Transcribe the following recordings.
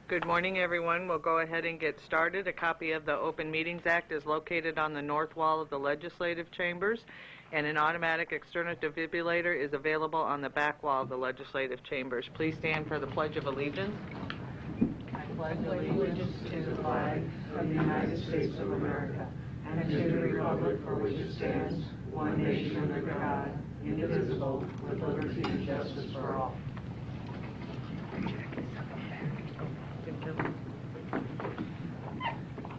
Good morning, everyone. We'll go ahead and get started. A copy of the Open Meetings Act is located on the north wall of the legislative chambers, and an automatic external defibrillator is available on the back wall of the legislative chambers. Please stand for the Pledge of Allegiance. I pledge allegiance to the flag of the United States of America and to the republic for which it stands, one nation under God, indivisible, with liberty and justice for all.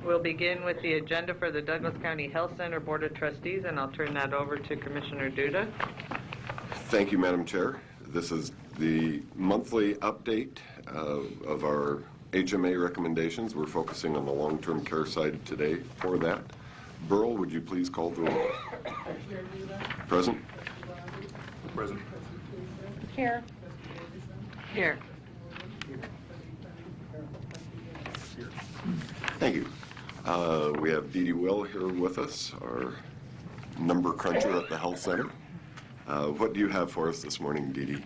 We'll begin with the agenda for the Douglas County Health Center Board of Trustees, and I'll turn that over to Commissioner Duda. Thank you, Madam Chair. This is the monthly update of our HMA recommendations. We're focusing on the long-term care side today for that. Burl, would you please call the roll? Present. Present. Here. Here. Thank you. We have Dee Dee Will here with us, our number cruncher at the health center. What do you have for us this morning, Dee Dee?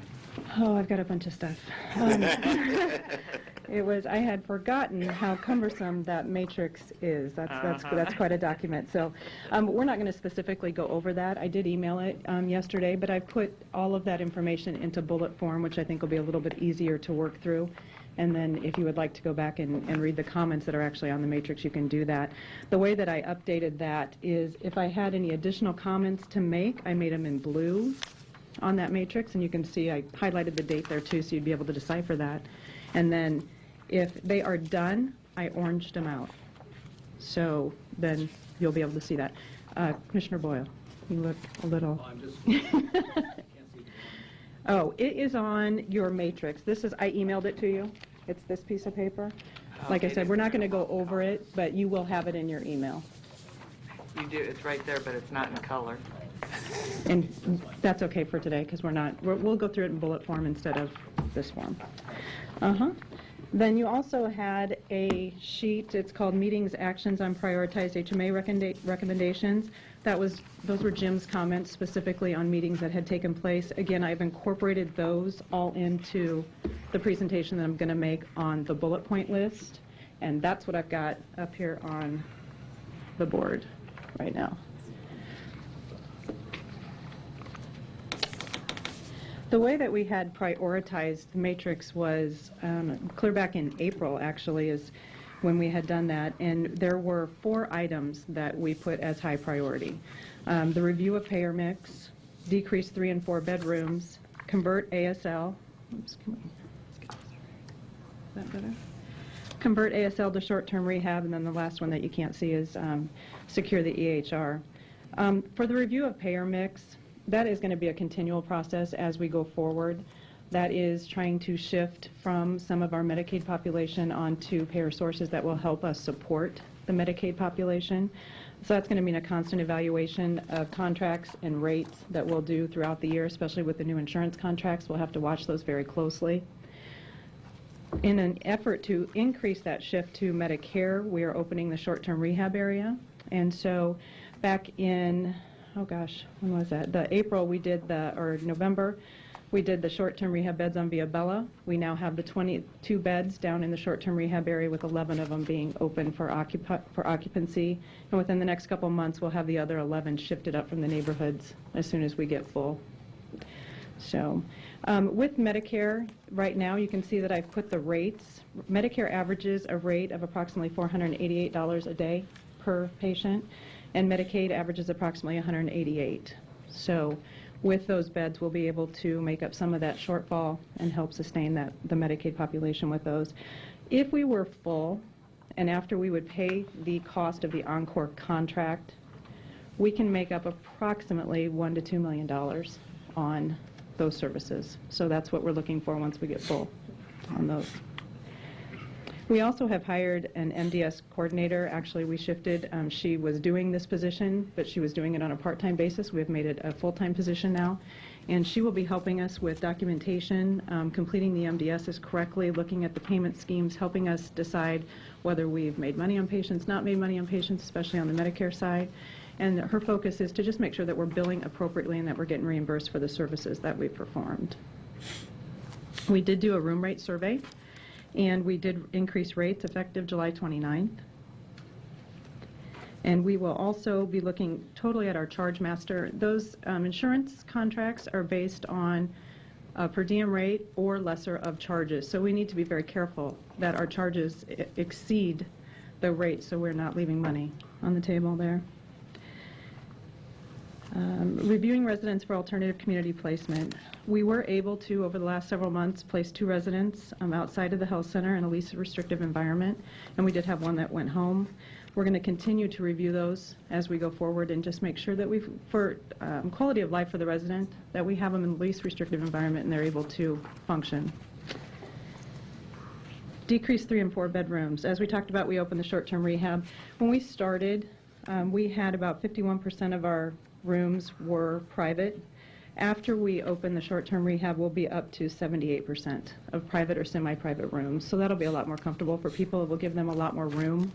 Oh, I've got a bunch of stuff. I had forgotten how cumbersome that matrix is. That's quite a document. So we're not going to specifically go over that. I did email it yesterday, but I put all of that information into bullet form, which I think will be a little bit easier to work through. And then if you would like to go back and read the comments that are actually on the matrix, you can do that. The way that I updated that is if I had any additional comments to make, I made them in blue on that matrix, and you can see I highlighted the date there too, so you'd be able to decipher that. And then if they are done, I oranged them out. So then you'll be able to see that. Commissioner Boyle, you look a little... I'm just... can't see. Oh, it is on your matrix. I emailed it to you. It's this piece of paper. Like I said, we're not going to go over it, but you will have it in your email. You do. It's right there, but it's not in color. And that's okay for today because we'll go through it in bullet form instead of this form. Then you also had a sheet. It's called Meetings Actions on Prioritized HMA Recommendations. Those were Jim's comments specifically on meetings that had taken place. Again, I've incorporated those all into the presentation that I'm going to make on the bullet point list, and that's what I've got up here on the board right now. The way that we had prioritized the matrix was clear back in April, actually, is when we had done that, and there were 4 items that we put as high priority. The review of payer mix, decrease 3 and 4 bedrooms, convert ASL, is that better? Convert ASL to short-term rehab, and then the last one that you can't see is secure the EHR. For the review of payer mix, that is going to be a continual process as we go forward. That is trying to shift from some of our Medicaid population onto payer sources that will help us support the Medicaid population. So that's going to mean a constant evaluation of contracts and rates that we'll do throughout the year, especially with the new insurance contracts. We'll have to watch those very closely. In an effort to increase that shift to Medicare, we are opening the short-term rehab area. And so back in, when was that? April, November, we did the short-term rehab beds on Via Bella. We now have the 22 beds down in the short-term rehab area with 11 of them being open for occupancy. And within the next couple months, we'll have the other 11 shifted up from the neighborhoods as soon as we get full. So with Medicare, right now, you can see that I've put the rates. Medicare averages a rate of approximately $488 a day per patient, and Medicaid averages approximately $188. So with those beds, we'll be able to make up some of that shortfall and help sustain the Medicaid population with those. If we were full, and after we would pay the cost of the Encore contract, we can make up approximately $1 to $2 million on those services. So that's what we're looking for once we get full on those. We also have hired an MDS coordinator. Actually, we shifted. She was doing this position, but she was doing it on a part-time basis. We've made it a full-time position now. And she will be helping us with documentation, completing the MDSs correctly, looking at the payment schemes, helping us decide whether we've made money on patients, not made money on patients, especially on the Medicare side. And her focus is to just make sure that we're billing appropriately and that we're getting reimbursed for the services that we've performed. We did do a room rate survey. And we did increase rates effective July 29th. And we will also be looking totally at our charge master. Those insurance contracts are based on a per diem rate or lesser of charges. So we need to be very careful that our charges exceed the rate, so we're not leaving money on the table there. Reviewing residents for alternative community placement. We were able to, over the last several months, place 2 residents outside of the health center in a least restrictive environment, and we did have one that went home. We're going to continue to review those as we go forward and just make sure that for quality of life for the resident, that we have them in the least restrictive environment and they're able to function. Decrease 3 and 4 bedrooms. As we talked about, we opened the short-term rehab. When we started, we had about 51% of our rooms were private. After we open the short-term rehab, we'll be up to 78% of private or semi-private rooms. So that'll be a lot more comfortable for people. It will give them a lot more room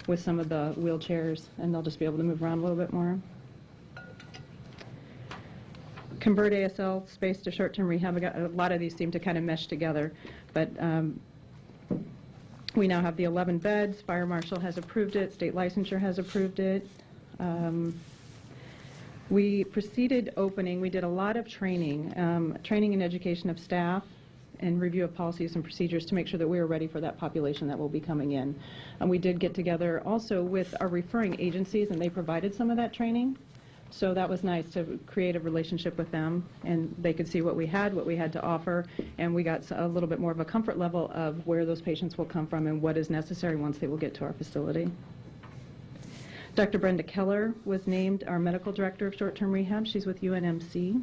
with some of the wheelchairs, and they'll just be able to move around a little bit more. Convert ASL space to short-term rehab. A lot of these seem to kind of mesh together, but we now have the 11 beds. Fire marshal has approved it. State licensure has approved it. We proceeded opening. We did a lot of training, training and education of staff, and review of policies and procedures to make sure that we are ready for that population that will be coming in. And we did get together also with our referring agencies, and they provided some of that training. So that was nice to create a relationship with them, and they could see what we had to offer, and we got a little bit more of a comfort level of where those patients will come from and what is necessary once they will get to our facility. Dr. Brenda Keller was named our medical director of short-term rehab. She's with UNMC.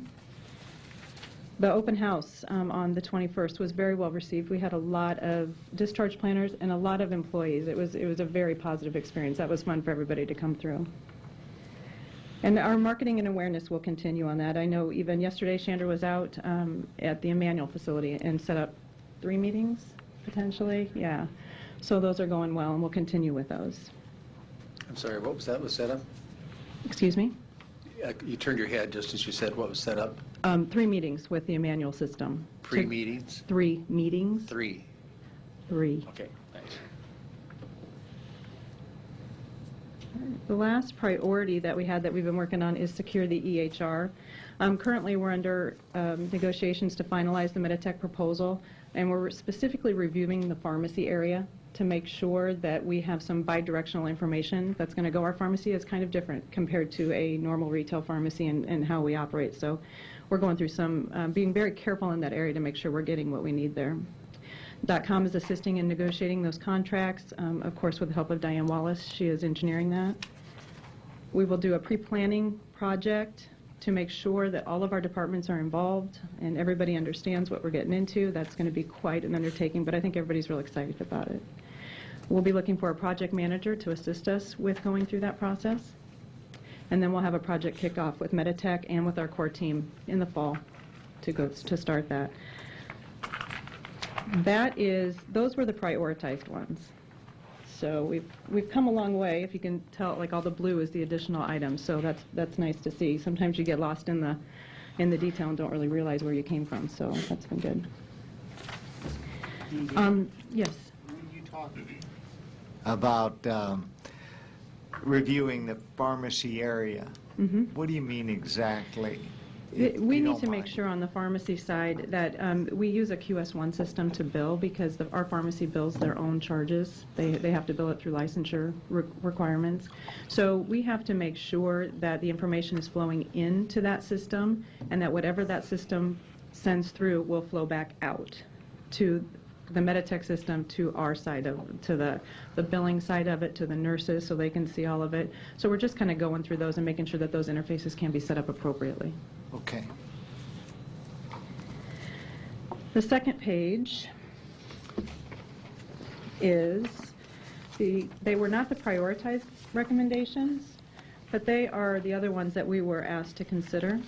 The open house on the 21st was very well received. We had a lot of discharge planners and a lot of employees. It was a very positive experience. That was fun for everybody to come through. And our marketing and awareness will continue on that. I know even yesterday Chandra was out at the Emmanuel facility and set up 3 meetings, potentially. Yeah. So those are going well, and we'll continue with those. I'm sorry, what was that was set up? Excuse me? You turned your head just as you said what was set up. 3 meetings with the Emmanuel system. Pre-meetings? 3 meetings. 3. 3. Okay, thanks. The last priority that we had that we've been working on is secure the EHR. Currently, we're under negotiations to finalize the Meditech proposal, and we're specifically reviewing the pharmacy area to make sure that we have some bi-directional information that's going to go. Our pharmacy is kind of different compared to a normal retail pharmacy and how we operate. So we're going through some, being very careful in that area to make sure we're getting what we need there. .com is assisting in negotiating those contracts, of course with the help of Diane Wallace. She is engineering that. We will do a pre-planning project to make sure that all of our departments are involved and everybody understands what we're getting into. That's going to be quite an undertaking, but I think everybody's real excited about it. We'll be looking for a project manager to assist us with going through that process. And then we'll have a project kickoff with Meditech and with our core team in the fall to start that. Those were the prioritized ones. So we've come a long way. If you can tell, like all the blue is the additional items. So that's nice to see. Sometimes you get lost in the detail and don't really realize where you came from. So that's been good. Yes. When you talk about reviewing the pharmacy area, what do you mean exactly? We need to make sure on the pharmacy side that we use a QS1 system to bill because our pharmacy bills their own charges. They have to bill it through licensure requirements. So we have to make sure that the information is flowing into that system and that whatever that system sends through will flow back out to the Meditech system, to our side to the billing side of it, to the nurses so they can see all of it. So we're just kind of going through those and making sure that those interfaces can be set up appropriately. Okay. The second page is they were not the prioritized recommendations, but they are the other ones that we were asked to consider.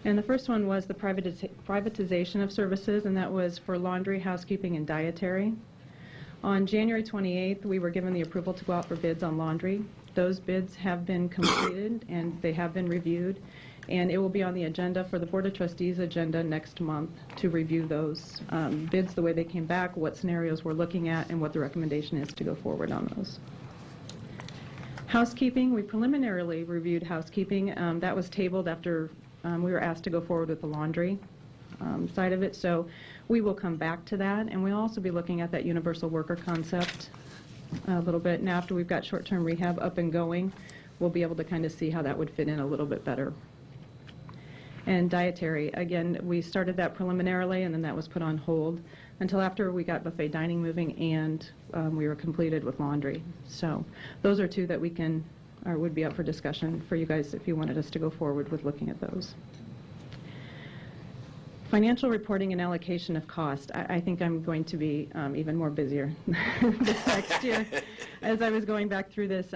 And the first one was the privatization of services, and that was for laundry, housekeeping, and dietary. On January 28th, we were given the approval to go out for bids on laundry. Those bids have been completed, and they have been reviewed. And it will be on the agenda for the Board of Trustees agenda next month to review those bids, the way they came back, what scenarios we're looking at, and what the recommendation is to go forward on those. Housekeeping, we preliminarily reviewed housekeeping. That was tabled after we were asked to go forward with the laundry side of it. So we will come back to that, and we'll also be looking at that universal worker concept a little bit. And after we've got short-term rehab up and going, we'll be able to kind of see how that would fit in a little bit better. And dietary, again, we started that preliminarily, and then that was put on hold until after we got buffet dining moving and we were completed with laundry. So those are two that we can, or would be up for discussion for you guys if you wanted us to go forward with looking at those. Financial reporting and allocation of cost. I think I'm going to be even more busier this next year. As I was going back through this,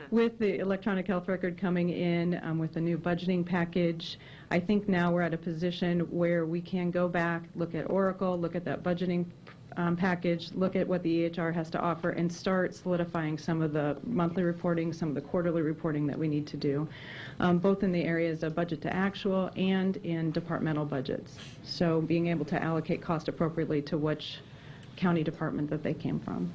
with the electronic health record coming in, with the new budgeting package, I think now we're at a position where we can go back, look at Oracle, look at that budgeting package, look at what the EHR has to offer, and start solidifying some of the monthly reporting, some of the quarterly reporting that we need to do, both in the areas of budget to actual and in departmental budgets. So being able to allocate cost appropriately to which county department that they came from.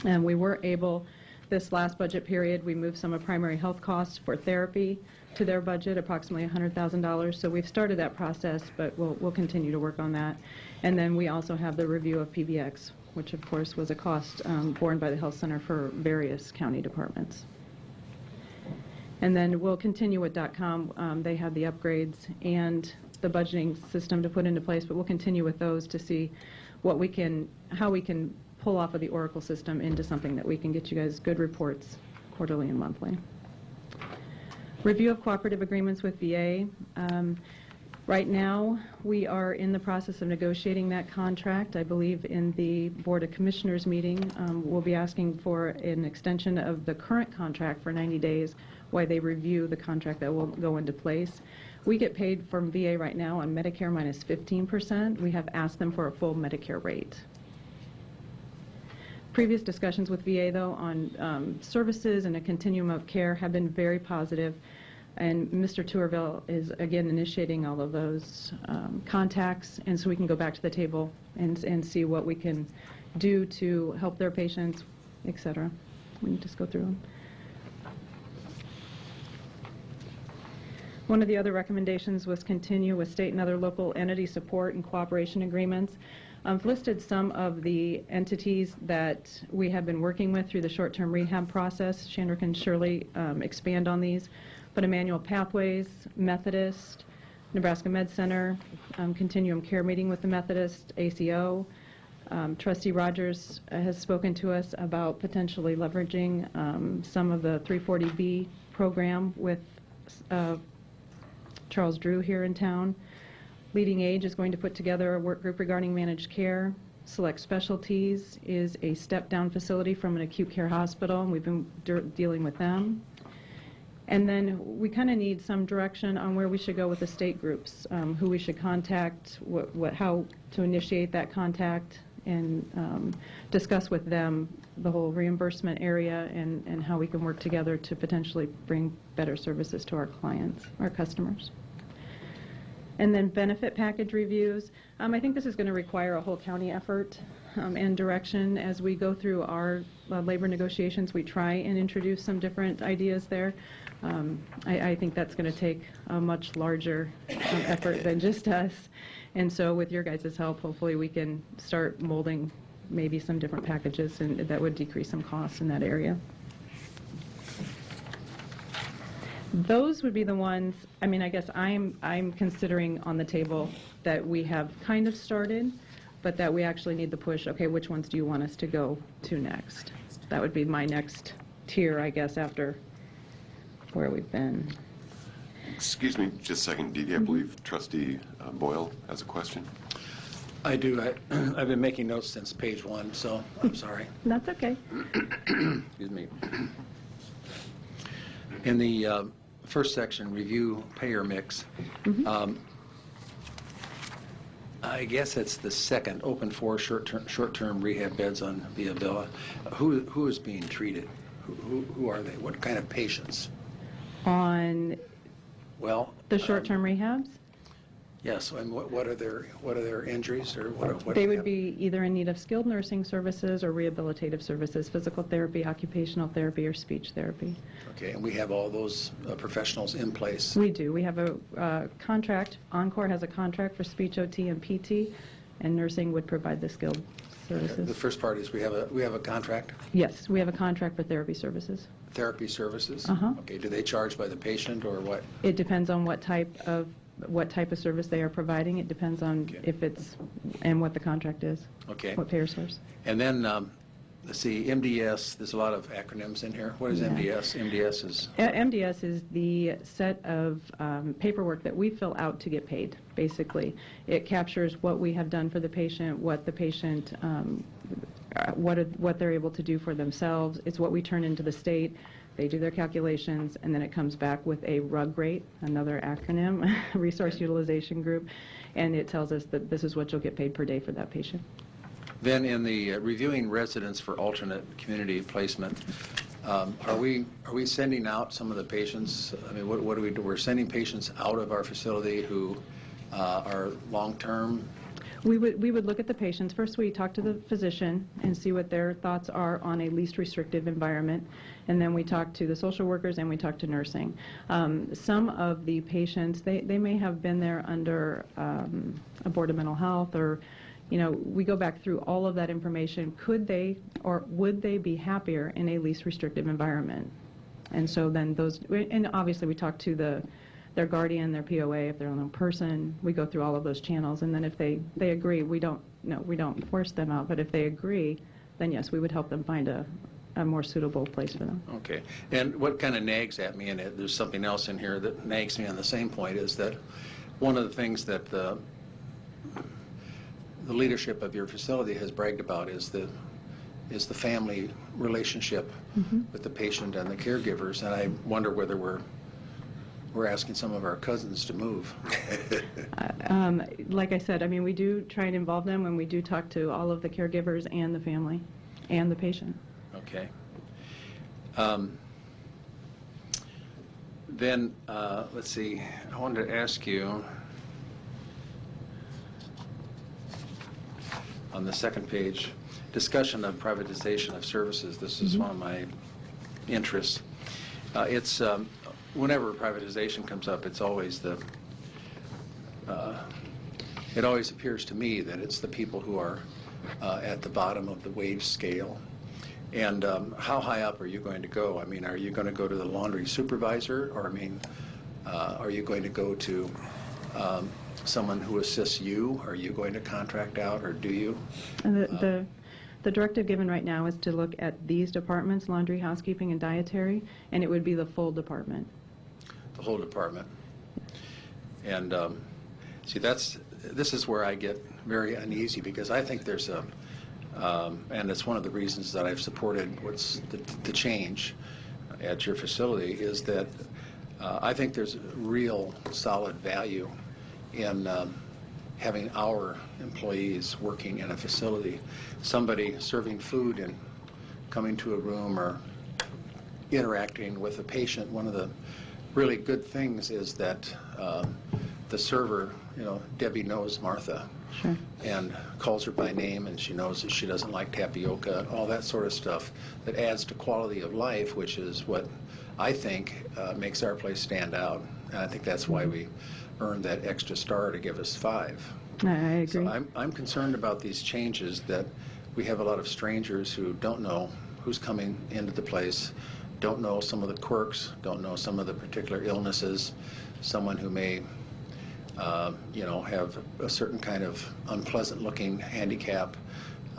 And we were able, this last budget period, we moved some of primary health costs for therapy to their budget, approximately $100,000. So we've started that process, but we'll continue to work on that. And then we also have the review of PBX, which of course was a cost borne by the health center for various county departments. And then we'll continue with .com. They have the upgrades and the budgeting system to put into place, but we'll continue with those to see what we can, how we can pull off of the Oracle system into something that we can get you guys good reports quarterly and monthly. Review of cooperative agreements with VA. Right now, we are in the process of negotiating that contract. I believe in the Board of Commissioners meeting, we'll be asking for an extension of the current contract for 90 days while they review the contract that will go into place. We get paid from VA right now on Medicare minus 15%. We have asked them for a full Medicare rate. Previous discussions with VA, though, on services and a continuum of care have been very positive. And Mr. Tourville is, again, initiating all of those contacts, and so we can go back to the table and see what we can do to help their patients, et cetera. We can just go through them. One of the other recommendations was continue with state and other local entity support and cooperation agreements. I've listed some of the entities that we have been working with through the short-term rehab process. Chandra can surely expand on these. But Emmanuel Pathways, Methodist, Nebraska Med Center, Continuum Care Meeting with the Methodist, ACO. Trustee Rogers has spoken to us about potentially leveraging some of the 340B program with Charles Drew here in town. Leading Age is going to put together a work group regarding managed care. Select Specialties is a step-down facility from an acute care hospital, and we've been dealing with them. And then we kind of need some direction on where we should go with the state groups, who we should contact, how to initiate that contact, and discuss with them the whole reimbursement area and how we can work together to potentially bring better services to our clients, our customers. And then benefit package reviews. I think this is going to require a whole county effort and direction as we go through our labor negotiations. We try and introduce some different ideas there. I think that's going to take a much larger effort than just us. And so with your guys' help, hopefully we can start molding maybe some different packages and that would decrease some costs in that area. Those would be the ones, I mean, I guess I'm considering on the table that we have kind of started, but that we actually need the push. Okay, which ones do you want us to go to next? That would be my next tier, I guess, after where we've been. Excuse me, just a second, Dee Dee. I believe Trustee Boyle has a question. I do. I've been making notes since page 1, so I'm sorry. That's okay. Excuse me. In the first section, review payer mix, I guess it's the second, open for short-term rehab beds on Via Villa. Who is being treated? Who are they? What kind of patients? On Well, The short-term rehabs? yes, and what are their injuries, or what? They would be either in need of skilled nursing services or rehabilitative services, physical therapy, occupational therapy, or speech therapy. Okay, and we have all those professionals in place. We do. We have a contract. Encore has a contract for speech OT and PT, and nursing would provide the skilled services. The first part is we have a contract, Yes, we have a contract for therapy services. therapy services. Uh-huh. Okay, do they charge by the patient or what? It depends on what type of service they are providing. It depends on Okay. if it's, and what the contract is, Okay, what payer source. and then let's see, MDS. There's a lot of acronyms in here. What is Yeah. MDS? MDS is MDS is the set of paperwork that we fill out to get paid, basically. It captures what we have done for the patient, what the patient, what they're able to do for themselves. It's what we turn into the state. They do their calculations, and then it comes back with a RUG rate, another acronym, Resource Utilization Group, and it tells us that this is what you'll get paid per day for that patient. Then in the reviewing residents for alternate community placement, are we sending out some of the patients? I mean, what do we do? We're sending patients out of our facility who are long-term. We would look at the patients. First, we talk to the physician and see what their thoughts are on a least restrictive environment, and then we talk to the social workers and we talk to nursing. Some of the patients, they may have been there under a board of mental health, or we go back through all of that information. Could they or would they be happier in a least restrictive environment? And so then and obviously we talk to their guardian, their POA, if they're a lone person. We go through all of those channels, and then if they agree, we don't force them out, but if they agree, then yes, we would help them find a more suitable place for them. Okay. And what kind of nags at me, and there's something else in here that nags me on the same point, is that one of the things that the leadership of your facility has bragged about is the family relationship with the patient and the caregivers, and I wonder whether we're asking some of our cousins to move. Like I said, I mean, we do try and involve them, and we do talk to all of the caregivers and the family and the patient. Okay. Then, let's see, I wanted to ask you, on the second page, discussion of privatization of services. This is one of my interests. It's whenever privatization comes up, it's always it always appears to me that it's the people who are at the bottom of the wage scale. And how high up are you going to go? I mean, are you going to go to the laundry supervisor, or are you going to go to someone who assists you? Are you going to contract out, or do you? And the directive given right now is to look at these departments, laundry, housekeeping, and dietary, and it would be the full department. The whole department. And see, this is where I get very uneasy, because I think there's and it's one of the reasons that I've supported what's the change at your facility, is that I think there's real solid value in having our employees working in a facility. Somebody serving food and coming to a room or interacting with a patient. One of the really good things is that the server, Debbie knows Martha. Sure. And calls her by name, and she knows that she doesn't like tapioca, and all that sort of stuff that adds to quality of life, which is what I think makes our place stand out. And I think that's why we earned that extra star to give us 5. I agree. So I'm concerned about these changes, that we have a lot of strangers who don't know who's coming into the place, don't know some of the quirks, don't know some of the particular illnesses, someone who may have a certain kind of unpleasant-looking handicap,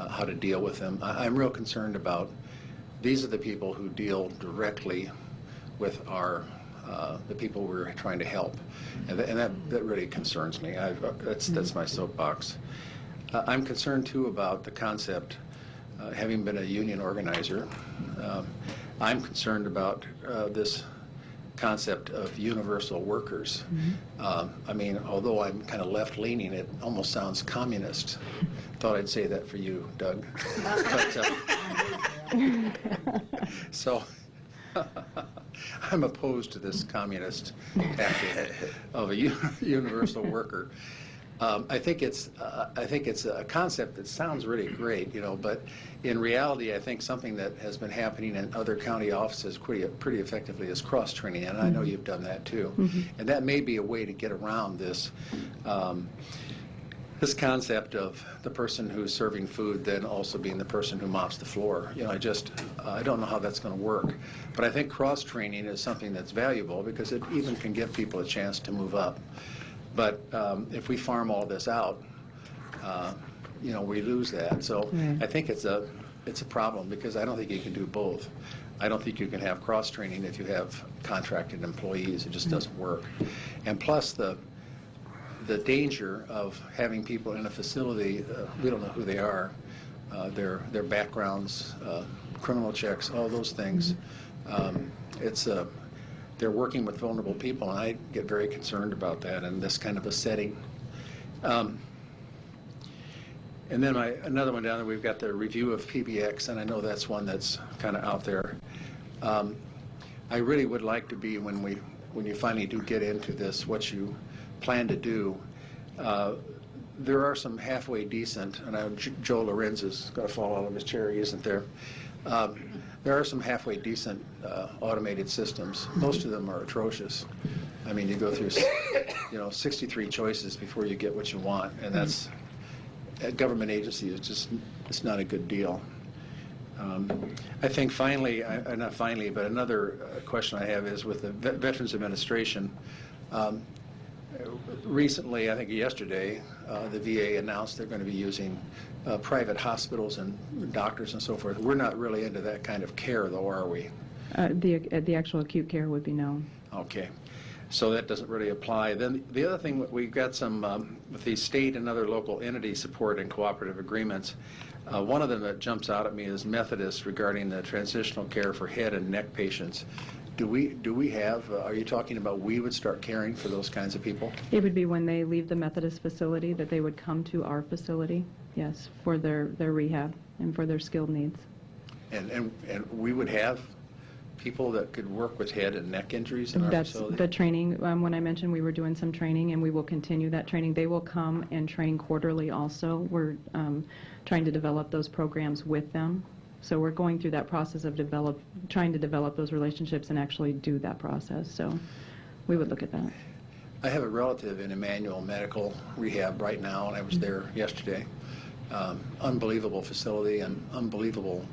how to deal with them. I'm real concerned about, these are the people who deal directly with the people we're trying to help, and that really concerns me. That's my soapbox. I'm concerned too about the concept, having been a union organizer. I'm concerned about this concept of universal workers. I mean, although I'm kind of left-leaning, it almost sounds communist. Thought I'd say that for you, Doug. But, so I'm opposed to this communist tactic of a universal worker. I think it's a concept that sounds really great, but in reality, I think something that has been happening in other county offices pretty effectively is cross-training, and I know you've done that too. And that may be a way to get around this this concept of the person who's serving food then also being the person who mops the floor. I don't know how that's going to work, but I think cross-training is something that's valuable because it even can give people a chance to move up. But if we farm all this out, we lose that. So I think it's a problem because I don't think you can do both. I don't think you can have cross-training if you have contracted employees. It just doesn't work. And plus the danger of having people in a facility, we don't know who they are, their backgrounds, criminal checks, all those things. They're working with vulnerable people, and I get very concerned about that in this kind of a setting. And then another one down there, we've got the review of PBX, and I know that's one that's kind of out there. I really would like to be, when you finally do get into this, what you plan to do. There are some halfway decent, and Joe Lorenz has got to fall out of his chair, he isn't there. There are some halfway decent automated systems. Most of them are atrocious. I mean, you go through 63 choices before you get what you want, and that's a government agency it's not a good deal. I think finally, not finally, but another question I have is with the Veterans Administration. Recently, I think yesterday, the VA announced they're going to be using private hospitals and doctors and so forth. We're not really into that kind of care, though, are we? The actual acute care would be no. Okay. So that doesn't really apply. Then the other thing, we've got some, with the state and other local entity support and cooperative agreements. One of them that jumps out at me is Methodist regarding the transitional care for head and neck patients. Do we have, are you talking about we would start caring for those kinds of people? It would be when they leave the Methodist facility that they would come to our facility, yes, for their rehab and for their skilled needs. And we would have people that could work with head and neck injuries in our facility? That's the training. When I mentioned we were doing some training, and we will continue that training. They will come and train quarterly also. We're trying to develop those programs with them. So we're going through that process of trying to develop those relationships and actually do that process. So we would look at that. I have a relative in Emmanuel Medical Rehab right now, and I was there yesterday. Unbelievable facility and unbelievable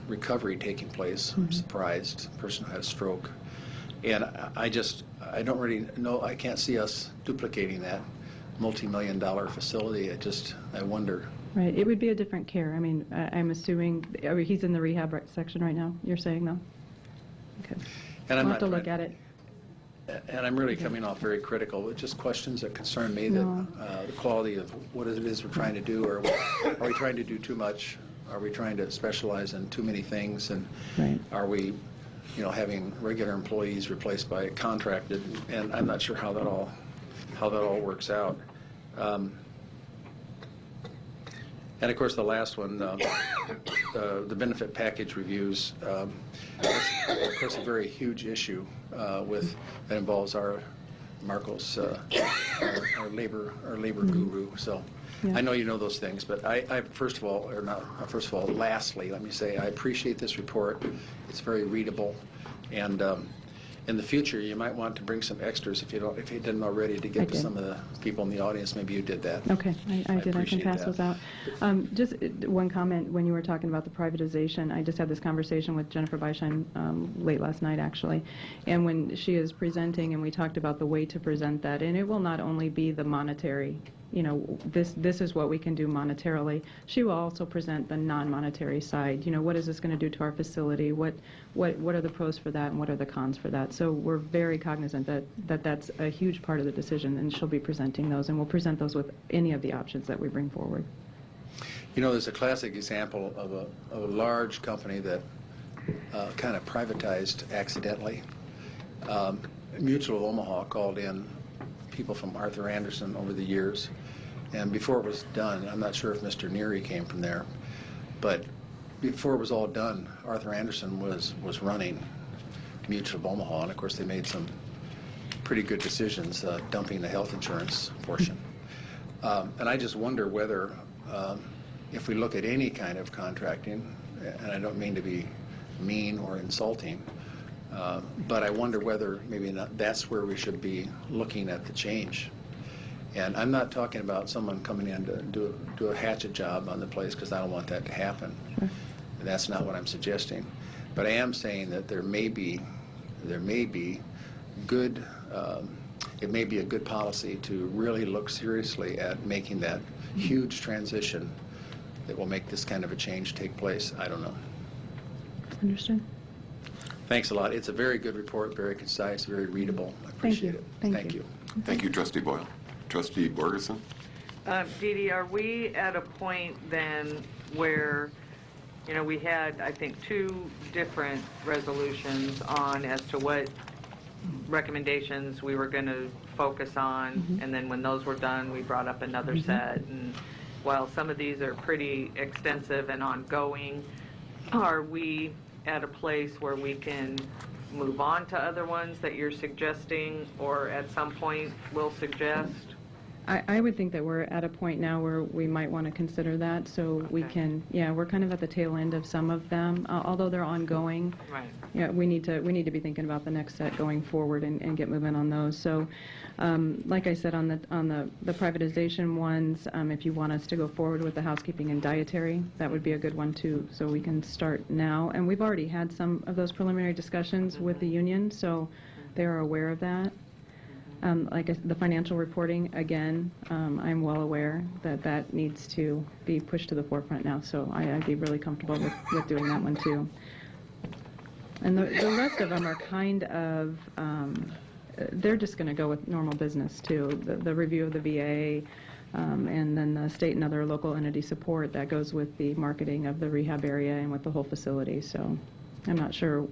recovery taking place. I'm surprised. Person who had a stroke. And I don't really know, I can't see us duplicating that multi-million-dollar facility. I wonder. Right. It would be a different care. I mean, I'm assuming, he's in the rehab section right now, you're saying, though? Okay. And We'll have to look at it. And I'm really coming off very critical. It's just questions that concern me, that the quality of what it is we're trying to do, or are we trying to do too much? Are we trying to specialize in too many things? And are we, having regular employees replaced by contracted? And I'm not sure how that all works out. And of course, the last one, the benefit package reviews. That's, of course, a very huge issue that involves our Marcos, our labor guru. So I know you know those things, but I lastly, let me say I appreciate this report. It's very readable, and in the future, you might want to bring some extras if you didn't already, to get to some of the people in the audience. Maybe you did that. Okay, I did. I can pass that. those out. Just one comment when you were talking about the privatization. I just had this conversation with Jennifer Beisheim late last night, actually, and when she is presenting, and we talked about the way to present that, and it will not only be the monetary. This is what we can do monetarily. She will also present the non-monetary side. What is this going to do to our facility? What are the pros for that, and what are the cons for that? So we're very cognizant that that's a huge part of the decision, and she'll be presenting those, and we'll present those with any of the options that we bring forward. There's a classic example of a large company that kind of privatized accidentally. Mutual of Omaha called in people from Arthur Anderson over the years, and before it was done, I'm not sure if Mr. Neary came from there, but before it was all done, Arthur Anderson was running, Mutual of Omaha, and of course they made some pretty good decisions dumping the health insurance portion. And I just wonder whether, if we look at any kind of contracting, and I don't mean to be mean or insulting, but I wonder whether maybe not, that's where we should be looking at the change. And I'm not talking about someone coming in to do a hatchet job on the place, because I don't want that to happen. Sure. That's not what I'm suggesting. But I am saying that there may be good, it may be a good policy to really look seriously at making that huge transition that will make this kind of a change take place. I don't know. Understood. Thanks a lot. It's a very good report, very concise, very readable. I appreciate it. Thank you. Thank you, Trustee Boyle. Trustee Borgeson? Dee Dee, are we at a point then where, you know, we had, I think, 2 different resolutions on as to what recommendations we were going to focus on, and then when those were done, we brought up another set. And while some of these are pretty extensive and ongoing, are we at a place where we can move on to other ones that you're suggesting, or at some point will suggest? I would think that we're at a point now where we might want to consider that, so we can, we're kind of at the tail end of some of them, although they're ongoing. Right. Yeah, we need to be thinking about the next set going forward and get moving on those. So, like I said, on the privatization ones, if you want us to go forward with the housekeeping and dietary, that would be a good one too. So we can start now, and we've already had some of those preliminary discussions with the union, so they are aware of that. Like the financial reporting, again, I'm well aware that that needs to be pushed to the forefront now, so I'd be really comfortable with doing that one too. And the rest of them are kind of, they're just going to go with normal business too. The review of the VA, and then the state and other local entity support, that goes with the marketing of the rehab area and with the whole facility. So I'm not sure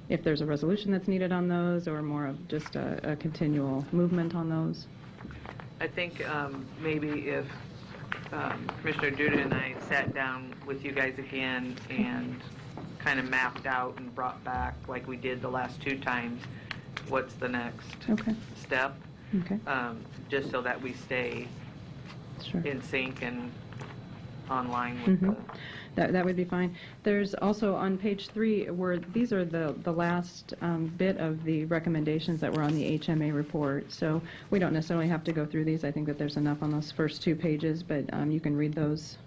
if there's a resolution that's needed on those, or more of just a continual movement on those. I think maybe if Commissioner Duda and I sat down with you guys again and kind of mapped out and brought back, like we did the last 2 times, what's the next step, just so that we stay in sync and online with the... That would be fine. There's also on page 3, where these are the last bit of the recommendations that were on the HMA report. So we don't necessarily have to go through these. I think that there's enough on those first 2 pages, but you can read those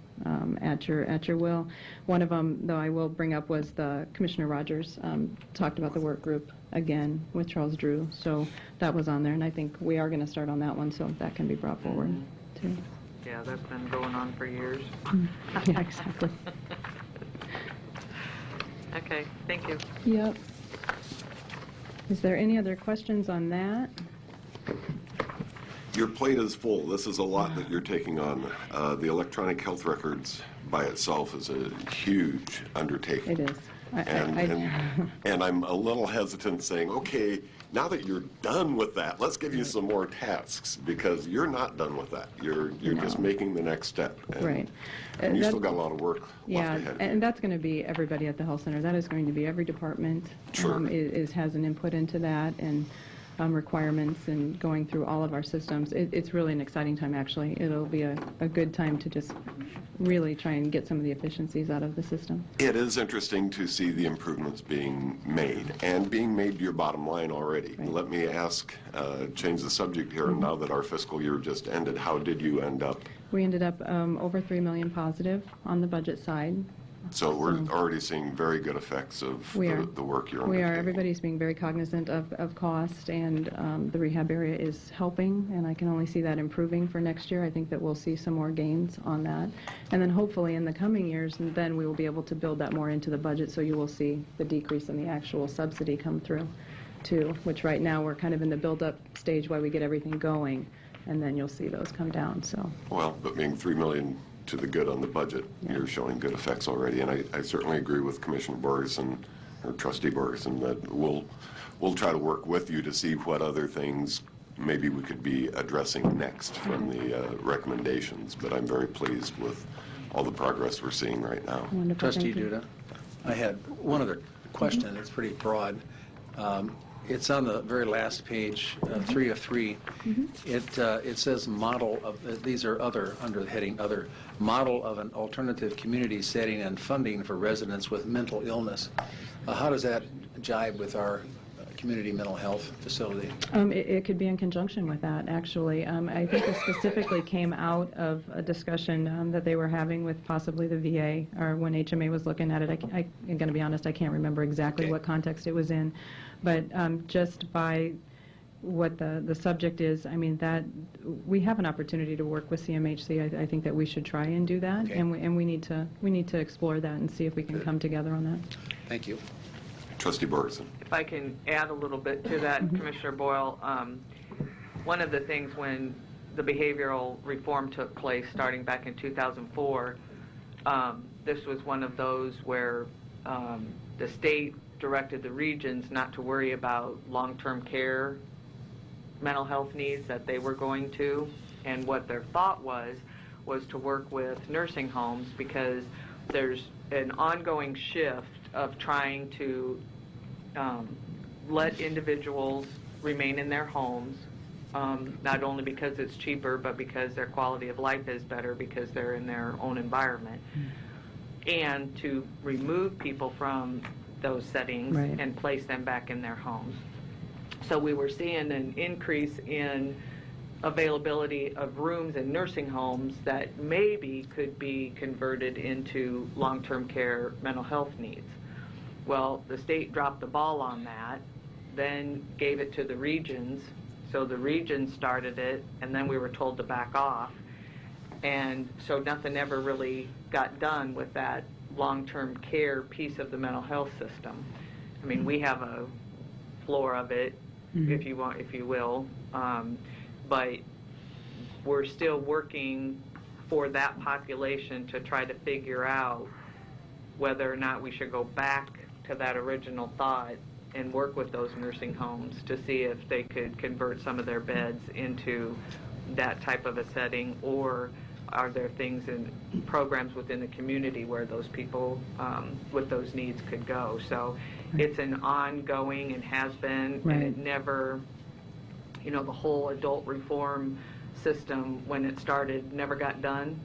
at your will. One of them, though, I will bring up was the Commissioner Rogers talked about the work group again with Charles Drew. So that was on there, and I think we are going to start on that one, so that can be brought forward too. Yeah, that's been going on for years. Yeah, exactly. Okay, thank you. Yep. Is there any other questions on that? Your plate is full. This is a lot that you're taking on. The electronic health records by itself is a huge undertaking. It is. And I'm a little hesitant saying, okay, now that you're done with that, let's give you some more tasks, because you're not done with that. You're just making the next step. And, right. And you still got a lot of work left ahead. Yeah, and that's going to be everybody at the health center. That is going to be every department. Sure. Has an input into that, and requirements, and going through all of our systems. It's really an exciting time, actually. It'll be a good time to just really try and get some of the efficiencies out of the system. It is interesting to see the improvements being made, and being made to your bottom line already. Right. Let me ask, change the subject here, now that our fiscal year just ended, how did you end up? We ended up over $3 million positive on the budget side. So we're already seeing very good effects of the work you're undertaking. We are. Everybody's being very cognizant of cost, and the rehab area is helping, and I can only see that improving for next year. I think that we'll see some more gains on that. And then hopefully in the coming years, then we will be able to build that more into the budget, so you will see the decrease in the actual subsidy come through too, which right now we're kind of in the build-up stage while we get everything going, and then you'll see those come down. So. Well, but being $3 million to the good on the budget, you're showing good effects already, and I certainly agree with Commissioner Borgeson, or Trustee Borgeson, that we'll try to work with you to see what other things maybe we could be addressing next from the recommendations, but I'm very pleased with all the progress we're seeing right now. Wonderful. Trustee Duda, I had one other question that's pretty broad. It's on the very last page, 3 of 3. It says model of, these are other, under the heading other, model of an alternative community setting and funding for residents with mental illness. How does that jibe with our community mental health facility? It could be in conjunction with that, actually. I think it specifically came out of a discussion that they were having with possibly the VA, or when HMA was looking at it. I'm going to be honest, I can't remember exactly what context it was in, but just by what the subject is, I mean, that we have an opportunity to work with CMHC. I think that we should try and do that, and we need to explore that and see if we can come together on that. Thank you. Trustee Borgeson. If I can add a little bit to that, Commissioner Boyle, one of the things when the behavioral reform took place starting back in 2004, this was one of those where the state directed the regions not to worry about long-term care mental health needs that they were going to, and what their thought was to work with nursing homes, because there's an ongoing shift of trying to let individuals remain in their homes, not only because it's cheaper, but because their quality of life is better because they're in their own environment, and to remove people from those settings and place them back in their homes. So we were seeing an increase in availability of rooms in nursing homes that maybe could be converted into long-term care mental health needs. Well, the state dropped the ball on that, then gave it to the regions, so the regions started it, and then we were told to back off, and so nothing ever really got done with that long-term care piece of the mental health system. I mean, we have a floor of it, if you want, if you will, but we're still working for that population to try to figure out whether or not we should go back to that original thought and work with those nursing homes to see if they could convert some of their beds into that type of a setting, or are there things in programs within the community where those people with those needs could go. So it's an ongoing and has been, and it never, you know, the whole adult reform system, when it started, never got done,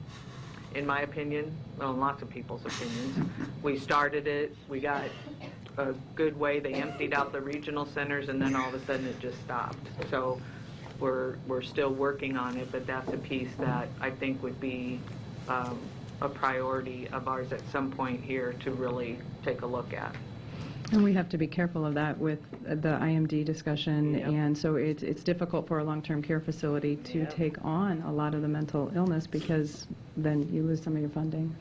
in my opinion, well, in lots of people's opinions. We started it, we got a good way, they emptied out the regional centers, and then all of a sudden it just stopped. So we're still working on it, but that's a piece that I think would be a priority of ours at some point here to really take a look at. And we have to be careful of that with the IMD discussion, and so it's difficult for a long-term care facility to take on a lot of the mental illness, because then you lose some of your funding.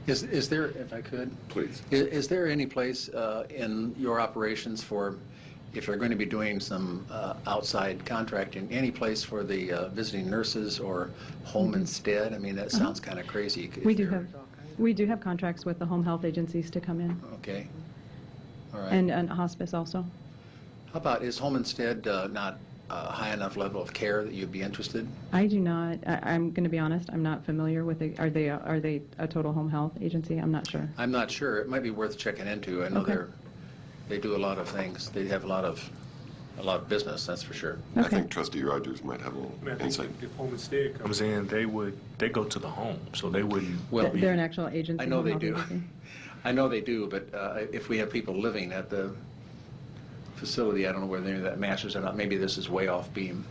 Is there, if I could, Please. Is there any place in your operations for, if you're going to be doing some outside contracting, any place for the visiting nurses or home instead? I mean, that sounds kind of crazy. We do have contracts with the home health agencies to come in. Okay. All right. And hospice also. How about, is home instead not a high enough level of care that you'd be interested? I do not. I'm going to be honest. I'm not familiar with it. Are they a total home health agency? I'm not sure. I'm not sure. It might be worth checking into. I know they do a lot of things. They have a lot of business, that's for sure. I think Trustee Rogers might have a little insight. If Home Instead comes in, they go to the home, so they wouldn't. Well, They're an actual agency. I know they home health do. agency. I know they do, but if we have people living at the facility, I don't know whether any of that matches or not. Maybe this is way off beam.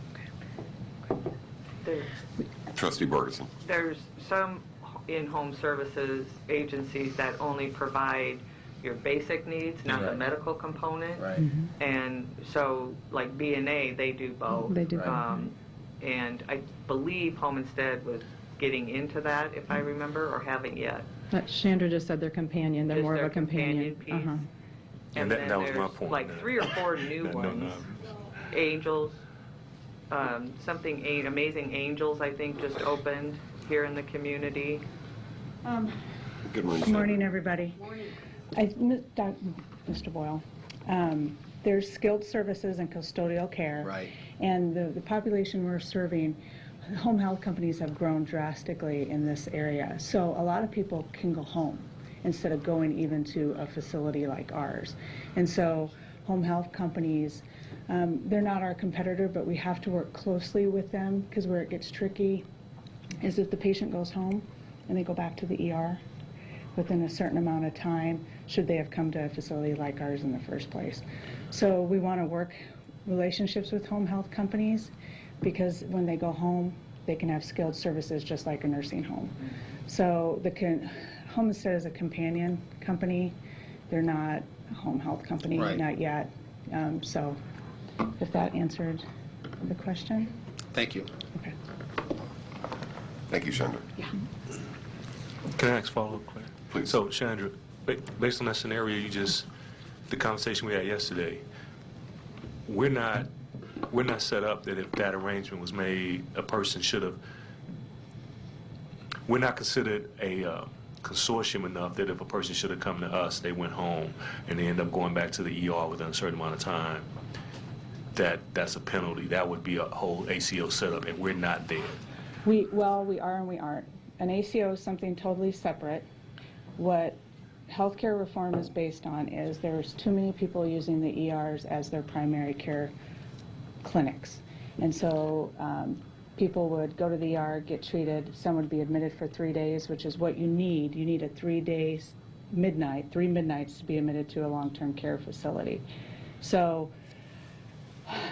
Trustee Borgeson. There's some in-home services agencies that only provide your basic needs, not the medical component. Right. And so, like B&A, they do both. They do both. And I believe Home Instead was getting into that, if I remember, or haven't yet. Chandra just said their companion. They're Just more of their a companion. piece. And then that was my there's point. like 3 or 4 new ones. Angels, Amazing Angels, I think, just opened here in the community. Good morning. Good morning, everybody. Mr. Boyle, there's skilled services and custodial care. Right. And the population we're serving, home health companies have grown drastically in this area. So a lot of people can go home instead of going even to a facility like ours. And so home health companies, they're not our competitor, but we have to work closely with them, because where it gets tricky is if the patient goes home and they go back to the ER within a certain amount of time, should they have come to a facility like ours in the first place. So we want to work relationships with home health companies, because when they go home, they can have skilled services just like a nursing home. So the Homestead is a companion company. They're not a home health company, Right. not yet. So if that answered the question. Thank you. Okay. Thank you, Chandra. Can I ask a follow-up question? Please. So, Chandra, based on that scenario the conversation we had yesterday, we're not set up that if that arrangement was made, a person should have, we're not considered a consortium enough that if a person should have come to us, they went home, and they end up going back to the ER within a certain amount of time, that's a penalty. That would be a whole ACO setup, and we're not there. We are and we aren't. An ACO is something totally separate. What healthcare reform is based on is there's too many people using the ERs as their primary care clinics. And so people would go to the ER, get treated. Some would be admitted for 3 days, which is what you need. You need a 3 days midnight, 3 midnights to be admitted to a long-term care facility. So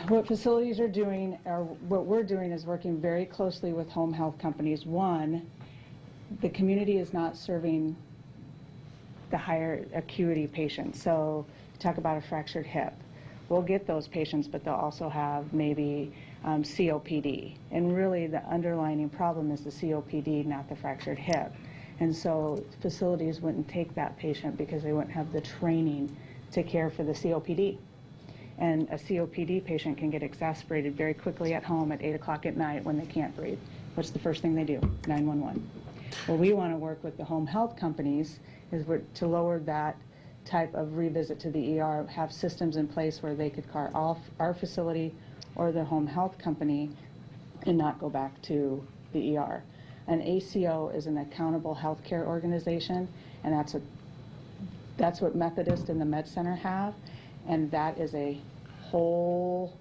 what facilities are doing, or what we're doing, is working very closely with home health companies. One, the community is not serving the higher acuity patients. So talk about a fractured hip. We'll get those patients, but they'll also have maybe COPD. And really the underlying problem is the COPD, not the fractured hip. And so facilities wouldn't take that patient because they wouldn't have the training to care for the COPD. And a COPD patient can get exacerbated very quickly at home at 8 o'clock at night when they can't breathe. What's the first thing they do? 911. Well, we want to work with the home health companies to lower that type of revisit to the ER, have systems in place where they could call off our facility or the home health company and not go back to the ER. An ACO is an accountable healthcare organization, and that's what Methodist and the Med Center have, and that is a whole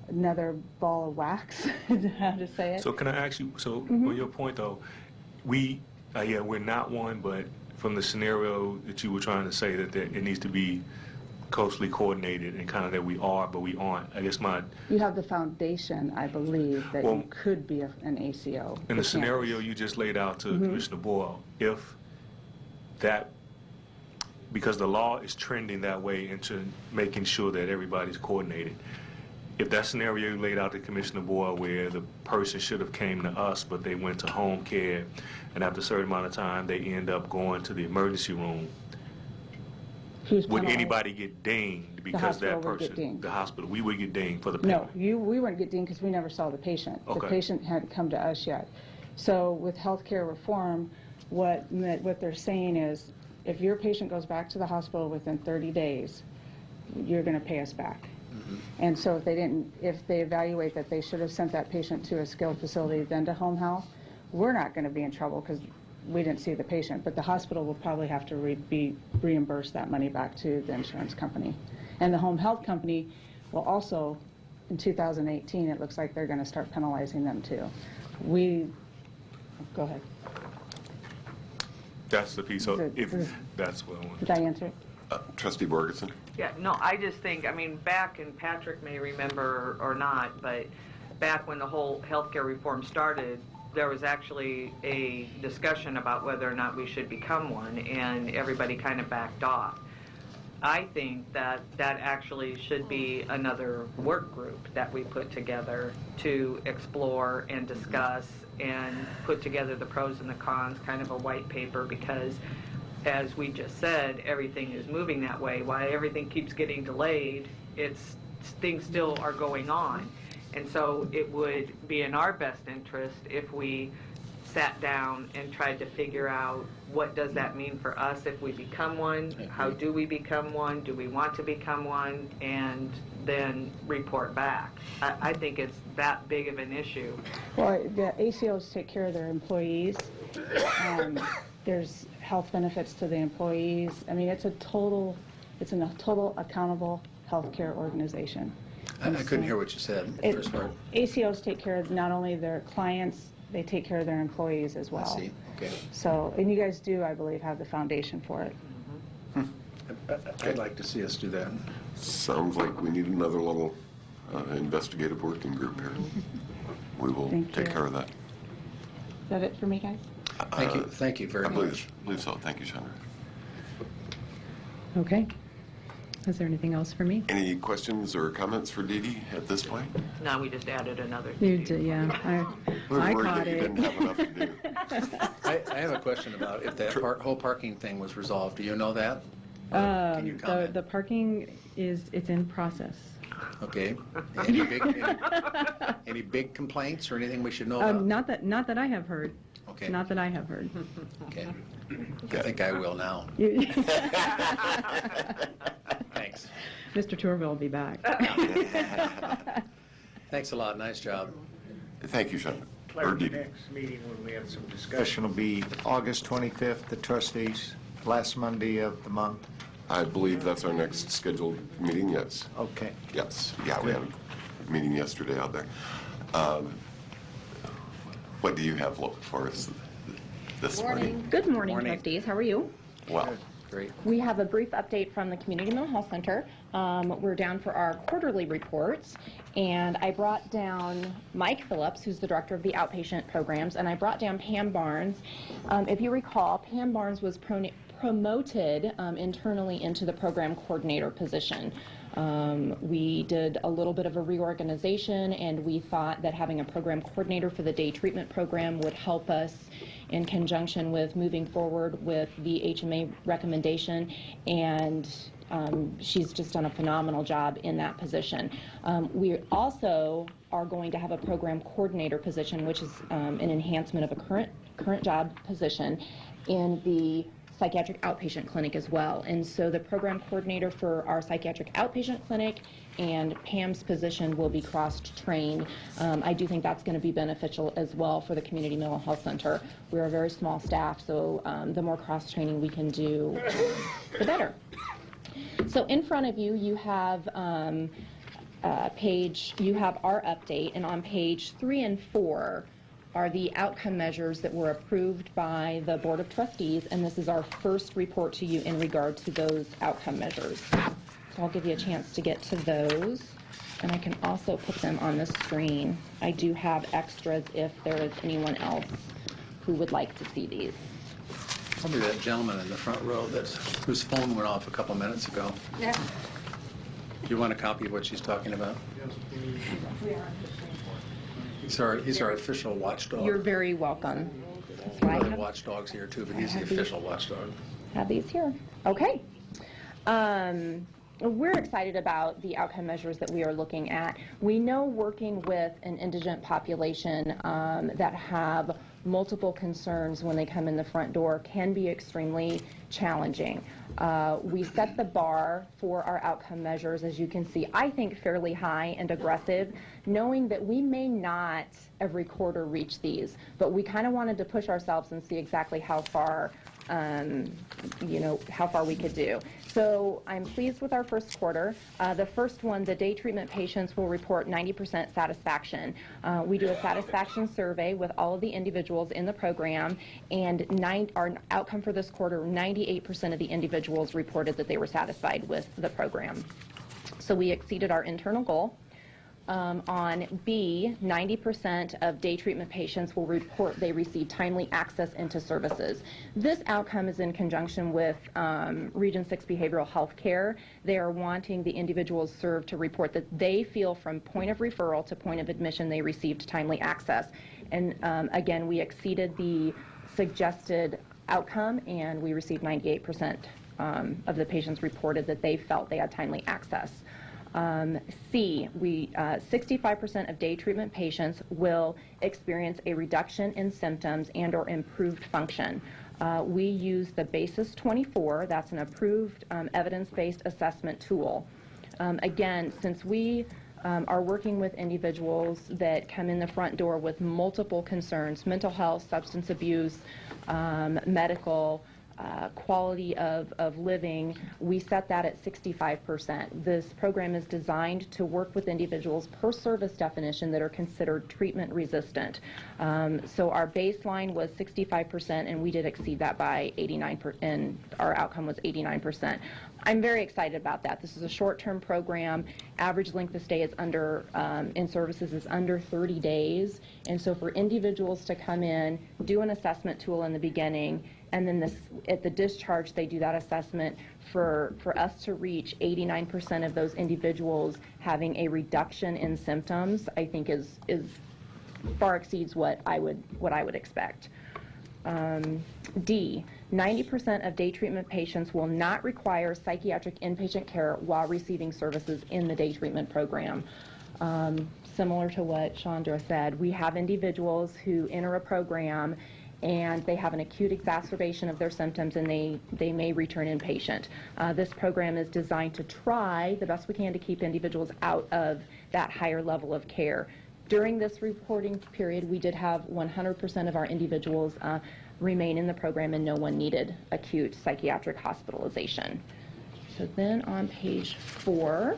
another ball of wax, how to say it. So can I ask you, on your point though, we're not one, but from the scenario that you were trying to say that it needs to be closely coordinated and kind of that we are, but we aren't. I guess You have the foundation, I believe, that you could be an ACO. In the scenario you just laid out to Commissioner Boyle, if that, because the law is trending that way into making sure that everybody's coordinated, if that scenario you laid out to Commissioner Boyle where the person should have came to us but they went to home care and after a certain amount of time they end up going to the emergency room, would anybody get dinged because that person, the hospital, we would get dinged for the penalty? No, we wouldn't get dinged because we never saw the patient. Okay. The patient hadn't come to us yet. So with healthcare reform, what they're saying is if your patient goes back to the hospital within 30 days, you're going to pay us back. And so if they evaluate that they should have sent that patient to a skilled facility then to home health, we're not going to be in trouble because we didn't see the patient, but the hospital will probably have to be reimbursed that money back to the insurance company. And the home health company will also, in 2018, it looks like they're going to start penalizing them too. Go ahead. That's the piece. So that's what I want. Did I answer it? Trustee Borgeson? Yeah, no, I just think, back, and Patrick may remember or not, but back when the whole healthcare reform started, there was actually a discussion about whether or not we should become one, and everybody kind of backed off. I think that actually should be another work group that we put together to explore and discuss and put together the pros and the cons, kind of a white paper, because as we just said, everything is moving that way. Why everything keeps getting delayed, things still are going on. And so it would be in our best interest if we sat down and tried to figure out what does that mean for us if we become one, how do we become one, do we want to become one, and then report back. I think it's that big of an issue. Well, the ACOs take care of their employees. There's health benefits to the employees. It's a total accountable healthcare organization. I couldn't hear what you said. The first part. ACOs take care of not only their clients, they take care of their employees as well. I see. Okay. So, and you guys do, I believe, have the foundation for it. I'd like to see us do that. Sounds like we need another little investigative working group here. We will Thank take you. care of that. Is that it for me, guys? Thank you very I much. believe so. Thank you, Chandra. Okay. Is there anything else for me? Any questions or comments for Dee Dee at this point? Now we just added another. You did, yeah. We're I worried caught that you it. didn't have enough to do. I have a question about if that whole parking thing was resolved. Do you know that? Can you comment? The parking it's in process. Okay. Any big complaints or anything we should know about? Not that I have heard. Okay. Not that I have heard. Okay. I think I will now. Thanks. Mr. Tourville will be back. Thanks a lot. Nice job. Thank you, Chandra. Or Our Dee Dee. next meeting, when we have some discussion, will be August 25th, the trustees, last Monday of the month. I believe that's our next scheduled meeting, yes. Okay. Yes. Yeah, we had a meeting yesterday out there. What do you have for us this morning? Good morning, Morning. trustees. How are you? Well, Great. We have a brief update from the Community Mental Health Center. We're down for our quarterly reports, and I brought down Mike Phillips, who's the director of the outpatient programs, and I brought down Pam Barnes. If you recall, Pam Barnes was promoted internally into the program coordinator position. We did a little bit of a reorganization, and we thought that having a program coordinator for the day treatment program would help us in conjunction with moving forward with the HMA recommendation, and she's just done a phenomenal job in that position. We also are going to have a program coordinator position, which is an enhancement of a current job position in the psychiatric outpatient clinic as well. And so the program coordinator for our psychiatric outpatient clinic and Pam's position will be cross-trained. I do think that's going to be beneficial as well for the Community Mental Health Center. We're a very small staff, so the more cross-training we can do, the better. So in front of you, you have our update, and on page 3 and 4 are the outcome measures that were approved by the Board of Trustees, and this is our first report to you in regard to those outcome measures. So I'll give you a chance to get to those, and I can also put them on the screen. I do have extras if there is anyone else who would like to see these. Probably that gentleman in the front row whose phone went off a couple minutes ago. Yeah. Do you want a copy of what she's talking about? He's our official watchdog. You're very welcome. That's We why I have have watchdogs here too, but he's the have these. official watchdog. have these here. Okay. We're excited about the outcome measures that we are looking at. We know working with an indigent population that have multiple concerns when they come in the front door can be extremely challenging. We set the bar for our outcome measures, as you can see, I think fairly high and aggressive, knowing that we may not every quarter reach these, but we kind of wanted to push ourselves and see exactly how far how far we could do. So I'm pleased with our first quarter. The first one, the day treatment patients will report 90% satisfaction. We do a satisfaction survey with all of the individuals in the program, and our outcome for this quarter, 98% of the individuals reported that they were satisfied with the program. So we exceeded our internal goal. On B, 90% of day treatment patients will report they receive timely access into services. This outcome is in conjunction with Region 6 Behavioral Health Care. They are wanting the individuals served to report that they feel from point of referral to point of admission they received timely access. And again, we exceeded the suggested outcome, and we received 98% of the patients reported that they felt they had timely access. C, 65% of day treatment patients will experience a reduction in symptoms and or improved function. We use the BASIS 24, that's an approved evidence-based assessment tool. Again, since we are working with individuals that come in the front door with multiple concerns, mental health, substance abuse, medical, quality of living, we set that at 65%. This program is designed to work with individuals per service definition that are considered treatment resistant. So our baseline was 65%, and we did exceed that by 89%, and our outcome was 89%. I'm very excited about that. This is a short-term program. Average length of stay is in services is under 30 days. And so for individuals to come in, do an assessment tool in the beginning, and then at the discharge, they do that assessment, for us to reach 89% of those individuals having a reduction in symptoms, I think is far exceeds what I would expect. D, 90% of day treatment patients will not require psychiatric inpatient care while receiving services in the day treatment program. Similar to what Chandra said, we have individuals who enter a program and they have an acute exacerbation of their symptoms, and they may return inpatient. This program is designed to try the best we can to keep individuals out of that higher level of care. During this reporting period, we did have 100% of our individuals remain in the program, and no one needed acute psychiatric hospitalization. So then on page 4,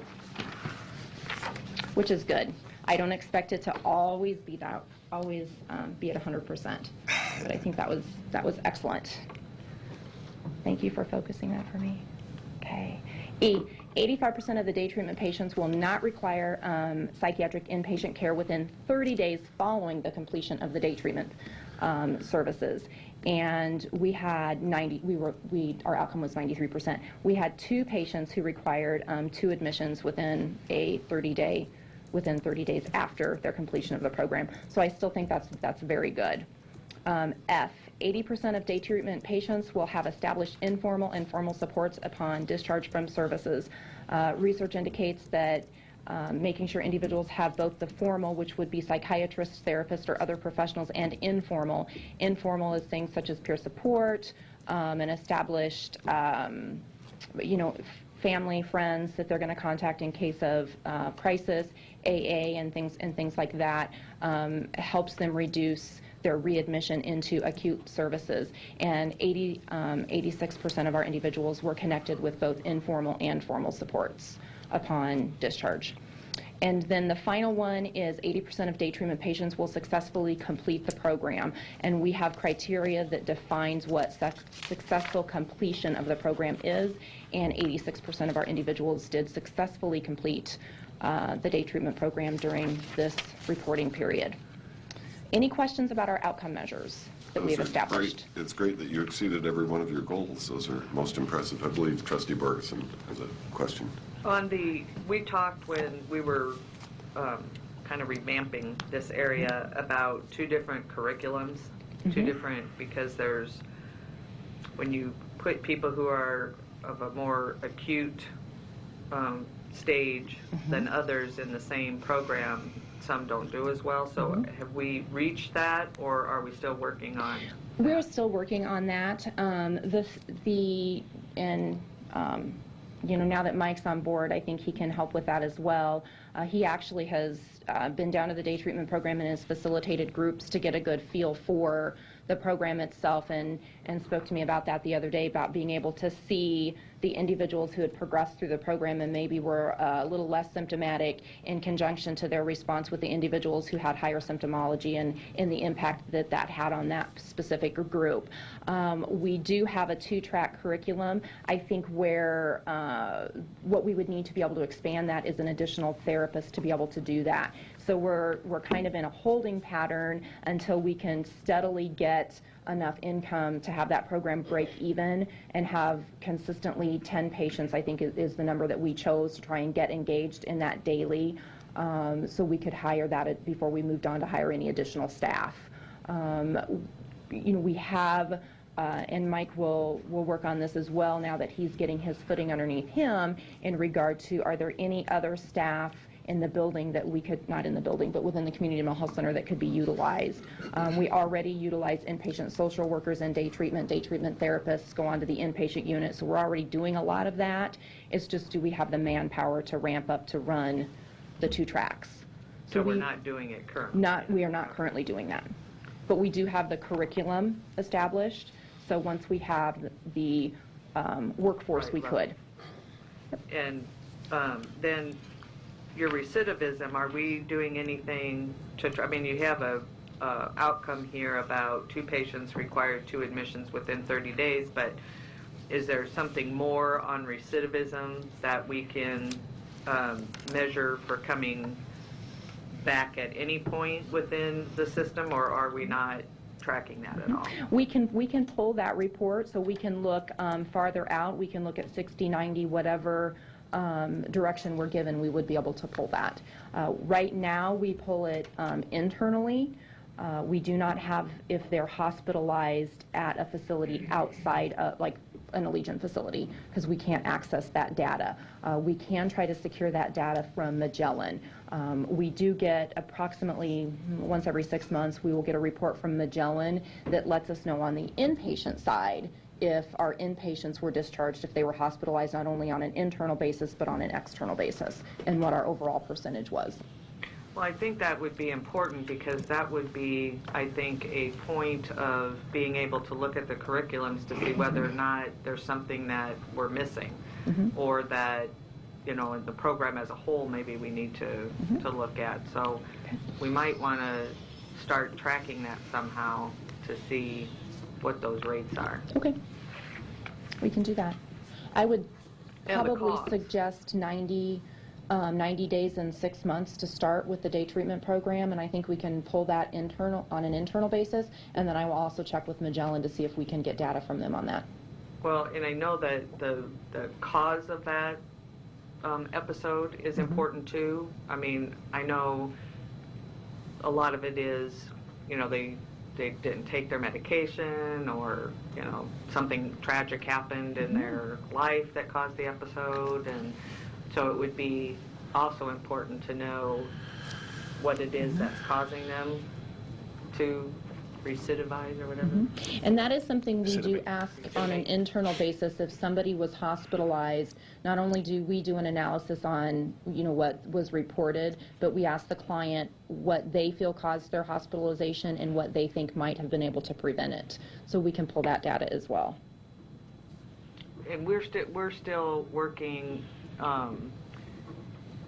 which is good. I don't expect it to always be at 100%, but I think that was excellent. Thank you for focusing that for me. Okay. E, 85% of the day treatment patients will not require psychiatric inpatient care within 30 days following the completion of the day treatment services. And we had our outcome was 93%. We had 2 patients who required 2 admissions within 30 days after their completion of the program. So I still think that's very good. F, 80% of day treatment patients will have established informal and formal supports upon discharge from services. Research indicates that making sure individuals have both the formal, which would be psychiatrists, therapists, or other professionals, and informal. Informal is things such as peer support, and established, family, friends that they're going to contact in case of crisis, AA, and things like that. Helps them reduce their readmission into acute services. And 86% of our individuals were connected with both informal and formal supports upon discharge. And then the final one is 80% of day treatment patients will successfully complete the program. And we have criteria that defines what successful completion of the program is, and 86% of our individuals did successfully complete the day treatment program during this reporting period. Any questions about our outcome measures that we have established? Great. It's great that you exceeded every one of your goals. Those are most impressive. I believe Trustee Bergeson has a question. We talked when we were kind of revamping this area about 2 different curriculums, because when you put people who are of a more acute stage than others in the same program, some don't do as well. So have we reached that, or are we still working on? We're still working on that. Now that Mike's on board, I think he can help with that as well. He actually has been down to the day treatment program and has facilitated groups to get a good feel for the program itself, and spoke to me about that the other day, about being able to see the individuals who had progressed through the program and maybe were a little less symptomatic in conjunction to their response with the individuals who had higher symptomology, and the impact that had on that specific group. We do have a 2-track curriculum. I think where what we would need to be able to expand that is an additional therapist to be able to do that. So we're kind of in a holding pattern until we can steadily get enough income to have that program break even and have consistently 10 patients, I think is the number that we chose to try and get engaged in that daily, so we could hire that before we moved on to hire any additional staff. We have, and Mike will work on this as well now that he's getting his footing underneath him, in regard to, are there any other staff in the building that we could, not in the building, but within the community mental health center that could be utilized. We already utilize inpatient social workers and day treatment therapists go onto the inpatient unit, so we're already doing a lot of that. It's just, do we have the manpower to ramp up to run the 2 tracks? So we're not doing it currently? We are not currently doing that. But we do have the curriculum established, So once we have the workforce, we could. And then your recidivism, are we doing anything to try, I mean, you have a outcome here about 2 patients required 2 admissions within 30 days, but is there something more on recidivism that we can measure for coming back at any point within the system, or are we not tracking that at all? We can pull that report, so we can look farther out. We can look at 60, 90, whatever direction we're given, we would be able to pull that. Right now, we pull it internally. We do not have if they're hospitalized at a facility outside, like an Allegiant facility, because we can't access that data. We can try to secure that data from Magellan. We do get approximately once every 6 months, we will get a report from Magellan that lets us know on the inpatient side if our inpatients were discharged, if they were hospitalized not only on an internal basis but on an external basis, and what our overall percentage was. Well, I think that would be important because that would be, I think, a point of being able to look at the curriculums to see whether or not there's something that we're missing, or that, you know, in the program as a whole, maybe we need to look at. So we might want to start tracking that somehow to see what those rates are. Okay, we can do that. I would And the probably cost. suggest 90 days and 6 months to start with the day treatment program, and I think we can pull that on an internal basis, and then I will also check with Magellan to see if we can get data from them on that. Well, and I know that the cause of that episode is important too. I mean, I know a lot of it is, you know, they didn't take their medication, or, you know, something tragic happened in their life that caused the episode, and so it would be also important to know what it is that's causing them to recidivize or whatever. And that is something we do ask on an internal basis. If somebody was hospitalized, not only do we do an analysis on, you know, what was reported, but we ask the client what they feel caused their hospitalization and what they think might have been able to prevent it. So we can pull that data as well. And we're still working.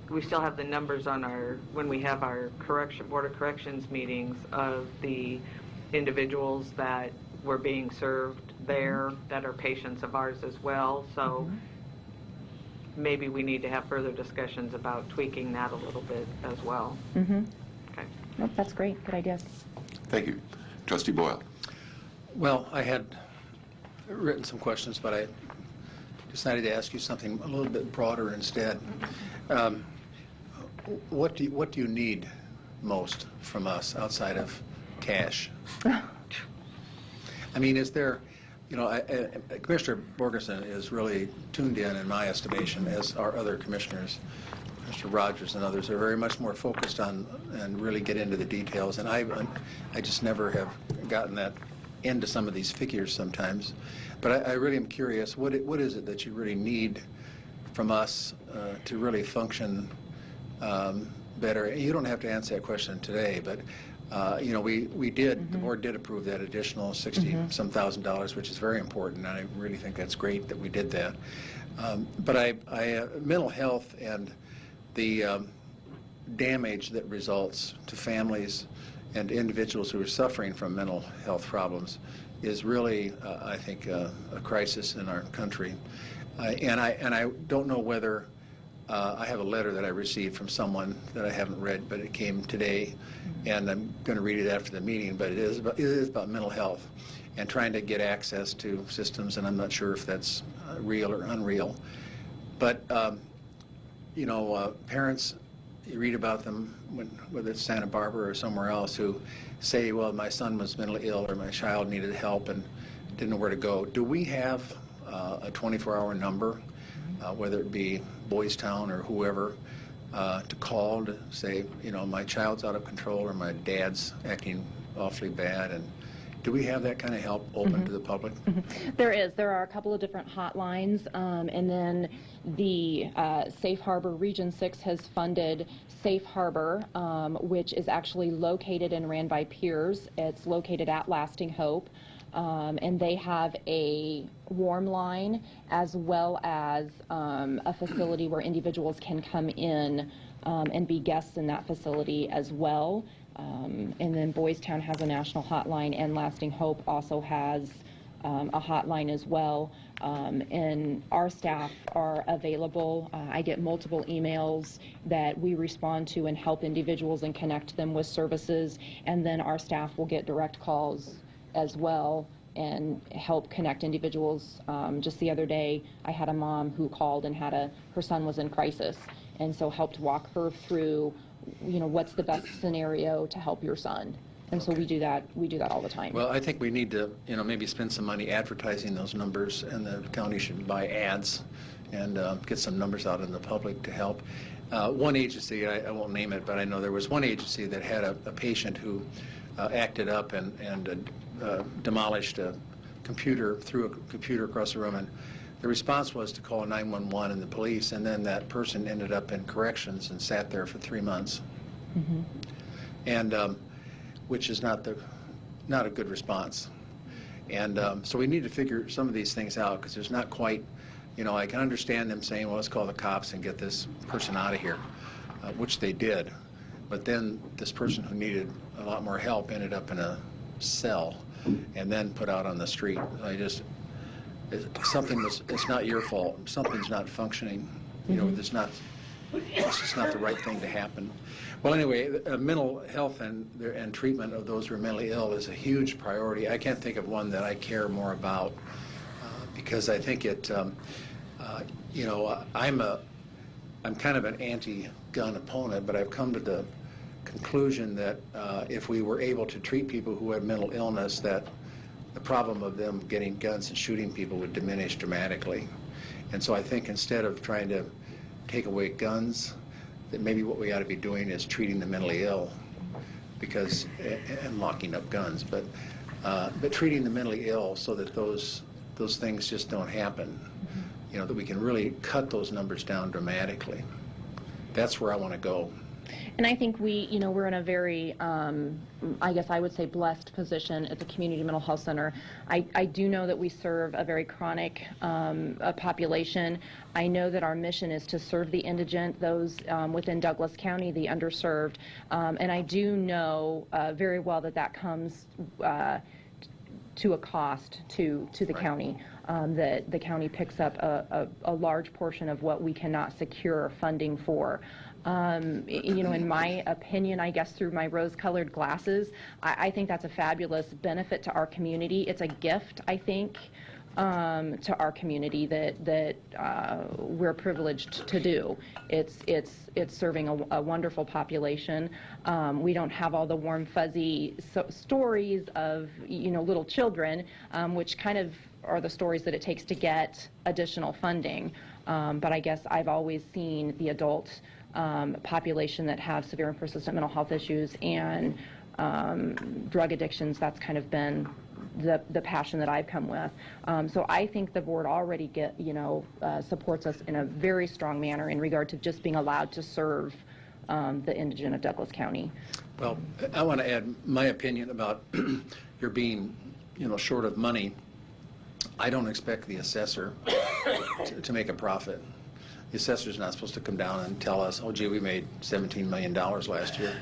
We still have the numbers on when we have our Board of Corrections meetings of the individuals that were being served there that are patients of ours as well. So maybe we need to have further discussions about tweaking that a little bit as well. Okay. Nope, that's great. Good idea. Thank you. Trustee Boyle. Well, I had written some questions, but I decided to ask you something a little bit broader instead. What do you need most from us outside of cash? I mean, is there, you know, Commissioner Borgerson is really tuned in my estimation, as are other commissioners. Mr. Rogers and others are very much more focused on and really get into the details, and I just never have gotten that into some of these figures sometimes. But I really am curious, what is it that you really need from us to really function better? You don't have to answer that question today, but you know, the board did approve that additional $60-some thousand, which is very important, and I really think that's great that we did that. But mental health and the damage that results to families and individuals who are suffering from mental health problems is really, I think, a crisis in our country. And I don't know whether I have a letter that I received from someone that I haven't read, but it came today, and I'm going to read it after the meeting. But it is about mental health and trying to get access to systems, and I'm not sure if that's real or unreal. But you know, parents, you read about them, whether it's Santa Barbara or somewhere else, who say, well, my son was mentally ill or my child needed help and didn't know where to go. Do we have a 24-hour number, whether it be Boys Town or whoever, to call to say, you know, my child's out of control or my dad's acting awfully bad? And do we have that kind of help open to the public? There are a couple of different hotlines, and then the Safe Harbor Region 6 has funded Safe Harbor, which is actually located and ran by peers. It's located at Lasting Hope. and they have a warm line as well as a facility where individuals can come in and be guests in that facility as well. And then Boys Town has a national hotline, and Lasting Hope also has a hotline as well. And our staff are available. I get multiple emails that we respond to and help individuals and connect them with services. And then our staff will get direct calls as well and help connect individuals. Just the other day, I had a mom who called and her son was in crisis, and so helped walk her through, what's the best scenario to help your son. And so we do that all the time. Well, I think we need to, maybe spend some money advertising those numbers, and the county should buy ads and get some numbers out in the public to help. One agency, I won't name it, but I know there was one agency that had a patient who acted up and demolished a computer, threw a computer across the room, and the response was to call 911 and the police, and then that person ended up in corrections and sat there for 3 months. Mm-hmm. And which is not a good response. And so we need to figure some of these things out, because there's not quite, I can understand them saying, well, let's call the cops and get this person out of here, which they did. But then this person who needed a lot more help ended up in a cell and then put out on the street. It's not your fault. Something's not functioning. It's just not the right thing to happen. Well, anyway, mental health and treatment of those who are mentally ill is a huge priority. I can't think of one that I care more about, because I think it, I'm kind of an anti-gun opponent, but I've come to the conclusion that if we were able to treat people who have mental illness, that the problem of them getting guns and shooting people would diminish dramatically. And so I think instead of trying to take away guns, that maybe what we ought to be doing is treating the mentally ill, and locking up guns, but treating the mentally ill so that those things just don't happen. That we can really cut those numbers down dramatically. That's where I want to go. And I think we're in a very, I guess I would say, blessed position as a community mental health center. I do know that we serve a very chronic population. I know that our mission is to serve the indigent, those within Douglas County, the underserved. And I do know very well that comes to a cost to the county. That the county picks up a large portion of what we cannot secure funding for. In my opinion, I guess through my rose-colored glasses, I think that's a fabulous benefit to our community. It's a gift, I think, to our community that we're privileged to do. It's serving a wonderful population. We don't have all the warm, fuzzy stories of little children, which kind of are the stories that it takes to get additional funding. But I guess I've always seen the adult population that have severe and persistent mental health issues and drug addictions. That's kind of been the passion that I've come with. So I think the board already supports us in a very strong manner in regard to just being allowed to serve the indigent of Douglas County. Well, I want to add my opinion about your being, short of money. I don't expect the assessor to make a profit. The assessor's not supposed to come down and tell us, oh, gee, we made $17 million last year.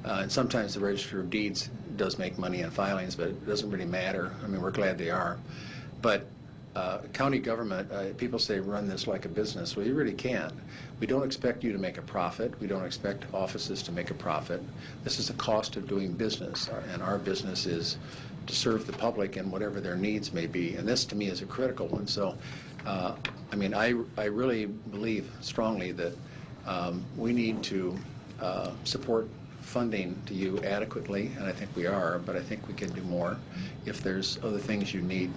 And sometimes the Register of Deeds does make money in filings, but it doesn't really matter. I mean, we're glad they are. But county government, people say run this like a business. Well, you really can't. We don't expect you to make a profit. We don't expect offices to make a profit. This is the cost of doing business, and our business is to serve the public and whatever their needs may be. And this, to me, is a critical one. So, I really believe strongly that we need to support funding to you adequately, and I think we are, but I think we can do more if there's other things you need.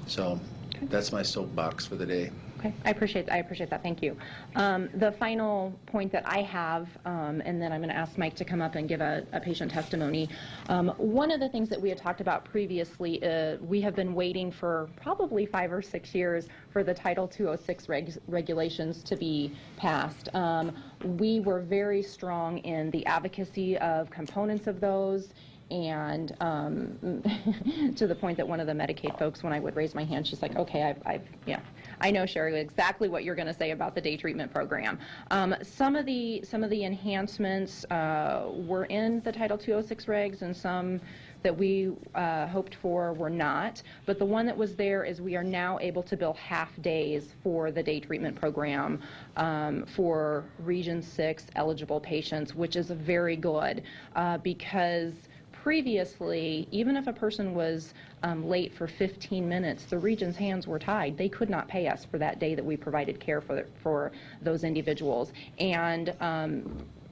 So that's my soapbox for the day. Okay, I appreciate that. Thank you. The final point that I have, and then I'm going to ask Mike to come up and give a patient testimony. One of the things that we had talked about previously, we have been waiting for probably 5 or 6 years for the Title 206 regulations to be passed. We were very strong in the advocacy of components of those, And to the point that one of the Medicaid folks, when I would raise my hand, she's like, okay, I know, Sherry, exactly what you're going to say about the day treatment program. Some of the enhancements were in the Title 206 regs, and some that we hoped for were not. But the one that was there is we are now able to bill half days for the day treatment program for Region 6 eligible patients, which is very good because previously, even if a person was late for 15 minutes, the region's hands were tied. They could not pay us for that day that we provided care for those individuals. And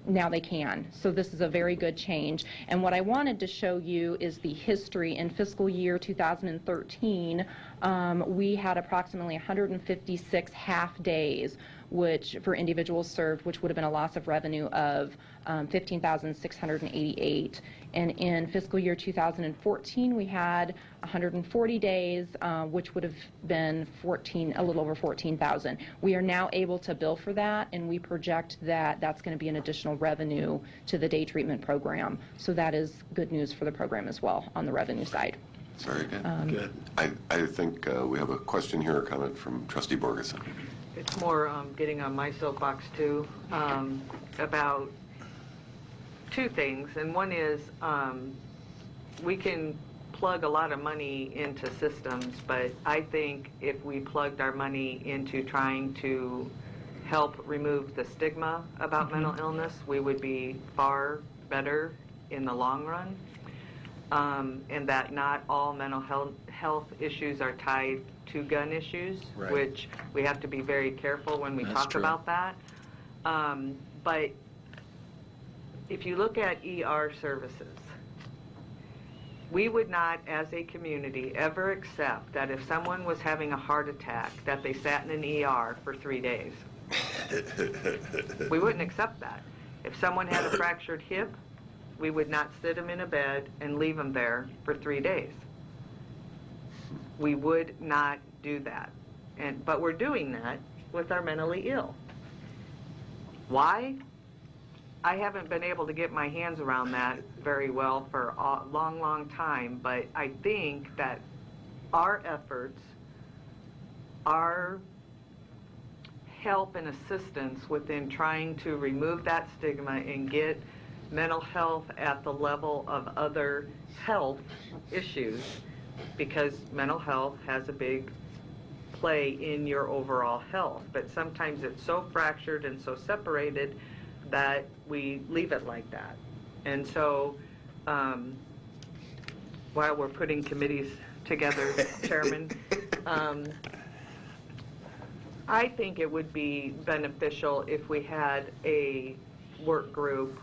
now they can. So this is a very good change. And what I wanted to show you is the history. In fiscal year 2013, we had approximately 156 half days which for individuals served, which would have been a loss of revenue of $15,688. And in fiscal year 2014, we had 140 days, which would have been a little over 14,000. We are now able to bill for that, and we project that that's going to be an additional revenue to the day treatment program. So that is good news for the program as well on the revenue side. Very good. Good. I think we have a question here, or comment from Trustee Borgeson. It's more getting on my soapbox too about two things, and one is we can plug a lot of money into systems, but I think if we plugged our money into trying to help remove the stigma about mental illness, we would be far better in the long run, and that not all mental health issues are tied to gun issues, right, which we have to be very careful when we talk about that. But if you look at ER services, we would not, as a community, ever accept that if someone was having a heart attack, that they sat in an ER for 3 days. We wouldn't accept that. If someone had a fractured hip, we would not sit them in a bed and leave them there for 3 days. We would not do that. But we're doing that with our mentally ill. Why? I haven't been able to get my hands around that very well for a long, long time, but I think that our efforts, our help and assistance within trying to remove that stigma and get mental health at the level of other health issues, because mental health has a big play in your overall health, but sometimes it's so fractured and so separated that we leave it like that. And so while we're putting committees together, Chairman, I think it would be beneficial if we had a work group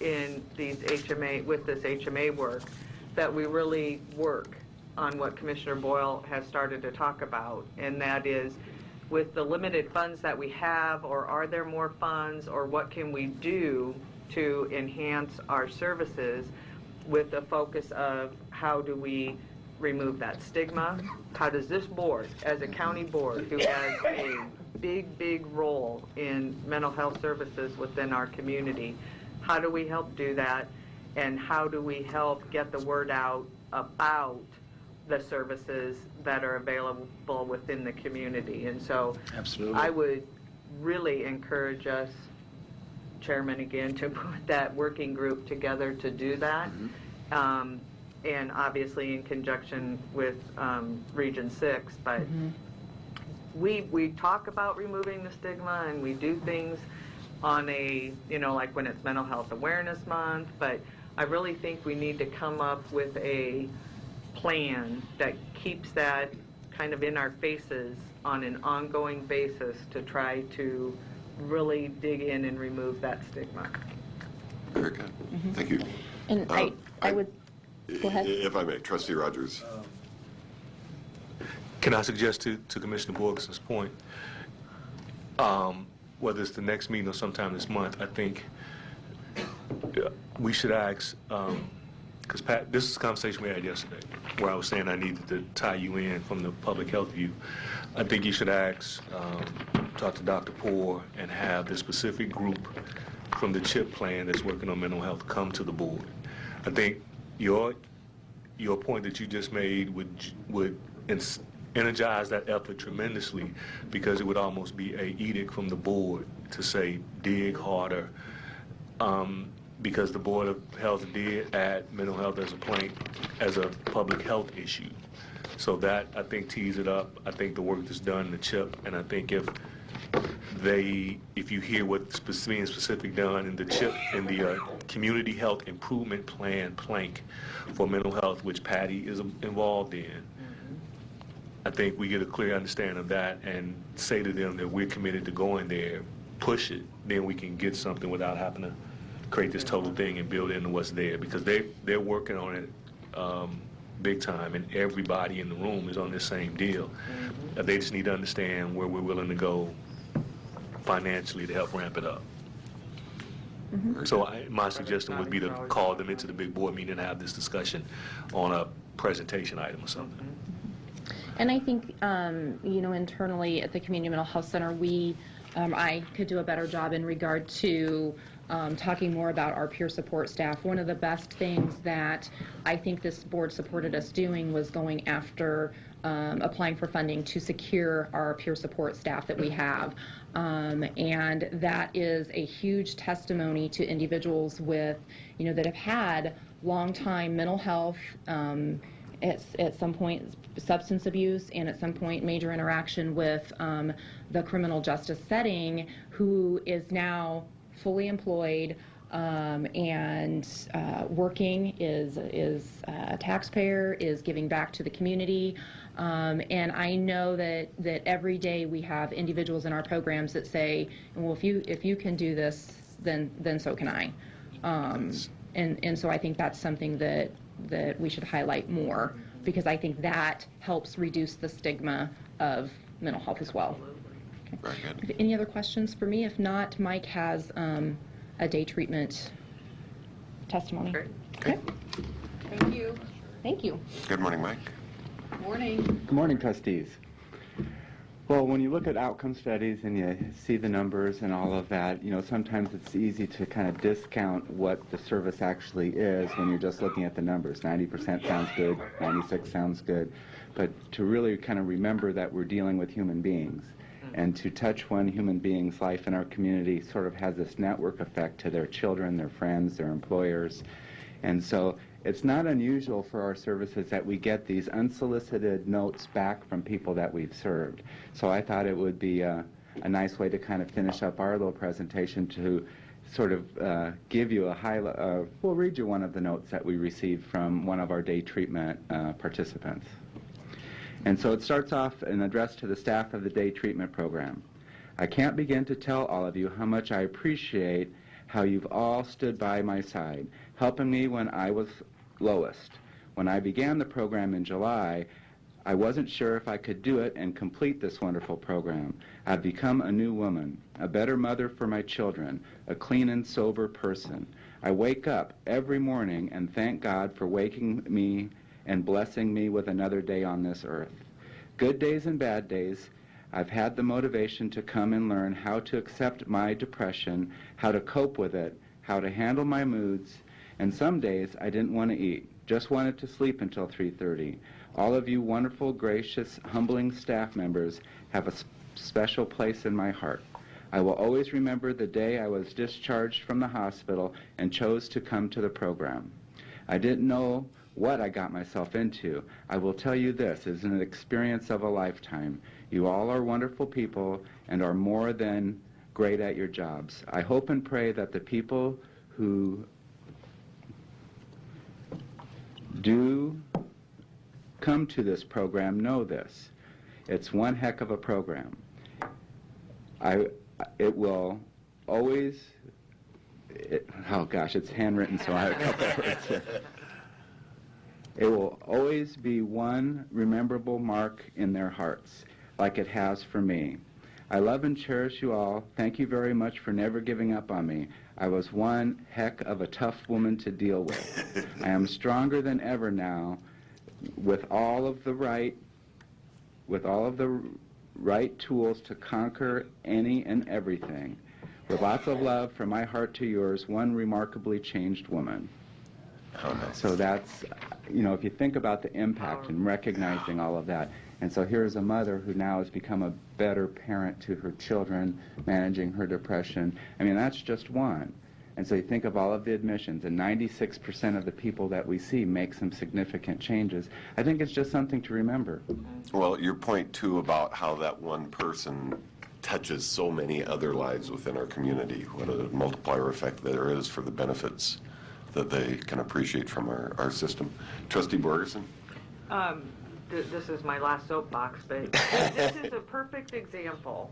in these HMA, with this HMA work, that we really work on what Commissioner Boyle has started to talk about, and that is with the limited funds that we have, or are there more funds, or what can we do to enhance our services, with the focus of how do we remove that stigma? How does this board, as a county board who has a big role in mental health services within our community, how do we help do that, and how do we help get the word out about the services that are available within the community? And so absolutely, I would really encourage us, Chairman, again, to put that working group together to do that. Mm-hmm. And obviously in conjunction with Region 6, but we talk about removing the stigma, and we do things on a, like when it's Mental Health Awareness Month, but I really think we need to come up with a plan that keeps that kind of in our faces on an ongoing basis to try to really dig in and remove that stigma. Very good. Thank you. And I would, go ahead. If I may, Trustee Rogers. Can I suggest to Commissioner Borgeson's point, whether it's the next meeting or sometime this month, I think we should ask, because Pat, this is a conversation we had yesterday, where I was saying I needed to tie you in from the public health view. I think you should ask, talk to Dr. Poore, and have the specific group from the CHIP plan that's working on mental health come to the board. I think your point that you just made would energize that effort tremendously, because it would almost be a edict from the board to say dig harder, because the Board of Health did add mental health as a public health issue. So that, I think, tees it up. I think the work that's done in the CHIP, and I think if you hear what's being specific done in the CHIP, in the Community Health Improvement Plan plank for mental health, which Patty is involved in, I think we get a clear understanding of that and say to them that we're committed to going there, push it, then we can get something without having to create this total thing and build into what's there, because they're working on it big time, and everybody in the room is on this same deal. They just need to understand where we're willing to go financially to help ramp it up. So my suggestion would be to call them into the big board meeting and have this discussion on a presentation item or something. And I think, internally at the Community Mental Health Center, I could do a better job in regard to talking more about our peer support staff. One of the best things that I think this board supported us doing was going after applying for funding to secure our peer support staff that we have. And that is a huge testimony to individuals with, that have had long-time mental health, at some point substance abuse, and at some point major interaction with the criminal justice setting, who is now fully employed and working, is a taxpayer, is giving back to the community. And I know that every day we have individuals in our programs that say, well, if you can do this, then so can I. And so I think that's something that we should highlight more, because I think that helps reduce the stigma of mental health as well. Very good. Any other questions for me? If not, Mike has a day treatment testimony. Great. Okay. Thank you. Thank you. Good morning, Mike. Morning. Good morning, trustees. Well, when you look at outcome studies and you see the numbers and all of that, sometimes it's easy to kind of discount what the service actually is when you're just looking at the numbers. 90% sounds good, 96 sounds good, but to really kind of remember that we're dealing with human beings, and to touch one human being's life in our community sort of has this network effect to their children, their friends, their employers. And so it's not unusual for our services that we get these unsolicited notes back from people that we've served. So I thought it would be a nice way to kind of finish up our little presentation to sort of give you a highlight. We'll read you one of the notes that we received from one of our day treatment participants. And so it starts off an address to the staff of the day treatment program. I can't begin to tell all of you how much I appreciate how you've all stood by my side, helping me when I was lowest. When I began the program in July, I wasn't sure if I could do it and complete this wonderful program. I've become a new woman, a better mother for my children, a clean and sober person. I wake up every morning and thank God for waking me and blessing me with another day on this earth. Good days and bad days, I've had the motivation to come and learn how to accept my depression, how to cope with it, how to handle my moods, and some days I didn't want to eat, just wanted to sleep until 3:30. All of you wonderful, gracious, humbling staff members have a special place in my heart. I will always remember the day I was discharged from the hospital and chose to come to the program. I didn't know what I got myself into. I will tell you this is an experience of a lifetime. You all are wonderful people and are more than great at your jobs. I hope and pray that the people who do come to this program know this. It's one heck of a program. It will always, oh gosh, it's handwritten, so I have a couple of words here. It will always be one rememberable mark in their hearts, like it has for me. I love and cherish you all. Thank you very much for never giving up on me. I was one heck of a tough woman to deal with. I am stronger than ever now, with all of the right tools to conquer any and everything. With lots of love from my heart to yours, one remarkably changed woman. So that's, if you think about the impact and recognizing all of that. And so here's a mother who now has become a better parent to her children, managing her depression. I mean, that's just one. And so you think of all of the admissions, and 96% of the people that we see make some significant changes. I think it's just something to remember. Well, your point, too, about how that one person touches so many other lives within our community, what a multiplier effect there is for the benefits that they can appreciate from our system. Trustee Borgerson? This is my last soapbox, but this is a perfect example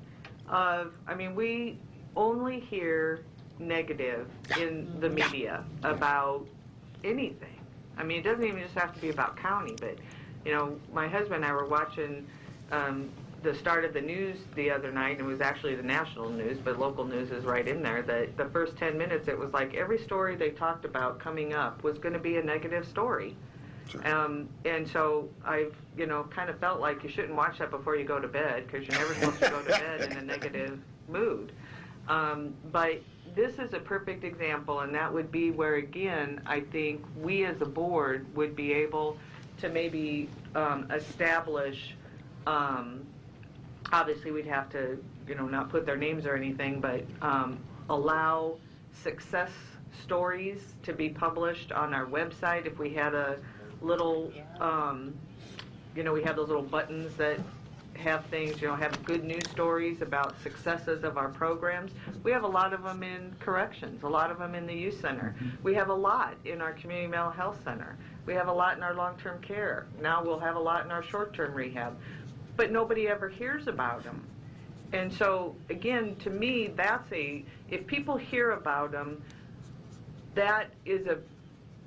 of, we only hear negative in the media about anything. It doesn't even just have to be about county, but, my husband and I were watching the start of the news the other night, and it was actually the national news, but local news is right in there, that the first 10 minutes, it was like every story they talked about coming up was going to be a negative story. Sure. And so I've, kind of felt like you shouldn't watch that before you go to bed, because you're never supposed to go to bed in a negative mood. But this is a perfect example, and that would be where, again, I think we as a board would be able to maybe establish, obviously we'd have to, not put their names or anything, but allow success stories to be published on our website. If we had a little, we have those little buttons that have things, have good news stories about successes of our programs. We have a lot of them in corrections, a lot of them in the youth center. We have a lot in our community mental health center. We have a lot in our long-term care. Now we'll have a lot in our short-term rehab. But nobody ever hears about them. And so, again, to me, if people hear about them, that is a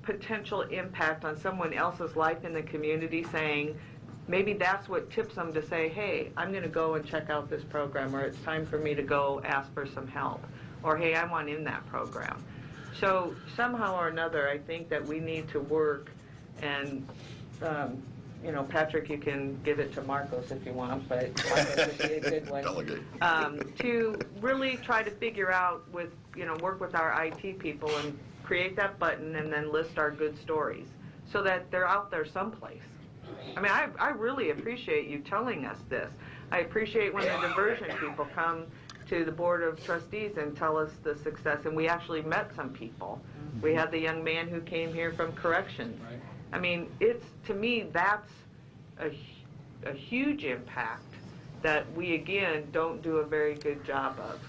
potential impact on someone else's life in the community, saying, maybe that's what tips them to say, hey, I'm going to go and check out this program, or it's time for me to go ask for some help, or hey, I want in that program. So somehow or another, I think that we need to work, and Patrick, you can give it to Marcos if you want, but Marcos would be a good one. Delegate. To really try to figure out work with our IT people and create that button and then list our good stories so that they're out there someplace. I really appreciate you telling us this. I appreciate when the diversion people come to the Board of Trustees and tell us the success, and we actually met some people. We had the young man who came here from corrections. Right. To me, that's a huge impact that we, again, don't do a very good job of.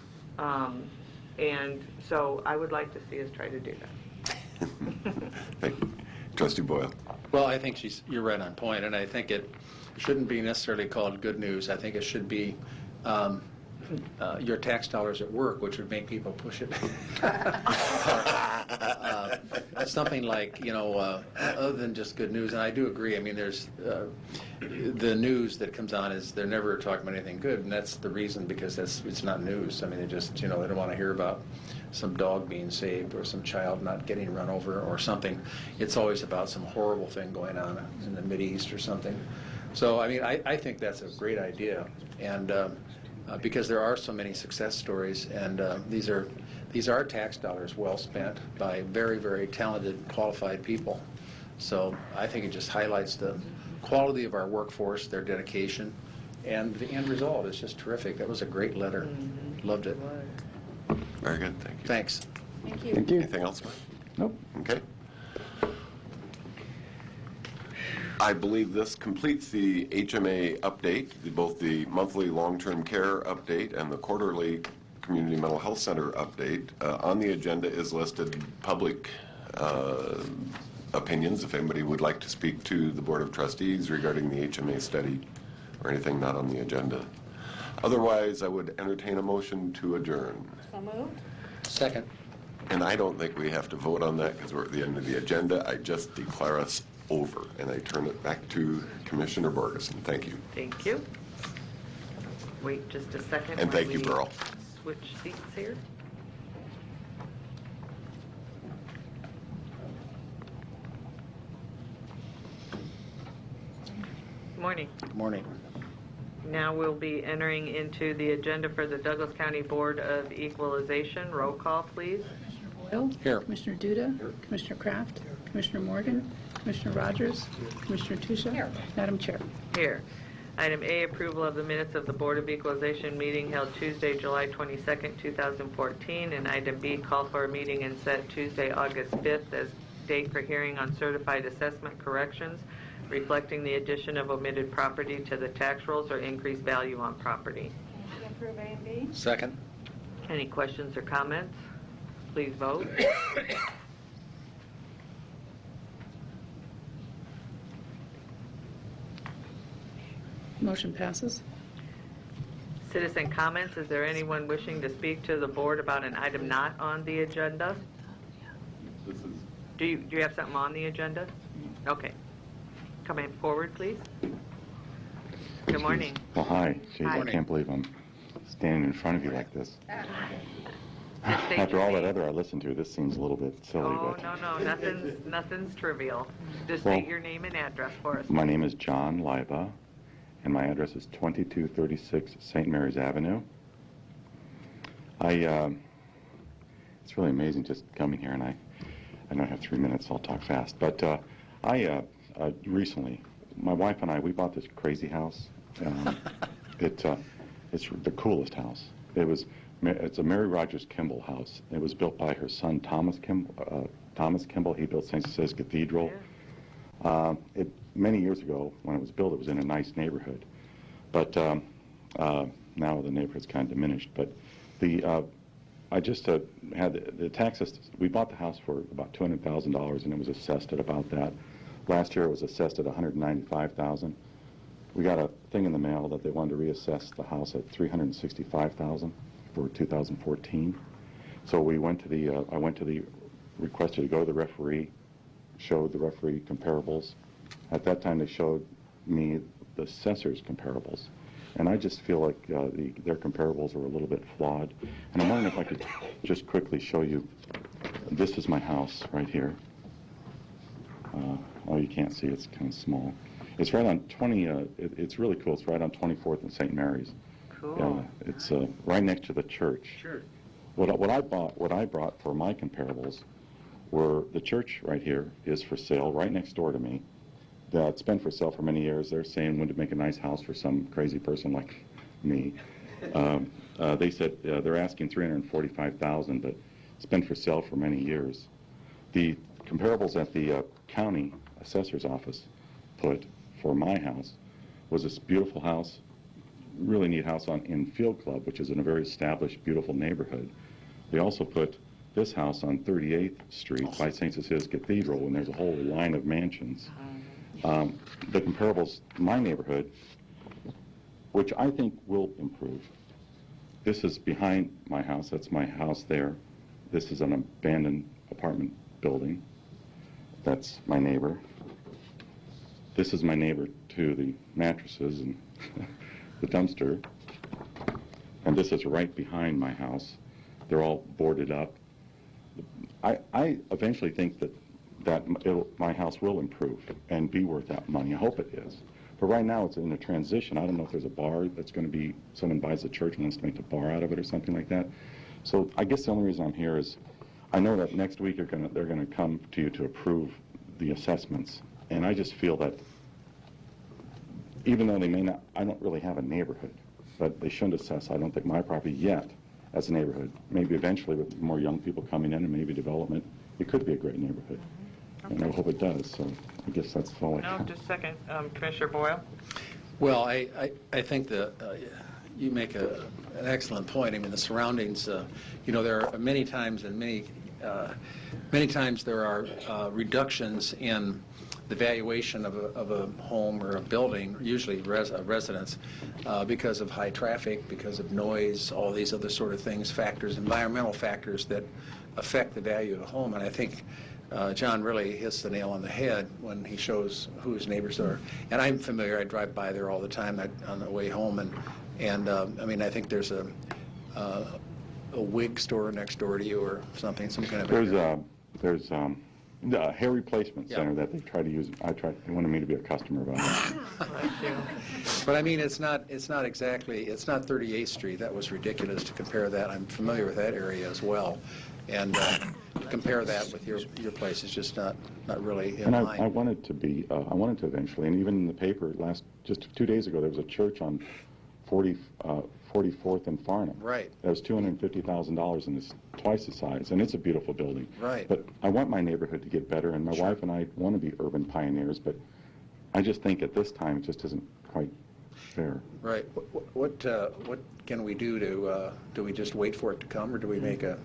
And so I would like to see us try to do that. Thank you. Trustee Boyle. Well, I think you're right on point, and I think it shouldn't be necessarily called good news. I think it should be your tax dollars at work, which would make people push it. Something like, other than just good news. And I do agree. There's the news that comes on is they're never talking about anything good, and that's the reason, because it's not news. They just, they don't want to hear about some dog being saved or some child not getting run over or something. It's always about some horrible thing going on in the Mideast or something. So, I think that's a great idea, and because there are so many success stories, and these are tax dollars well spent by very, very talented, qualified people. So I think it just highlights the quality of our workforce, their dedication, and the end result is just terrific. That was a great letter. Mm-hmm. Loved it. Very good. Thank you. Thanks. Thank you. Thank you. Anything else, Mike? Nope. Okay. I believe this completes the HMA update, both the monthly long-term care update and the quarterly community mental health center update. On the agenda is listed public opinions, if anybody would like to speak to the Board of Trustees regarding the HMA study or anything not on the agenda. Otherwise, I would entertain a motion to adjourn. So moved. Second. And I don't think we have to vote on that because we're at the end of the agenda. I just declare us over, and I turn it back to Commissioner Borgerson. Thank you. Thank you. Wait just a second. And thank you, Burl. Switch seats here. Good morning. Good morning. Now we'll be entering into the agenda for the Douglas County Board of Equalization. Roll call, please. Commissioner Boyle? Here. Commissioner Duda? Here. Commissioner Kraft? Here. Commissioner Morgan, Commissioner Rogers, Commissioner Tusha. Here. Madam Chair. Here. Item A, approval of the minutes of the Board of Equalization meeting held Tuesday, July 22nd, 2014. And item B, call for a meeting and set Tuesday, August 5th as date for hearing on certified assessment corrections reflecting the addition of omitted property to the tax rolls or increased value on property. Motion to approve A and B. Second. Any questions or comments? Please vote. Motion passes. Citizen comments. Is there anyone wishing to speak to the board about an item not on the agenda? Do you have something on the agenda? Okay. Come in forward, please. Good morning. Well, hi. Jeez, Hi. I can't believe I'm standing in front of you like this. Just state After your all that name. other I listened to, this seems a little bit silly. Oh, but no, nothing's trivial. Just Well, state your name and address for us. My name is John Liba, and my address is 2236 St. Mary's Avenue. It's really amazing just coming here, and I know I have 3 minutes, so I'll talk fast. But recently, my wife and I, we bought this crazy house. It's the coolest house. It's a Mary Rogers Kimball house. It was built by her son, Thomas Kimball. He built St. Cecilia's Cathedral. Many years ago, when it was built, it was in a nice neighborhood. But now the neighborhood's kind of diminished. But I just had the taxes. We bought the house for about $200,000, and it was assessed at about that. Last year, it was assessed at $195,000. We got a thing in the mail that they wanted to reassess the house at $365,000 for 2014. So I went to the requested to go to the referee, showed the referee comparables. At that time, they showed me the assessor's comparables. And I just feel like their comparables are a little bit flawed. And I'm wondering if I could just quickly show you. This is my house right here. Oh, you can't see, it's kind of small. It's right on 20, it's really cool. It's right on 24th and St. Mary's. Cool. It's right next to the church. Sure. What I brought for my comparables were the church right here is for sale right next door to me. It's been for sale for many years. They're saying wouldn't it make a nice house for some crazy person like me. They said they're asking $345,000, but it's been for sale for many years. The comparables at the county assessor's office put for my house was this beautiful house, really neat house in Field Club, which is in a very established, beautiful neighborhood. They also put this house on 38th Street by St. Cecilia's Cathedral, and there's a whole line of mansions. The comparables in my neighborhood, which I think will improve. This is behind my house. That's my house there. This is an abandoned apartment building. That's my neighbor. This is my neighbor to the mattresses and the dumpster. And this is right behind my house. They're all boarded up. I eventually think that my house will improve and be worth that money. I hope it is. But right now it's in a transition. I don't know if there's a bar that's going to be, someone buys the church and wants to make a bar out of it or something like that. So I guess the only reason I'm here is I know that next week they're going to come to you to approve the assessments. And I just feel that even though they may not, I don't really have a neighborhood, but they shouldn't assess, I don't think, my property yet as a neighborhood. Maybe eventually with more young people coming in and maybe development, it could be a great neighborhood. Okay. And I hope it does, so I guess that's all I No, have. just a second. Commissioner Boyle? Well, I think that you make an excellent point. I mean, the surroundings, there are many times there are reductions in the valuation of a home or a building, usually a residence, because of high traffic, because of noise, all these other sort of things, environmental factors that affect the value of a home. And I think John really hits the nail on the head when he shows who his neighbors are. And I'm familiar. I drive by there all the time on the way home. And I mean, I think there's a wig store next door to you or something, some kind of... There's the hair replacement center that they try to use. They wanted me to be a customer about it. But I mean, it's not 38th Street. That was ridiculous to compare that. I'm familiar with that area as well. And compare that with your place. It's just not really in And I line. wanted to be, I wanted to eventually, and even in the paper just 2 days ago, there was a church on 44th and Farnham. Right. That was $250,000 and it's twice the size, and it's a beautiful building. Right. But I want my neighborhood to get better, and my wife and I want to be urban pioneers, but I just think at this time it just isn't quite fair. Right. What can we do to, do we just wait for it to come, or do we make a,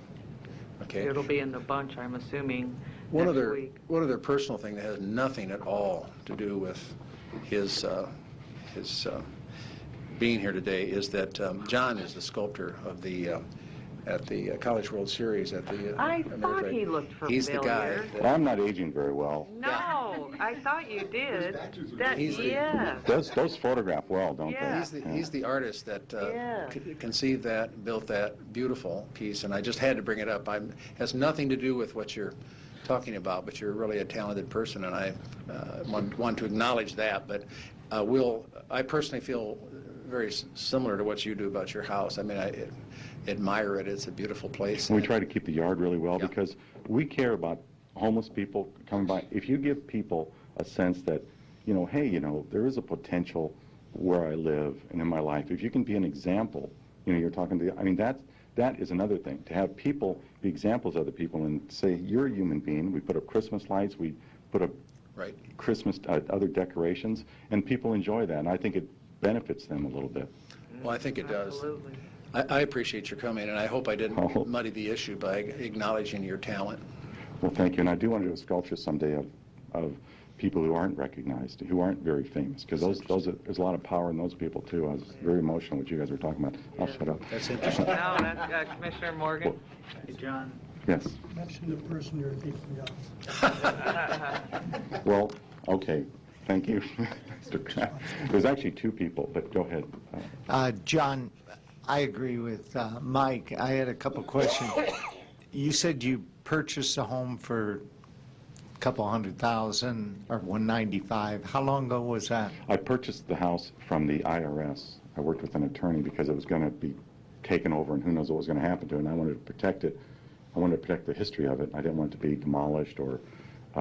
okay? It'll be in the bunch, I'm assuming, One next other week. personal thing that has nothing at all to do with his being here today is that John is the sculptor of the at the College World Series at the. I thought he looked familiar. He's the guy. Well, I'm not aging very well. No, I thought you did. He's Those photograph well, don't Yeah. they? He's the artist that Yeah. conceived that, built that beautiful piece, and I just had to bring it up. Has nothing to do with what you're talking about, but you're really a talented person, and I want to acknowledge that. But I personally feel very similar to what you do about your house. I mean, I admire it. It's a beautiful place. We try to keep the yard really well Yeah. because we care about homeless people coming by. If you give people a sense that, hey, there is a potential where I live and in my life. If you can be an example, you're talking to, I mean, that is another thing. To have people be examples of other people and say, you're a human being. We put up Christmas lights. We put up Right. Christmas, other decorations, and people enjoy that. And I think it benefits them a little bit. Well, I think it does. Absolutely. I appreciate your coming, and I hope I didn't Oh. muddy the issue by acknowledging your talent. Well, thank you. And I do want to do a sculpture someday of people who aren't recognized, who aren't very famous, because there's a lot of power in those people, too. I was very emotional what you guys were talking about. I'll shut up. That's interesting. No, that's Commissioner Morgan. Hey, John, Yes. mention the person you're thinking of. Well, okay. Thank you, Mr. Kraft. There's actually 2 people, but go ahead. John, I agree with Mike. I had a couple questions. You said you purchased a home for a couple $100,000 or $195,000. How long ago was that? I purchased the house from the IRS. I worked with an attorney because it was going to be taken over and who knows what was going to happen to it, and I wanted to protect it. I wanted to protect the history of it. I didn't want it to be demolished or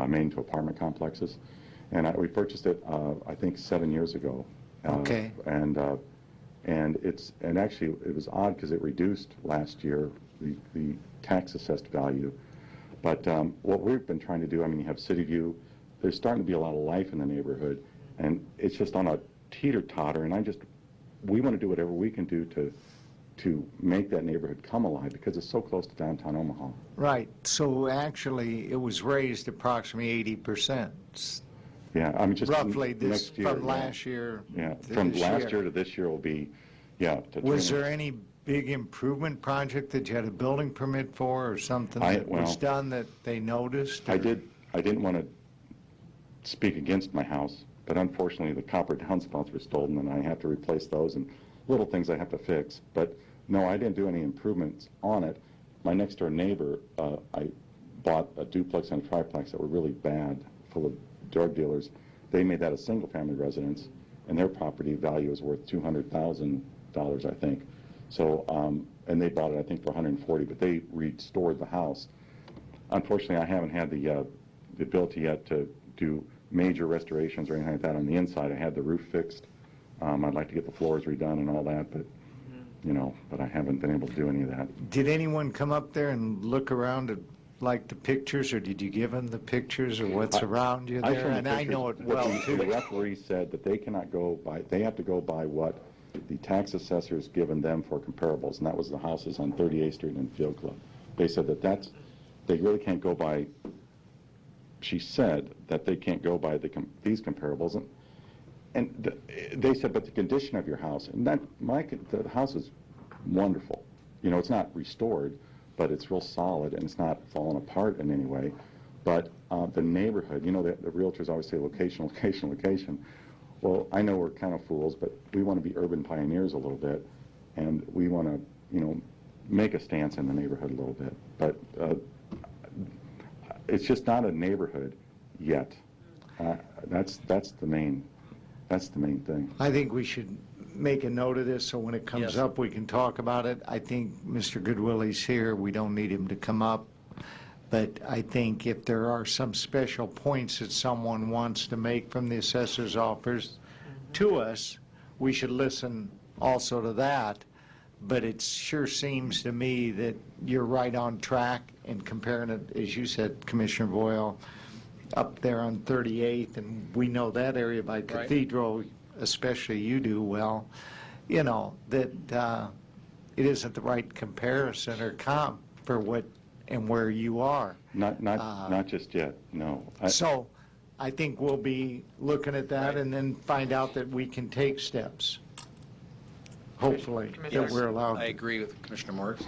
made into apartment complexes. And we purchased it, I think, 7 years ago. Okay. And actually it was odd because it reduced last year the tax assessed value. But what we've been trying to do, I mean, you have City View. There's starting to be a lot of life in the neighborhood, and it's just on a teeter-totter. And we want to do whatever we can do to make that neighborhood come alive because it's so close to downtown Omaha. Right. So actually, it was raised approximately 80%. Yeah, I mean, just Roughly next year, from last year Yeah, to from this last year to this year will be, yeah. Was there any big improvement project that you had a building permit for or something that was done that they noticed? I didn't want to speak against my house, but unfortunately the copper downspouts were stolen and I have to replace those and little things I have to fix. But no, I didn't do any improvements on it. My next door neighbor, I bought a duplex and a triplex that were really bad, full of drug dealers. They made that a single-family residence, and their property value is worth $200,000, I think. So, and they bought it, I think, for $140,000, but they restored the house. Unfortunately, I haven't had the ability yet to do major restorations or anything like that on the inside. I had the roof fixed. I'd like to get the floors redone and all that, but but I haven't been able to do any of that. Did anyone come up there and look around at like the pictures, or did you give them the pictures of what's around you there? And I know it well too. The referee said that they cannot go by, they have to go by what the tax assessor's given them for comparables, and that was the houses on 38th Street and Field Club. They said that they really can't go by, she said that they can't go by these comparables, and they said, but the condition of your house, and the house is wonderful. It's not restored, but it's real solid and it's not falling apart in any way. But the neighborhood, the realtors always say location, location, location. Well, I know we're kind of fools, but we want to be urban pioneers a little bit, and we want to, make a stance in the neighborhood a little bit. But it's just not a neighborhood yet. That's the main thing. I think we should make a note of this so when it comes Yes. up we can talk about it. I think Mr. Goodwilly's here. We don't need him to come up. But I think if there are some special points that someone wants to make from the assessor's office to us, we should listen also to that. But it sure seems to me that you're right on track in comparing it, as you said, Commissioner Boyle, up there on 38th, and we know that area by Cathedral, especially you do well, you know, that it isn't the right comparison or comp for what and where you are. Not just yet, no. So I think we'll be looking at that and then find out that we can take steps, hopefully, that we're allowed. I agree with Commissioner Morris.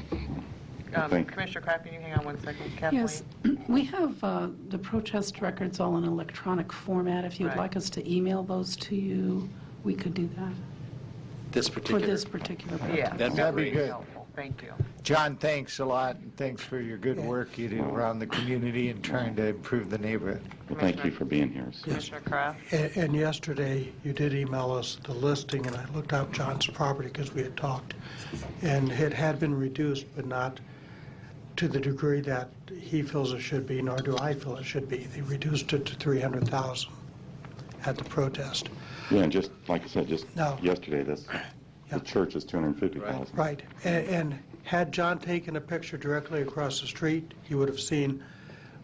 Commissioner Kraft, can you hang on one second? Kathleen? Yes, we have the protest records all in electronic format. If you'd like us to email those to you, we could do that. This particular? For this particular project. Yeah, That'd be good. helpful. Thank you. John, thanks a lot, and thanks for your good work you do around the community and trying to improve the neighborhood. Well, thank you for being here. Commissioner Kraft? And yesterday, you did email us the listing, and I looked up John's property because we had talked, and it had been reduced, but not to the degree that he feels it should be, nor do I feel it should be. They reduced it to 300,000 at the protest. Yeah, and just like I said, just No. yesterday, the church is 250,000. Right. And had John taken a picture directly across the street, he would have seen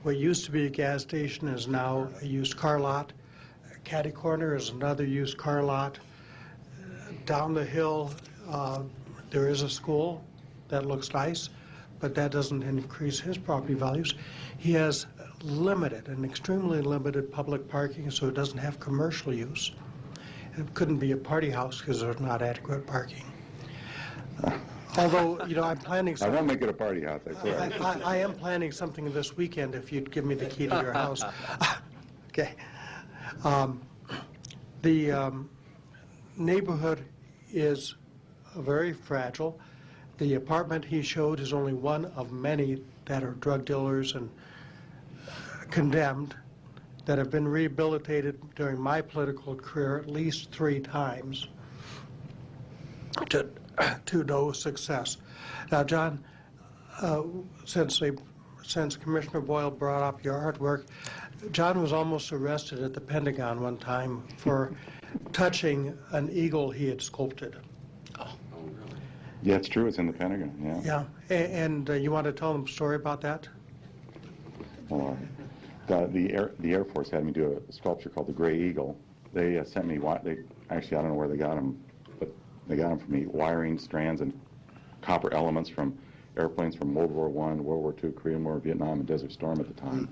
what used to be a gas station is now a used car lot. Caddy Corner is another used car lot. Down the hill, there is a school that looks nice, but that doesn't increase his property values. He has limited, and extremely limited public parking, so it doesn't have commercial use. It couldn't be a party house because there's not adequate parking. Although, you know, I'm planning I something. won't make it a party house, I swear. I am planning something this weekend if you'd give me the key to your house. Okay. The neighborhood is very fragile. The apartment he showed is only one of many that are drug dealers and condemned that have been rehabilitated during my political career at least 3 times to no success. Now, John, since Commissioner Boyle brought up your artwork, John was almost arrested at the Pentagon one time for touching an eagle he had sculpted. Yeah, it's true, it's in the Pentagon, yeah. Yeah, and you want to tell them a story about that? Well, the Air Force had me do a sculpture called the Gray Eagle. They sent me, actually, I don't know where they got them, but they got them for me, wiring strands and copper elements from airplanes from World War I, World War II, Korean War, Vietnam, and Desert Storm at the time.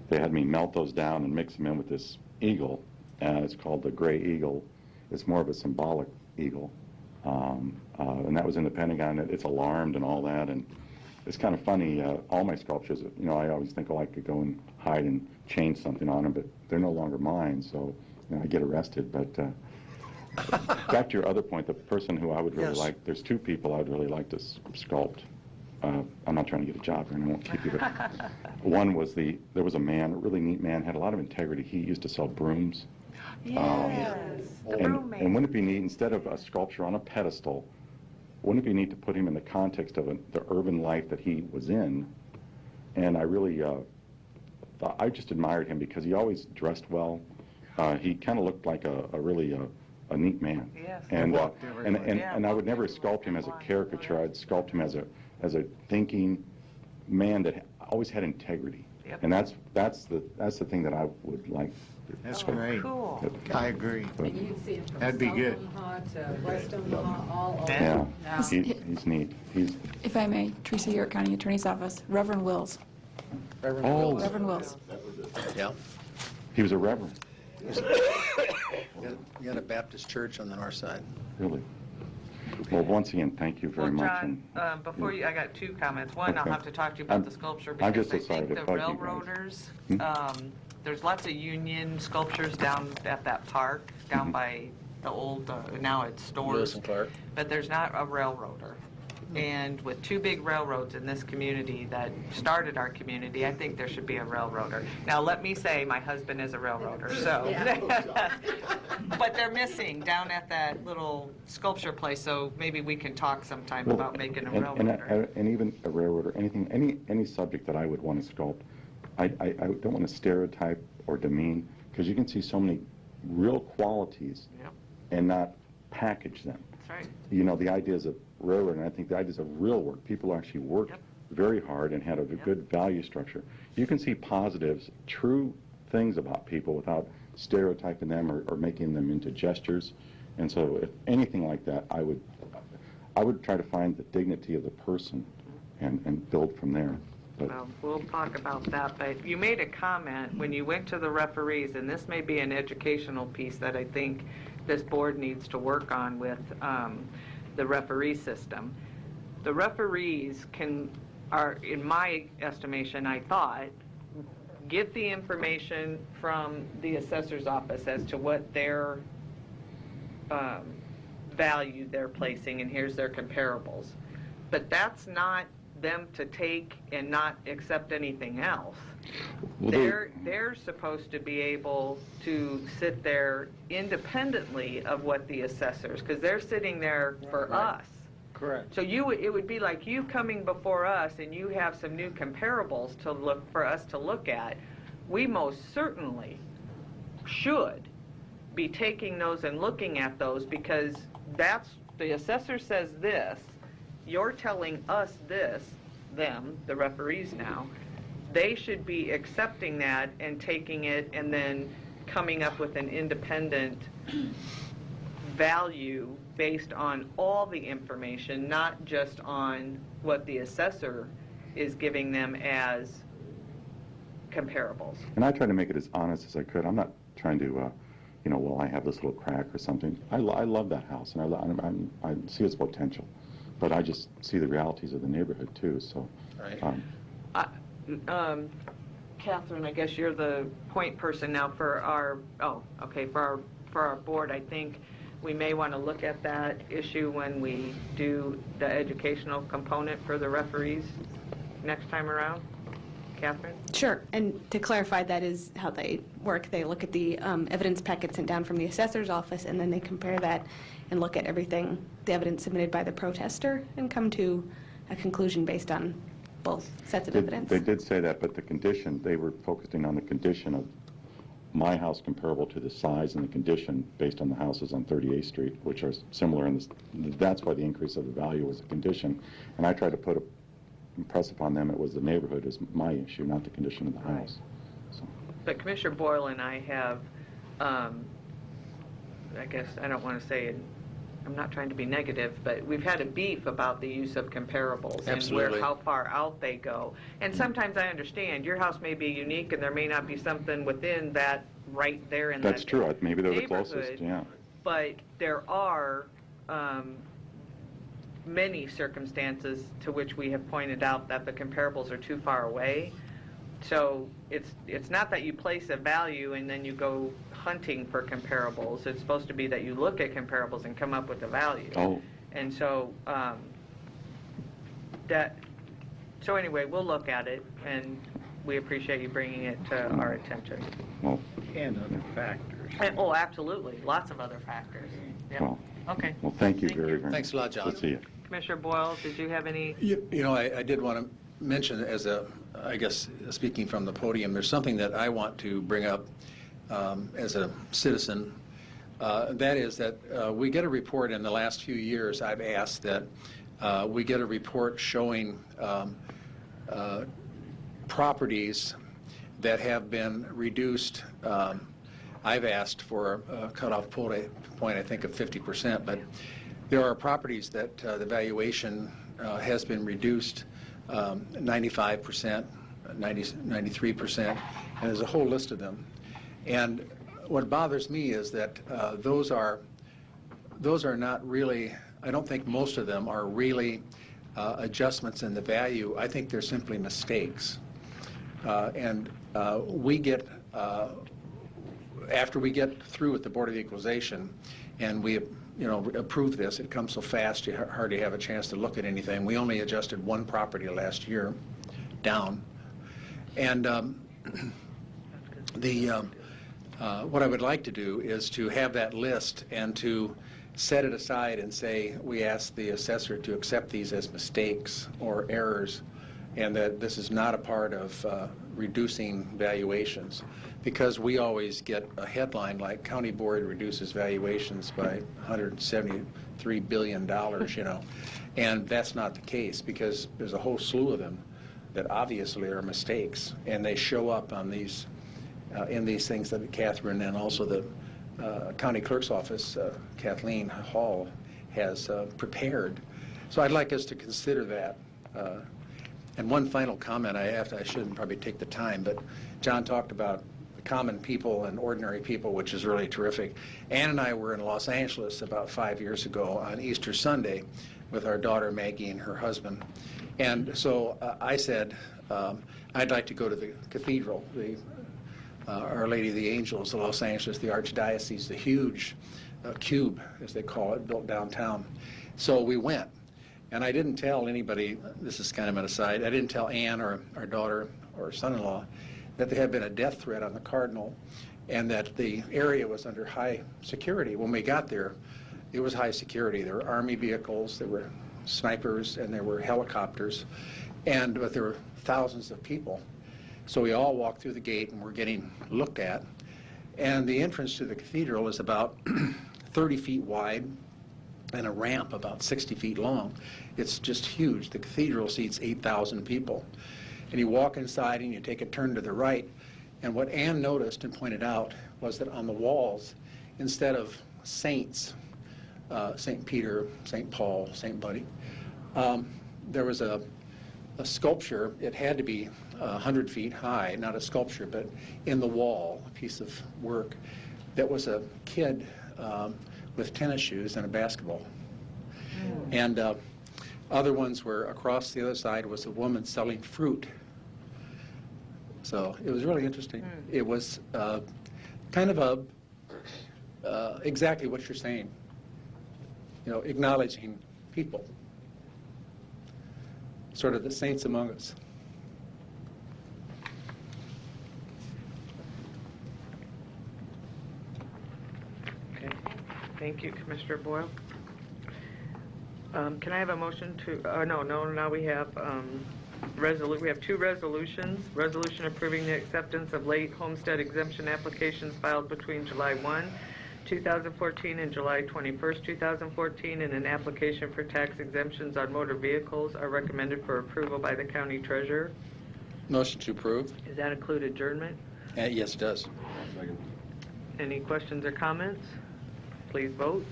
They had me melt those down and mix them in with this eagle. It's called the Gray Eagle. It's more of a symbolic eagle. And that was in the Pentagon. It's alarmed and all that. And it's kind of funny. All my sculptures, you know, I always think, oh, I could go and hide and change something on them, but they're no longer mine, so you know, I get arrested. But back to your other point, the person who I would really like, there's 2 people I would really like to sculpt. I'm not trying to get a job here, and I won't keep you, but one was there was a man, a really neat man, had a lot of integrity. He used to sell brooms. Yes, and wouldn't it be neat, instead of a sculpture on a pedestal, wouldn't it be neat to put him in the context of the urban life that he was in? And I really, I just admired him because he always dressed well. He kind of looked like a really a neat man. Yes. And I would never sculpt him as a caricature. I'd sculpt him as a thinking man that always had integrity. Yep. And that's the thing that I would like. That's great. Cool. I agree. And you can see it from That'd be South good. Omaha to West Omaha, all over. Yeah, Now, he's neat. If I may, Teresa York, County Attorney's Office, Reverend Wills. Reverend Wills. Yeah. He was a reverend. You got a Baptist church on the north side. Really? Well, once again, thank you very much. John, before I got 2 comments. One, I'll Okay. have to talk to you about the sculpture I'm because just I so sorry think to the bug you guys. railroaders, there's lots of Union sculptures down at that park, down by the old, now it's stores. Lewis and Clark. But there's not a railroader. And with 2 big railroads in this community that started our community, I think there should be a railroader. Now, let me say, my husband is a railroader, so. But they're missing down at that little sculpture place, so maybe we can talk sometime Well, about making a and, railroad. and even a railroad or anything, any subject that I would want to sculpt, I don't want to stereotype or demean, because you can see so many real qualities Yep. and not package them. That's right. You know, the ideas of railroad, and I think the ideas of real work, people actually worked very hard and had a good value structure. You can see positives, true things about people without stereotyping them or making them into gestures. And so if anything like that, I would try to find the dignity of the person and build from there. But Well, we'll talk about that, but you made a comment when you went to the referees, and this may be an educational piece that I think this board needs to work on with the referee system. The referees are, in my estimation, I thought, get the information from the assessor's office as to what their value they're placing, and here's their comparables. But that's not them to take and not accept anything else. Well, They're supposed to be able to sit there independently of what the assessors, because they're sitting there for us. Correct. So it would be like you coming before us and you have some new comparables to look for us to look at. We most certainly should be taking those and looking at those, because that's, the assessor says this, you're telling us this, them, the referees now, they should be accepting that and taking it and then coming up with an independent value based on all the information, not just on what the assessor is giving them as comparables. and I try to make it as honest as I could. I'm not trying to, well, I have this little crack or something. I love that house, and I see its potential. But I just see the realities of the neighborhood, too, so. Right. Catherine, I guess you're the point person now for our, for our board. I think we may want to look at that issue when we do the educational component for the referees next time around. Catherine? Sure, and to clarify, that is how they work. They look at the evidence packet sent down from the assessor's office, and then they compare that and look at everything, the evidence submitted by the protester, and come to a conclusion based on both sets of evidence. They did say that, but the condition, they were focusing on the condition of my house comparable to the size and the condition based on the houses on 38th Street, which are similar, and that's why the increase of the value was a condition. And I tried to impress upon them it was the neighborhood is my issue, not the condition of the house. So. But Commissioner Boyle and I have, I guess, I don't want to say it, I'm not trying to be negative, but we've had a beef about the use of comparables. Absolutely. And how far out they go. And sometimes I understand your house may be unique and there may not be something within that right there in That's that true. Maybe they're the neighborhood, closest, yeah. But there are many circumstances to which we have pointed out that the comparables are too far away. So it's not that you place a value and then you go hunting for comparables. It's supposed to be that you look at comparables and come up with a value. Oh. And so so anyway, we'll look at it, and we appreciate you bringing it to our attention. Well, And other factors. And, absolutely, lots of other factors. Yep. well, Okay. well, thank you very much. Thanks a lot, John. Good to see you. Commissioner Boyle, did you have any? I did want to mention I guess, speaking from the podium, there's something that I want to bring up as a citizen. That is that we get a report in the last few years. I've asked that we get a report showing properties that have been reduced. I've asked for a cutoff point, I think, of 50%, but there are properties that the valuation has been reduced 95%, 93%, and there's a whole list of them. And what bothers me is that those are not really, I don't think most of them are really adjustments in the value. I think they're simply mistakes. And we get, after we get through with the Board of Equalization and we approve this, it comes so fast you hardly have a chance to look at anything. We only adjusted one property last year down. And What I would like to do is to have that list and to set it aside and say, we ask the assessor to accept these as mistakes or errors, and that this is not a part of reducing valuations. Because we always get a headline like County Board reduces valuations by $173 billion, you know. And that's not the case, because there's a whole slew of them that obviously are mistakes, and they show up on these in these things that Catherine and also the County Clerk's Office, Kathleen Hall, has prepared. So I'd like us to consider that. And one final comment, I shouldn't probably take the time, but John talked about common people and ordinary people, which is really terrific. Ann and I were in Los Angeles about 5 years ago on Easter Sunday with our daughter Maggie and her husband. And so I said, I'd like to go to the cathedral, the Our Lady of the Angels, the Los Angeles, the Archdiocese, the huge cube, as they call it, built downtown. So we went. And I didn't tell anybody, this is kind of an aside, I didn't tell Ann or our daughter or son-in-law that there had been a death threat on the Cardinal and that the area was under high security. When we got there, it was high security. There were Army vehicles, there were snipers, and there were helicopters, but there were thousands of people. So we all walked through the gate and we're getting looked at. And the entrance to the cathedral is about 30 feet wide and a ramp about 60 feet long. It's just huge. The cathedral seats 8,000 people. And you walk inside and you take a turn to the right. And what Ann noticed and pointed out was that on the walls, instead of saints, St. Peter, St. Paul, St. Buddy, there was a sculpture. It had to be 100 feet high, not a sculpture, but in the wall, a piece of work that was a kid with tennis shoes and a basketball. And other ones were across the other side was a woman selling fruit. So it was really interesting. It was kind of exactly what you're saying, you know, acknowledging people, sort of the saints among us. Okay. Thank you, Commissioner Boyle. Can I have a motion to, now we have we have two resolutions. Resolution approving the acceptance of late homestead exemption applications filed between July 1, 2014 and July 21st, 2014, and an application for tax exemptions on motor vehicles are recommended for approval by the county treasurer. Motion to approve. Does that include adjournment? Yes, it does. Any questions or comments? Please vote.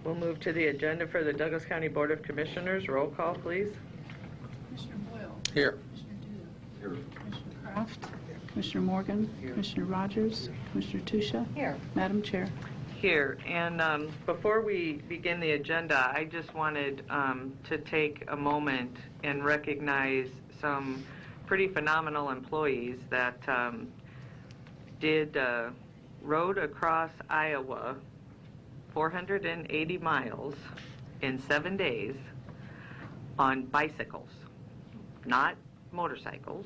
We'll move to the agenda for the Douglas County Board of Commissioners. Roll call, please. Commissioner Boyle. Here. Commissioner Duda. Commissioner Kraft. Commissioner Morgan. Commissioner Rogers. Commissioner Tusha. Here. Madam Chair. Here. And before we begin the agenda, I just wanted to take a moment and recognize some pretty phenomenal employees that rode across Iowa 480 miles in 7 days on bicycles, not motorcycles,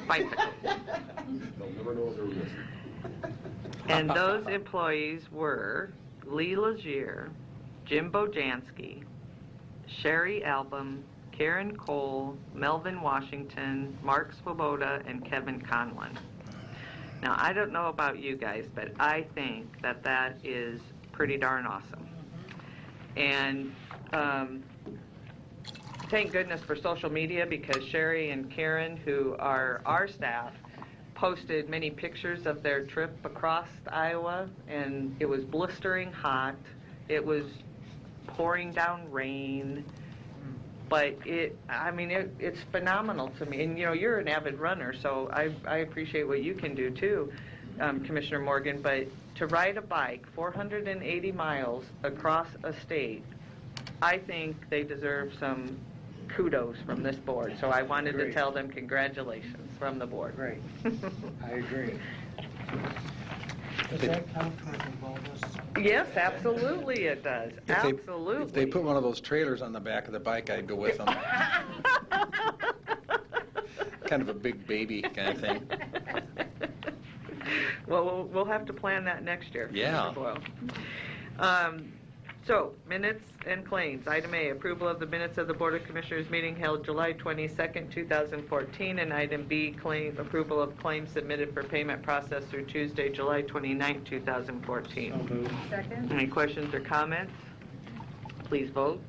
bicycles. They'll never know they're missing. And those employees were Lee Legier, Jim Bojanski, Sherry Album, Karen Cole, Melvin Washington, Mark Swoboda, and Kevin Conlon. Now, I don't know about you guys, but I think that that is pretty darn awesome. And thank goodness for social media, because Sherry and Karen, who are our staff, posted many pictures of their trip across Iowa, and it was blistering hot. It was pouring down rain. But it's phenomenal to me. And, you know, you're an avid runner, so I appreciate what you can do, too, Commissioner Morgan. But to ride a bike 480 miles across a state, I think they deserve some kudos from this board. So I wanted to tell them congratulations from the board. Great. I agree. Does that count towards the bonus? Yes, absolutely it does. Absolutely. If they put one of those trailers on the back of the bike, I'd go with them. Kind of a big baby kind of thing. Well, we'll have to plan that next year. Yeah. So, minutes and claims. Item A, approval of the minutes of the Board of Commissioners meeting held July 22nd, 2014, and item B, approval of claims submitted for payment process through Tuesday, July 29th, 2014. Second? Any questions or comments? Please vote.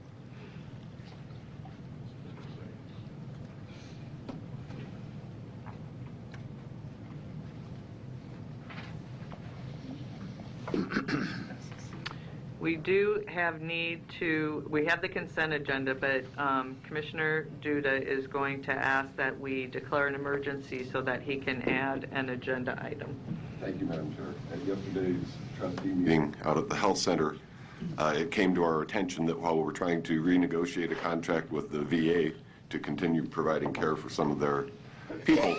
We do have we have the consent agenda, but Commissioner Duda is going to ask that we declare an emergency so that he can add an agenda item. Thank you, Madam Chair. At yesterday's trustee meeting out at the health center, it came to our attention that while we're trying to renegotiate a contract with the VA to continue providing care for some of their people,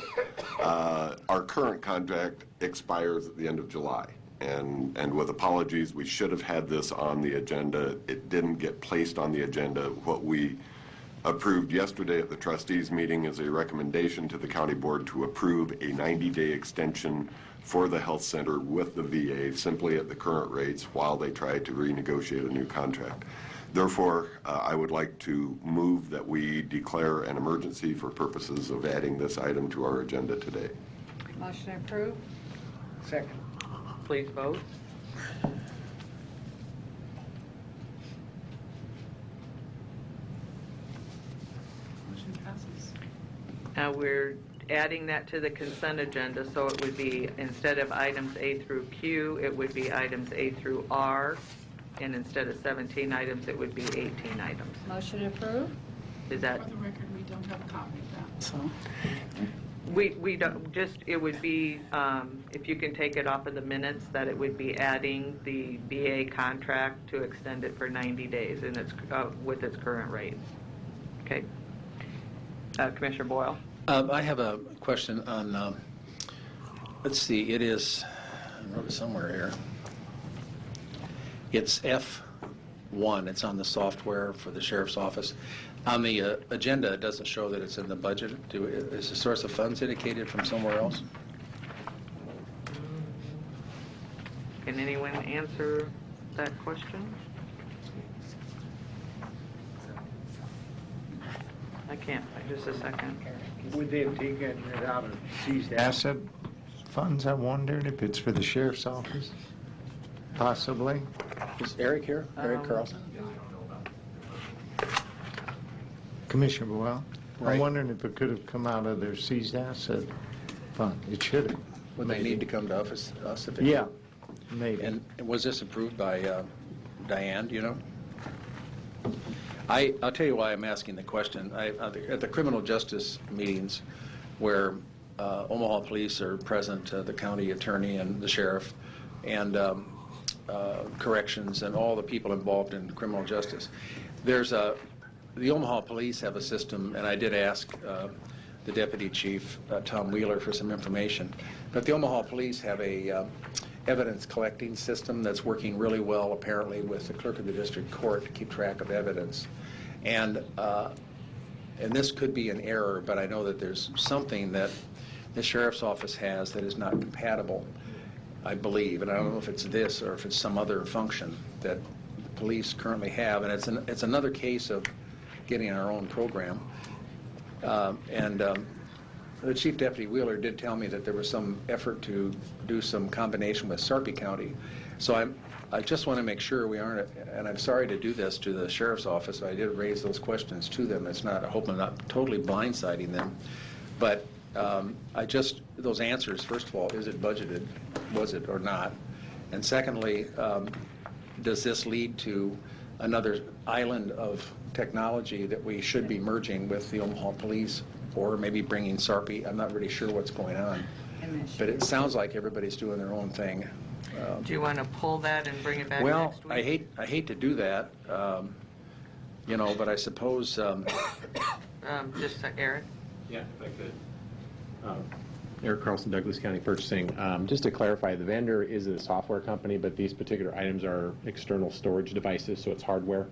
our current contract expires at the end of July. And with apologies, we should have had this on the agenda. It didn't get placed on the agenda. What we approved yesterday at the trustees meeting is a recommendation to the county board to approve a 90-day extension for the health center with the VA simply at the current rates while they try to renegotiate a new contract. Therefore, I would like to move that we declare an emergency for purposes of adding this item to our agenda today. Motion approved. Second. Please vote. Motion passes. Now we're adding that to the consent agenda, so it would be, instead of items A through Q, it would be items A through R, and instead of 17 items, it would be 18 items. Motion approved. Is that? For the record, we don't have a copy of that, so. We don't, just, it would be, if you can take it off of the minutes, that it would be adding the VA contract to extend it for 90 days in its, with its current rate. Okay. Commissioner Boyle. I have a question on, let's see, it is, I wrote it somewhere here. It's F1, it's on the software for the sheriff's office. On the agenda, it doesn't show that it's in the budget. Is the source of funds indicated from somewhere else? Can anyone answer that question? I can't. Just a second. Would they have taken it out of seized asset funds, I wondered, if it's for the sheriff's office? Possibly. Is Eric here? Eric Carlson? Commissioner Boyle? Right. I'm wondering if it could have come out of their seized asset fund. It should have. Would they need to come to us if it? Yeah, maybe. And was this approved by Diane, do you know? I'll tell you why I'm asking the question. At the criminal justice meetings where Omaha police are present, the county attorney and the sheriff, and corrections and all the people involved in criminal justice, the Omaha police have a system, and I did ask the deputy chief, Tom Wheeler, for some information. But the Omaha police have a evidence collecting system that's working really well, apparently, with the clerk of the district court to keep track of evidence. And this could be an error, but I know that there's something that the sheriff's office has that is not compatible, I believe. And I don't know if it's this or if it's some other function that the police currently have. And it's another case of getting our own program. The Chief Deputy Wheeler did tell me that there was some effort to do some combination with Sarpy County. So I just want to make sure we aren't, and I'm sorry to do this to the Sheriff's Office. I did raise those questions to them. It's not, I hope I'm not totally blindsiding them. But those answers, first of all, is it budgeted? Was it or not? And secondly, does this lead to another island of technology that we should be merging with the Omaha Police, or maybe bringing Sarpy? I'm not really sure what's going on, but it sounds like everybody's doing their own thing. Do you want to pull that and bring it back next week? Well, I hate to do that, but I suppose. Just Eric. Yeah, if I could. Eric Carlson, Douglas County Purchasing. Just to clarify, the vendor is a software company, but these particular items are external storage devices, so it's hardware.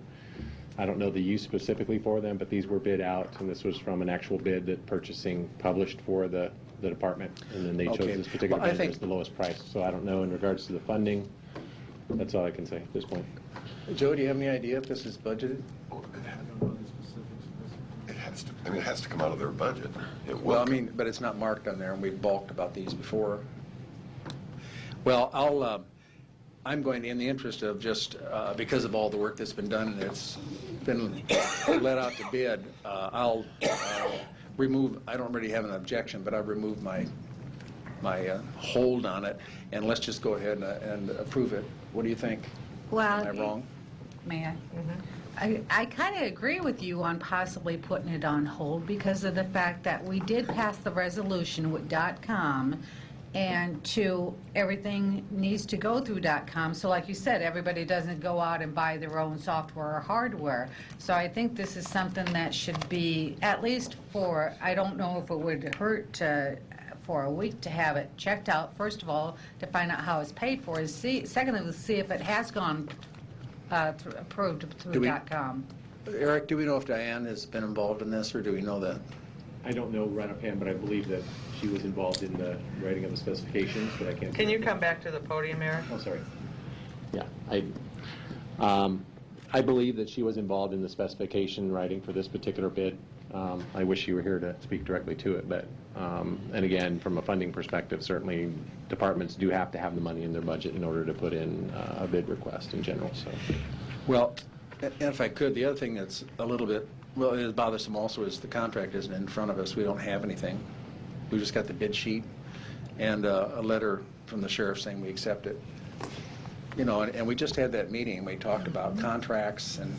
I don't know the use specifically for them, but these were bid out, and this was from an actual bid that purchasing published for the department, and then they chose this particular vendor as the lowest price. So I don't know in regards to the funding. That's all I can say at this point. Joe, do you have any idea if this is budgeted? It has to come out of their budget. Well, I mean, but it's not marked on there, and we've balked about these before. Well, I'm going, in the interest of just, because of all the work that's been done, and it's been let out to bid, I'll remove, I don't really have an objection, but I'll remove my hold on it, and let's just go ahead and approve it. What do you think? Well, am I wrong? May I? I kind of agree with you on possibly putting it on hold because of the fact that we did pass the resolution with .com, and everything needs to go through .com. So like you said, everybody doesn't go out and buy their own software or hardware. So I think this is something that should be, at least for, I don't know if it would hurt for a week to have it checked out, first of all, to find out how it's paid for, secondly, to see if it has gone approved through .com. Eric, do we know if Diane has been involved in this, or do we know that? I don't know right offhand, but I believe that she was involved in the writing of the specifications, but I can't. Can you come back to the podium, Eric? Oh, sorry. Yeah, I believe that she was involved in the specification writing for this particular bid. I wish you were here to speak directly to it, but, and again, from a funding perspective, certainly departments do have to have the money in their budget in order to put in a bid request in general, so. Well, and if I could, the other thing that's a little bit, well, it is bothersome also is the contract isn't in front of us. We don't have anything. We just got the bid sheet and a letter from the sheriff saying we accept it. You know, and we just had that meeting. We talked about contracts and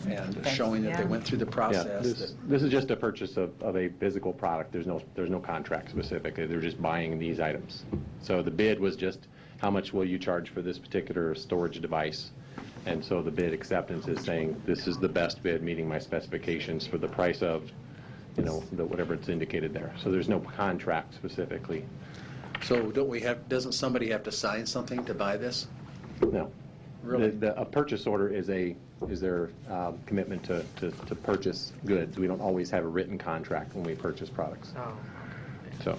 showing that they went through the process. Yeah, this is just a purchase of a physical product. There's no contract specific. They're just buying these items. So the bid was just how much will you charge for this particular storage device? And so the bid acceptance is saying this is the best bid meeting my specifications for the price of, you know, whatever it's indicated there. So there's no contract specifically. So doesn't somebody have to sign something to buy this? No. Really? A purchase order is their commitment to purchase goods. We don't always have a written contract when we purchase products. Oh. So.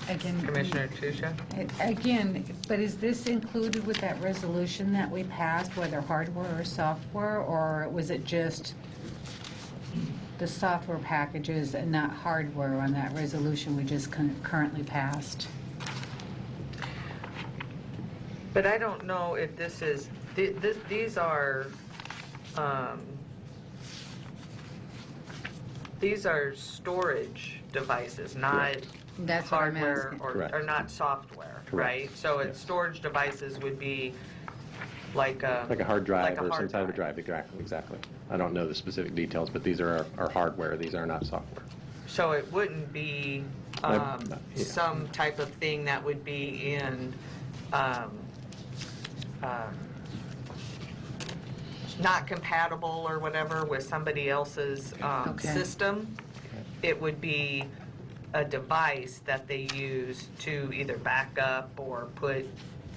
Again, Commissioner Tusha? Again, but is this included with that resolution that we passed, whether hardware or software, or was it just the software packages and not hardware on that resolution we just currently passed? But I don't know if this is, these are storage devices, not That's hardware what or not software, Correct. right? So it's storage devices would be like a hard drive or some type of drive, exactly. I don't know the specific details, but these are our hardware. These are not software. So it wouldn't be some type of thing that would be in not compatible or whatever with somebody else's system. It would be a device that they use to either back up or put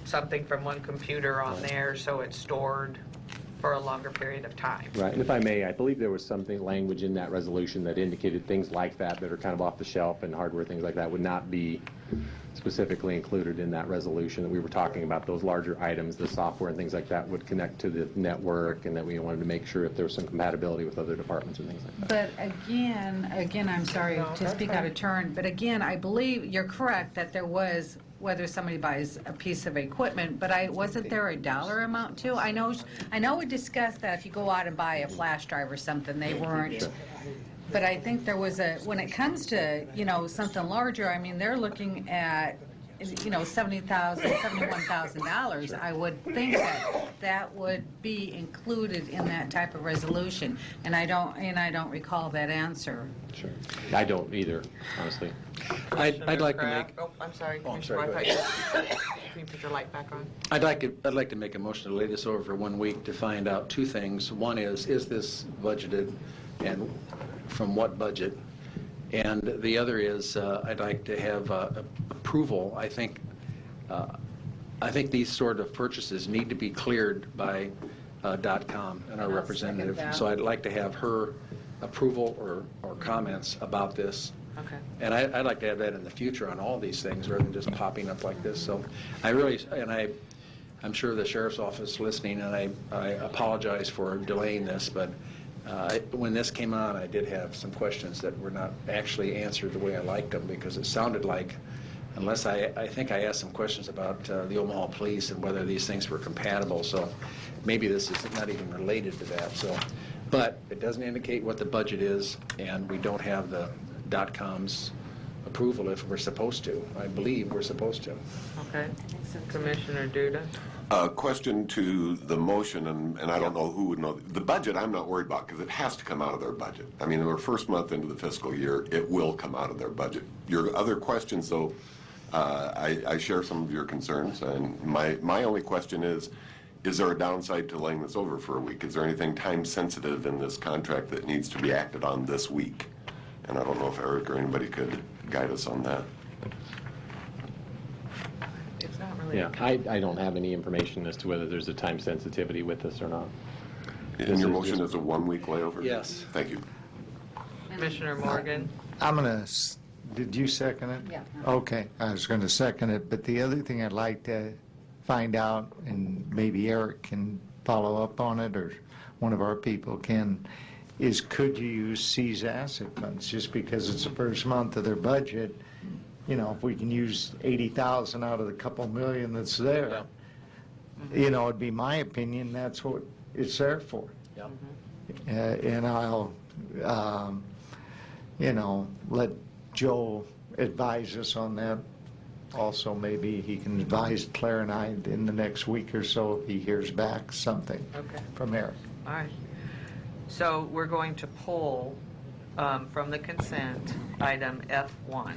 something from one computer on there so it's stored for a longer period of time. Right, and if I may, I believe there was something, language in that resolution that indicated things like that are kind of off the shelf, and hardware, things like that would not be specifically included in that resolution. That we were talking about those larger items, the software and things like that would connect to the network, and that we wanted to make sure if there was some compatibility with other departments and things like that. But again, I'm sorry to speak out of turn, but again, I believe you're correct that there was, whether somebody buys a piece of equipment, but wasn't there a dollar amount too? I know we discussed that if you go out and buy a flash drive or something, they weren't. But I think there was when it comes to, something larger, I mean, they're looking at, $70,000, $71,000. I would think that would be included in that type of resolution. And I don't recall that answer. Sure. I don't either, honestly. I'd like to make. Oh, I'm sorry. Oh, I'm sorry. Can you put your light back on? I'd like to make a motion to lay this over for 1 week to find out two things. One is this budgeted, and from what budget? And the other is I'd like to have approval. I think these sort of purchases need to be cleared by .com and our representative. So I'd like to have her approval or comments about this. Okay. And I'd like to have that in the future on all these things rather than just popping up like this. So I'm sure the sheriff's office is listening, and I apologize for delaying this, but when this came on, I did have some questions that were not actually answered the way I liked them, because it sounded like, unless I think I asked some questions about the Omaha Police and whether these things were compatible, so maybe this is not even related to that. So, but it doesn't indicate what the budget is, and we don't have the .com's approval if we're supposed to. I believe we're supposed to. Okay. Commissioner Duda? Question to the motion, and I don't know who would know. The budget I'm not worried about because it has to come out of their budget. I mean, we're first month into the fiscal year. It will come out of their budget. Your other questions, though, I share some of your concerns, and my only question is there a downside to laying this over for a week? Is there anything time-sensitive in this contract that needs to be acted on this week? And I don't know if Eric or anybody could guide us on that. It's not really. Yeah, I don't have any information as to whether there's a time sensitivity with this or not. And your motion is a 1 week layover? Yes. Thank you. Commissioner Morgan? Did you second it? Yeah. Okay, I was going to second it, but the other thing I'd like to find out, and maybe Eric can follow up on it, or one of our people can, is could you use C's asset funds just because it's the first month of their budget? You know, if we can use 80,000 out of the couple million that's there, you know, it'd be my opinion that's what it's there for. Yep. And I'll, you know, let Joe advise us on that. Also, maybe he can advise Claire and I in the next week or so if he hears back something from Eric. All right. So we're going to pull from the consent item F1.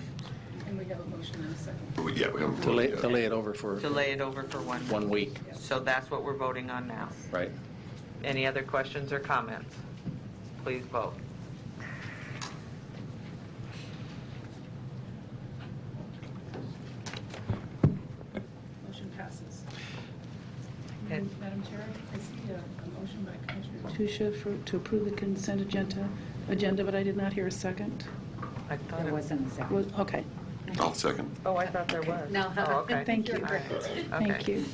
And we have a motion and a second. Yeah, we have To lay it over for... To lay it over for 1 week. 1 week. So that's what we're voting on now. Right. Any other questions or comments? Please vote. Motion passes. Okay. Madam Chair, I see a motion by Commissioner Tusha to approve the consent agenda, but I did not hear a second. I thought There wasn't a second. Okay. I'll second. Oh, I thought there was. No. Oh, okay. Thank you. All right. Thank you.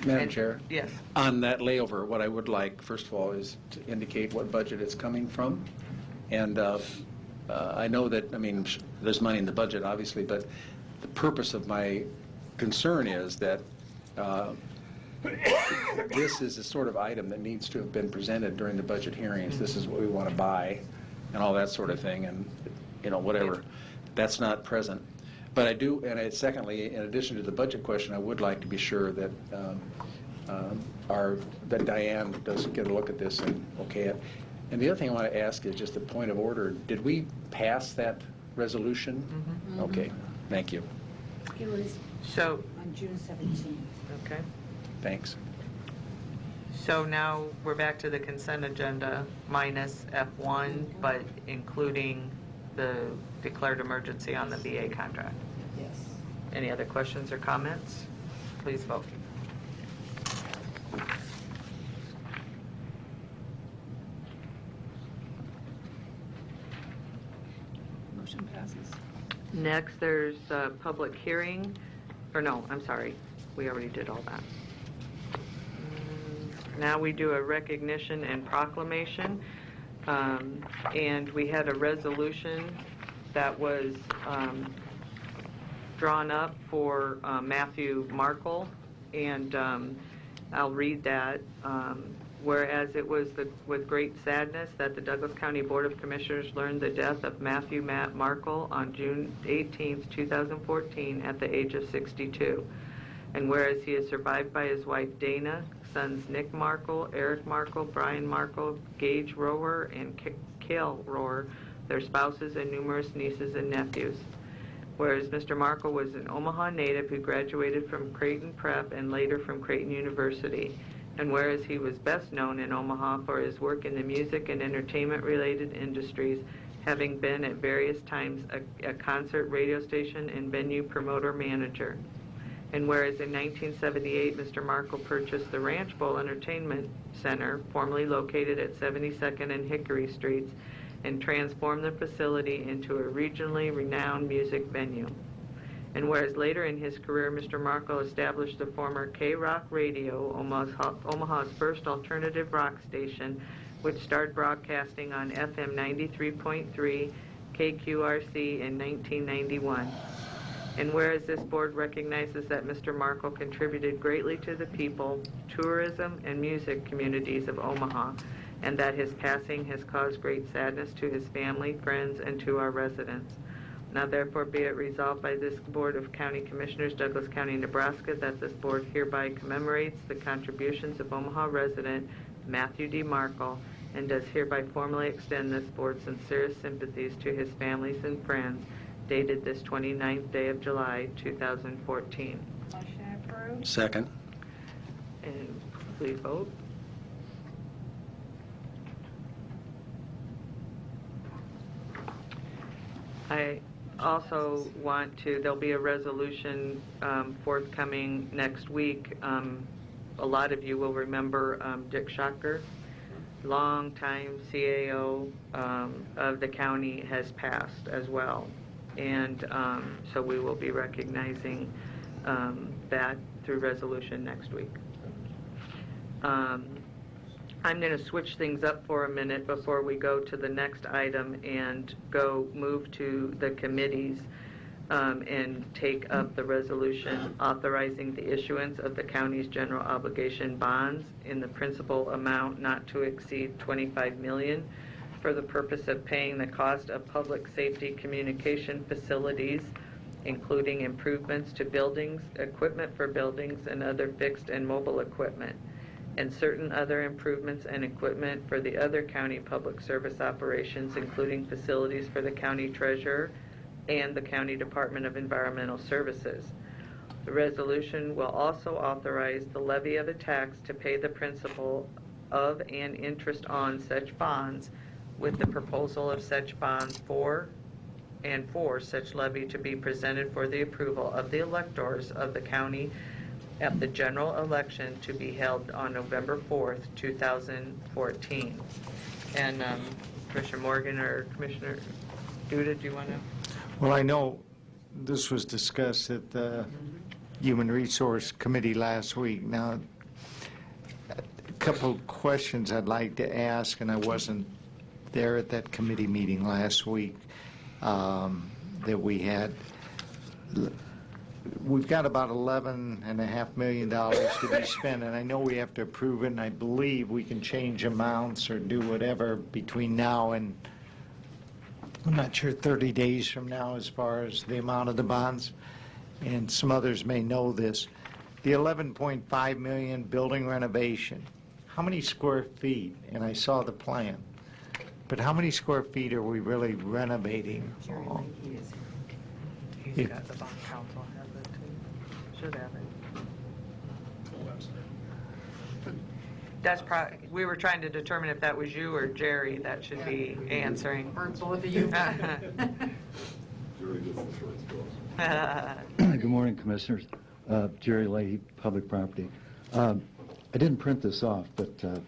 Madam Chair? Yes. On that layover, what I would like, first of all, is to indicate what budget it's coming from. And I know that, I mean, there's money in the budget, obviously, but the purpose of my concern is that this is a sort of item that needs to have been presented during the budget hearings. This is what we want to buy and all that sort of thing, and, you know, whatever. That's not present. But I do, and secondly, in addition to the budget question, I would like to be sure that that Diane does get a look at this and okay it. And the other thing I want to ask is just a point of order. Did we pass that resolution? Mm-hmm. Okay, thank you. It was So, on June 17th. okay. Thanks. So now we're back to the consent agenda minus F1, but including the declared emergency on the VA contract. Yes. Any other questions or comments? Please vote. Motion passes. Next, there's a public hearing, or no, I'm sorry, we already did all that. Now we do a recognition and proclamation, and we had a resolution that was drawn up for Matthew Markle, and I'll read that. Whereas it was with great sadness that the Douglas County Board of Commissioners learned the death of Matthew Matt Markle on June 18, 2014, at the age of 62. And whereas he is survived by his wife Dana, sons Nick Markle, Eric Markle, Brian Markle, Gage Rower, and Cale Rower, their spouses, and numerous nieces and nephews. Whereas Mr. Markle was an Omaha native who graduated from Creighton Prep and later from Creighton University. And whereas he was best known in Omaha for his work in the music and entertainment-related industries, having been at various times a concert radio station and venue promoter manager. And whereas in 1978, Mr. Markle purchased the Ranch Bowl Entertainment Center, formerly located at 72nd and Hickory Streets, and transformed the facility into a regionally renowned music venue. And whereas later in his career, Mr. Markle established the former K-Rock Radio, Omaha's first alternative rock station, which started broadcasting on FM 93.3 KQRC in 1991. And whereas this board recognizes that Mr. Markle contributed greatly to the people, tourism, and music communities of Omaha, and that his passing has caused great sadness to his family, friends, and to our residents. Now therefore be it resolved by this Board of County Commissioners, Douglas County, Nebraska, that this board hereby commemorates the contributions of Omaha resident Matthew D. Markle, and does hereby formally extend this board's sincerest sympathies to his families and friends, dated this 29th day of July, 2014. Motion approved. Second. And please vote. I also want to, there'll be a resolution forthcoming next week. A lot of you will remember Dick Schocker, longtime CAO of the county, has passed as well. And so we will be recognizing that through resolution next week. I'm going to switch things up for a minute before we go to the next item and move to the committees and take up the resolution authorizing the issuance of the county's general obligation bonds in the principal amount not to exceed $25 million for the purpose of paying the cost of public safety communication facilities, including improvements to buildings, equipment for buildings, and other fixed and mobile equipment, and certain other improvements and equipment for the other county public service operations, including facilities for the county treasurer and the County Department of Environmental Services. The resolution will also authorize the levy of a tax to pay the principal of and interest on such bonds, with the proposal of such bonds for such levy to be presented for the approval of the electors of the county at the general election to be held on November 4th, 2014. And Commissioner Morgan or Commissioner Duda, do you want to? Well, I know this was discussed at the Human Resource Committee last week. Now, a couple of questions I'd like to ask, and I wasn't there at that committee meeting last week that we had. We've got about $11.5 million to be spent, and I know we have to approve it, and I believe we can change amounts or do whatever between now and, I'm not sure, 30 days from now as far as the amount of the bonds, and some others may know this. The $11.5 million building renovation, how many square feet? And I saw the plan, but how many square feet are we really renovating? He's got the bond council has it too. Should have it. That's we were trying to determine if that was you or Jerry that should be answering. Or both of you. Good morning, Commissioners. Jerry Leahy, Public Property. I didn't print this off, but I'm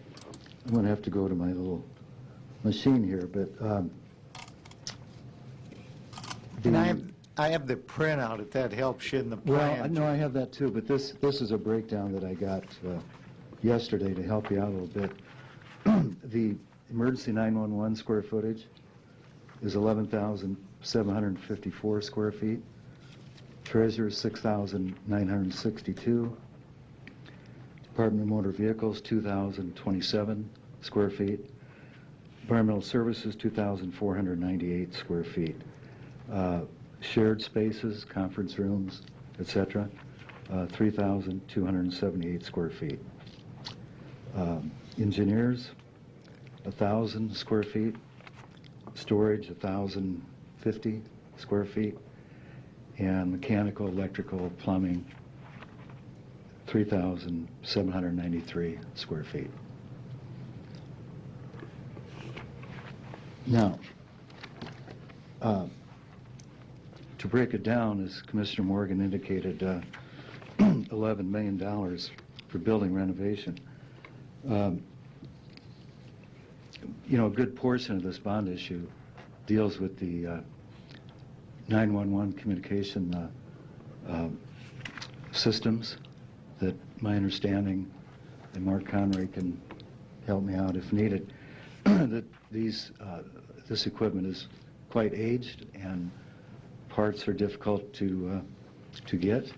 going to have to go to my little machine here. But and I have the printout, if that helps you in the plan. Well, no, I have that too, but this is a breakdown that I got yesterday to help you out a little bit. The emergency 911 square footage is 11,754 square feet. Treasurer, 6,962. Department of Motor Vehicles, 2,027 square feet. Environmental Services, 2,498 square feet. Shared spaces, conference rooms, etc., 3,278 square feet. Engineers, 1,000 square feet. Storage, 1,050 square feet. And mechanical, electrical, plumbing, 3,793 square feet. To break it down, as Commissioner Morgan indicated, $11 million for building renovation. You know, a good portion of this bond issue deals with the 911 communication systems that my understanding, and Mark Conray can help me out if needed, that this equipment is quite aged and parts are difficult to get,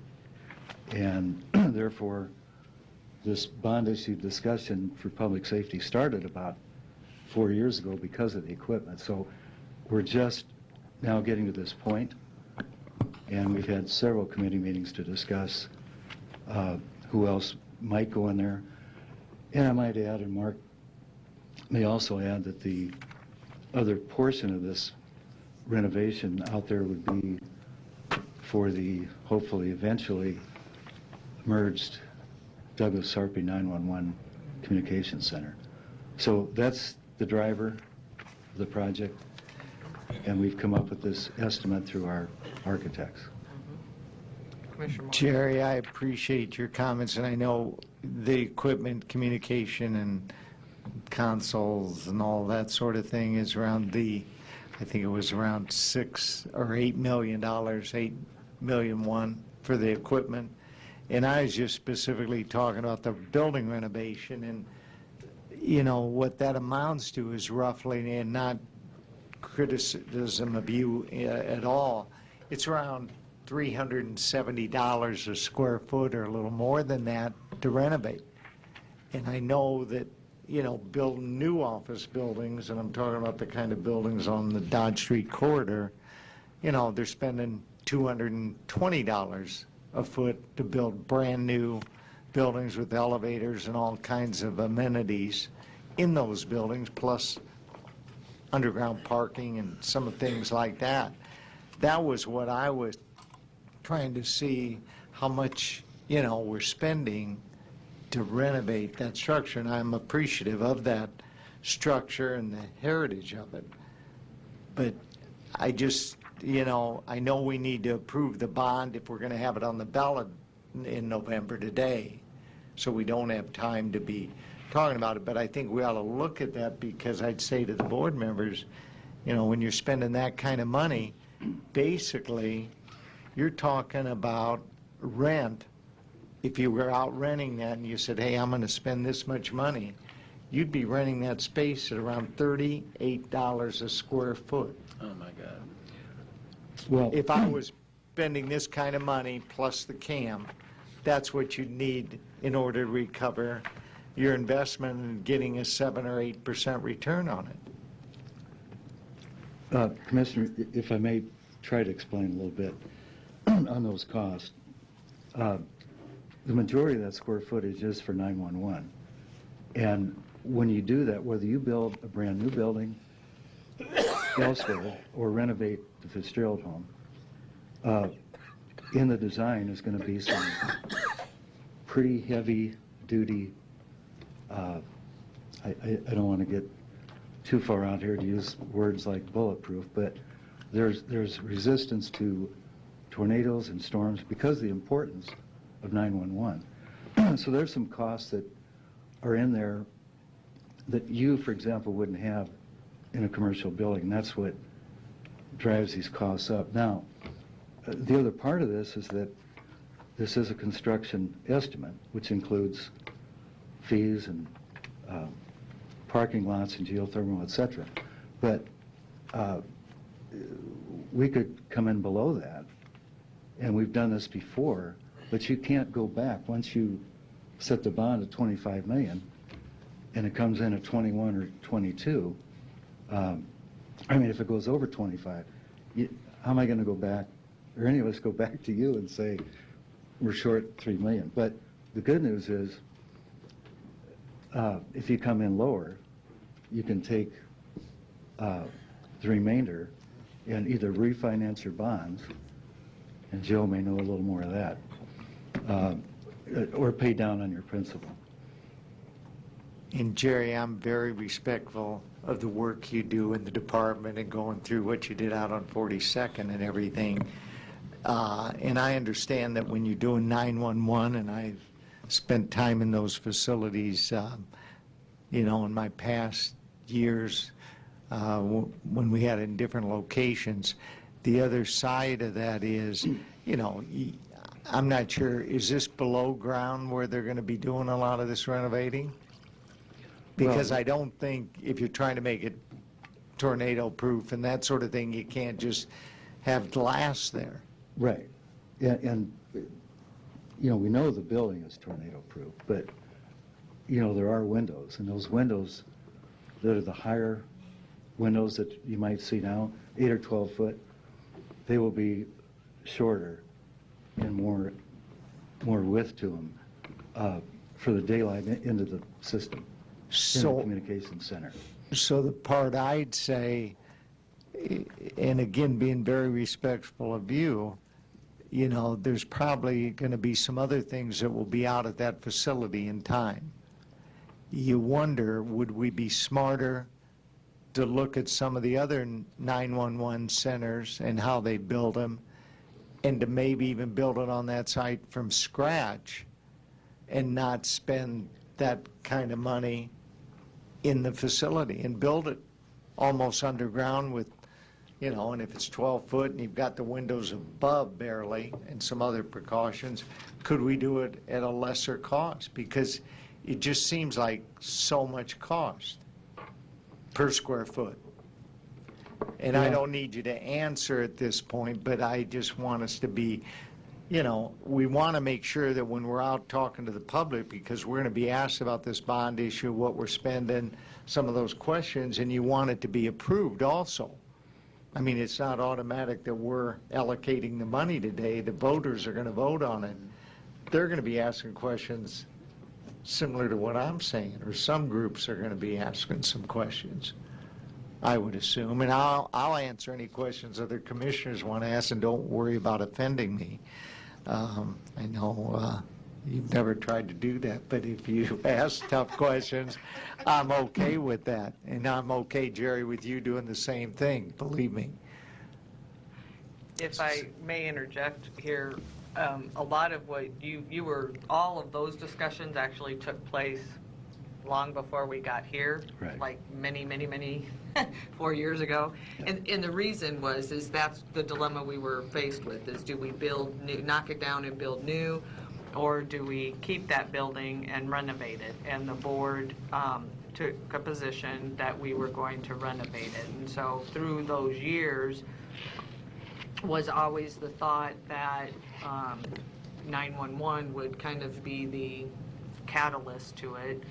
and therefore this bond issue discussion for public safety started about 4 years ago because of the equipment. So we're just now getting to this point, and we've had several committee meetings to discuss who else might go in there. And I might add, and Mark may also add, that the other portion of this renovation out there would be for the hopefully eventually merged Douglas Sarpy 911 Communication Center. So that's the driver of the project, and we've come up with this estimate through our architects. Jerry, I appreciate your comments, and I know the equipment, communication, and consoles and all that sort of thing is around I think it was around $6 or $8 million, $8 million one for the equipment. And I was just specifically talking about the building renovation, and you know what that amounts to is roughly, and not criticism of you at all, it's around $370 a square foot or a little more than that to renovate. And I know that, you know, building new office buildings, and I'm talking about the kind of buildings on the Dodge Street corridor, you know, they're spending $220 a foot to build brand new buildings with elevators and all kinds of amenities in those buildings, plus underground parking and some things like that. That was what I was trying to see, how much, you know, we're spending to renovate that structure, and I'm appreciative of that structure and the heritage of it. But I just, you know, I know we need to approve the bond if we're going to have it on the ballot in November today, so we don't have time to be talking about it. But I think we ought to look at that, because I'd say to the board members, you know, when you're spending that kind of money, basically you're talking about rent. If you were out renting that and you said, hey, I'm going to spend this much money, you'd be renting that space at around $38 a square foot. Oh, my God. Well, if I was spending this kind of money plus the CAM, that's what you'd need in order to recover your investment and getting a 7 or 8% return on it. Commissioner, if I may try to explain a little bit on those costs. The majority of that square footage is for 911. And when you do that, whether you build a brand new building elsewhere or renovate the Fitzgerald home, in the design is going to be some pretty heavy duty, I don't want to get too far out here to use words like bulletproof, but there's resistance to tornadoes and storms because of the importance of 911. So there's some costs that are in there that you, for example, wouldn't have in a commercial building. That's what drives these costs up. Now, the other part of this is that this is a construction estimate, which includes fees and parking lots and geothermal, et cetera. But we could come in below that, and we've done this before, but you can't go back. Once you set the bond at $25 million and it comes in at 21 or 22, I mean, if it goes over 25, how am I going to go back, or any of us go back to you and say we're short $3 million? But the good news is, if you come in lower, you can take the remainder and either refinance your bonds, and Joe may know a little more of that, or pay down on your principal. And Jerry, I'm very respectful of the work you do in the department and going through what you did out on 42nd and everything. And I understand that when you're doing 911, and I've spent time in those facilities, you know, in my past years when we had it in different locations. The other side of that is, you know, I'm not sure, is this below ground where they're going to be doing a lot of this renovating? Because I don't think if you're trying to make it tornado-proof and that sort of thing, you can't just have glass there. Right. And you know, we know the building is tornado-proof, but, you know, there are windows, and those windows that are the higher windows that you might see now, 8 or 12 foot, they will be shorter and more width to them for the daylight into the system, in the communications center. So the part I'd say, and again, being very respectful of you, you know, there's probably going to be some other things that will be out at that facility in time. You wonder, would we be smarter to look at some of the other 911 centers and how they build them, and to maybe even build it on that site from scratch and not spend that kind of money in the facility and build it almost underground with, you know, and if it's 12 foot and you've got the windows above barely and some other precautions, could we do it at a lesser cost? Because it just seems like so much cost per square foot. And I don't need you to answer at this point, but I just want us to be, you know, we want to make sure that when we're out talking to the public, because we're going to be asked about this bond issue, what we're spending, some of those questions, and you want it to be approved also. I mean, it's not automatic that we're allocating the money today. The voters are going to vote on it. They're going to be asking questions similar to what I'm saying, or some groups are going to be asking some questions, I would assume. And I'll answer any questions other commissioners want to ask, and don't worry about offending me. I know you've never tried to do that, but if you ask tough questions, I'm okay with that. And I'm okay, Jerry, with you doing the same thing, believe me. If I may interject here, a lot of what all of those discussions actually took place long before we got here, right. Like many 4 years ago. Yeah. And the reason is that's the dilemma we were faced with, is do we build new, knock it down and build new, or do we keep that building and renovate it? And the board took a position that we were going to renovate it. And so through those years was always the thought that 911 would kind of be the catalyst to it.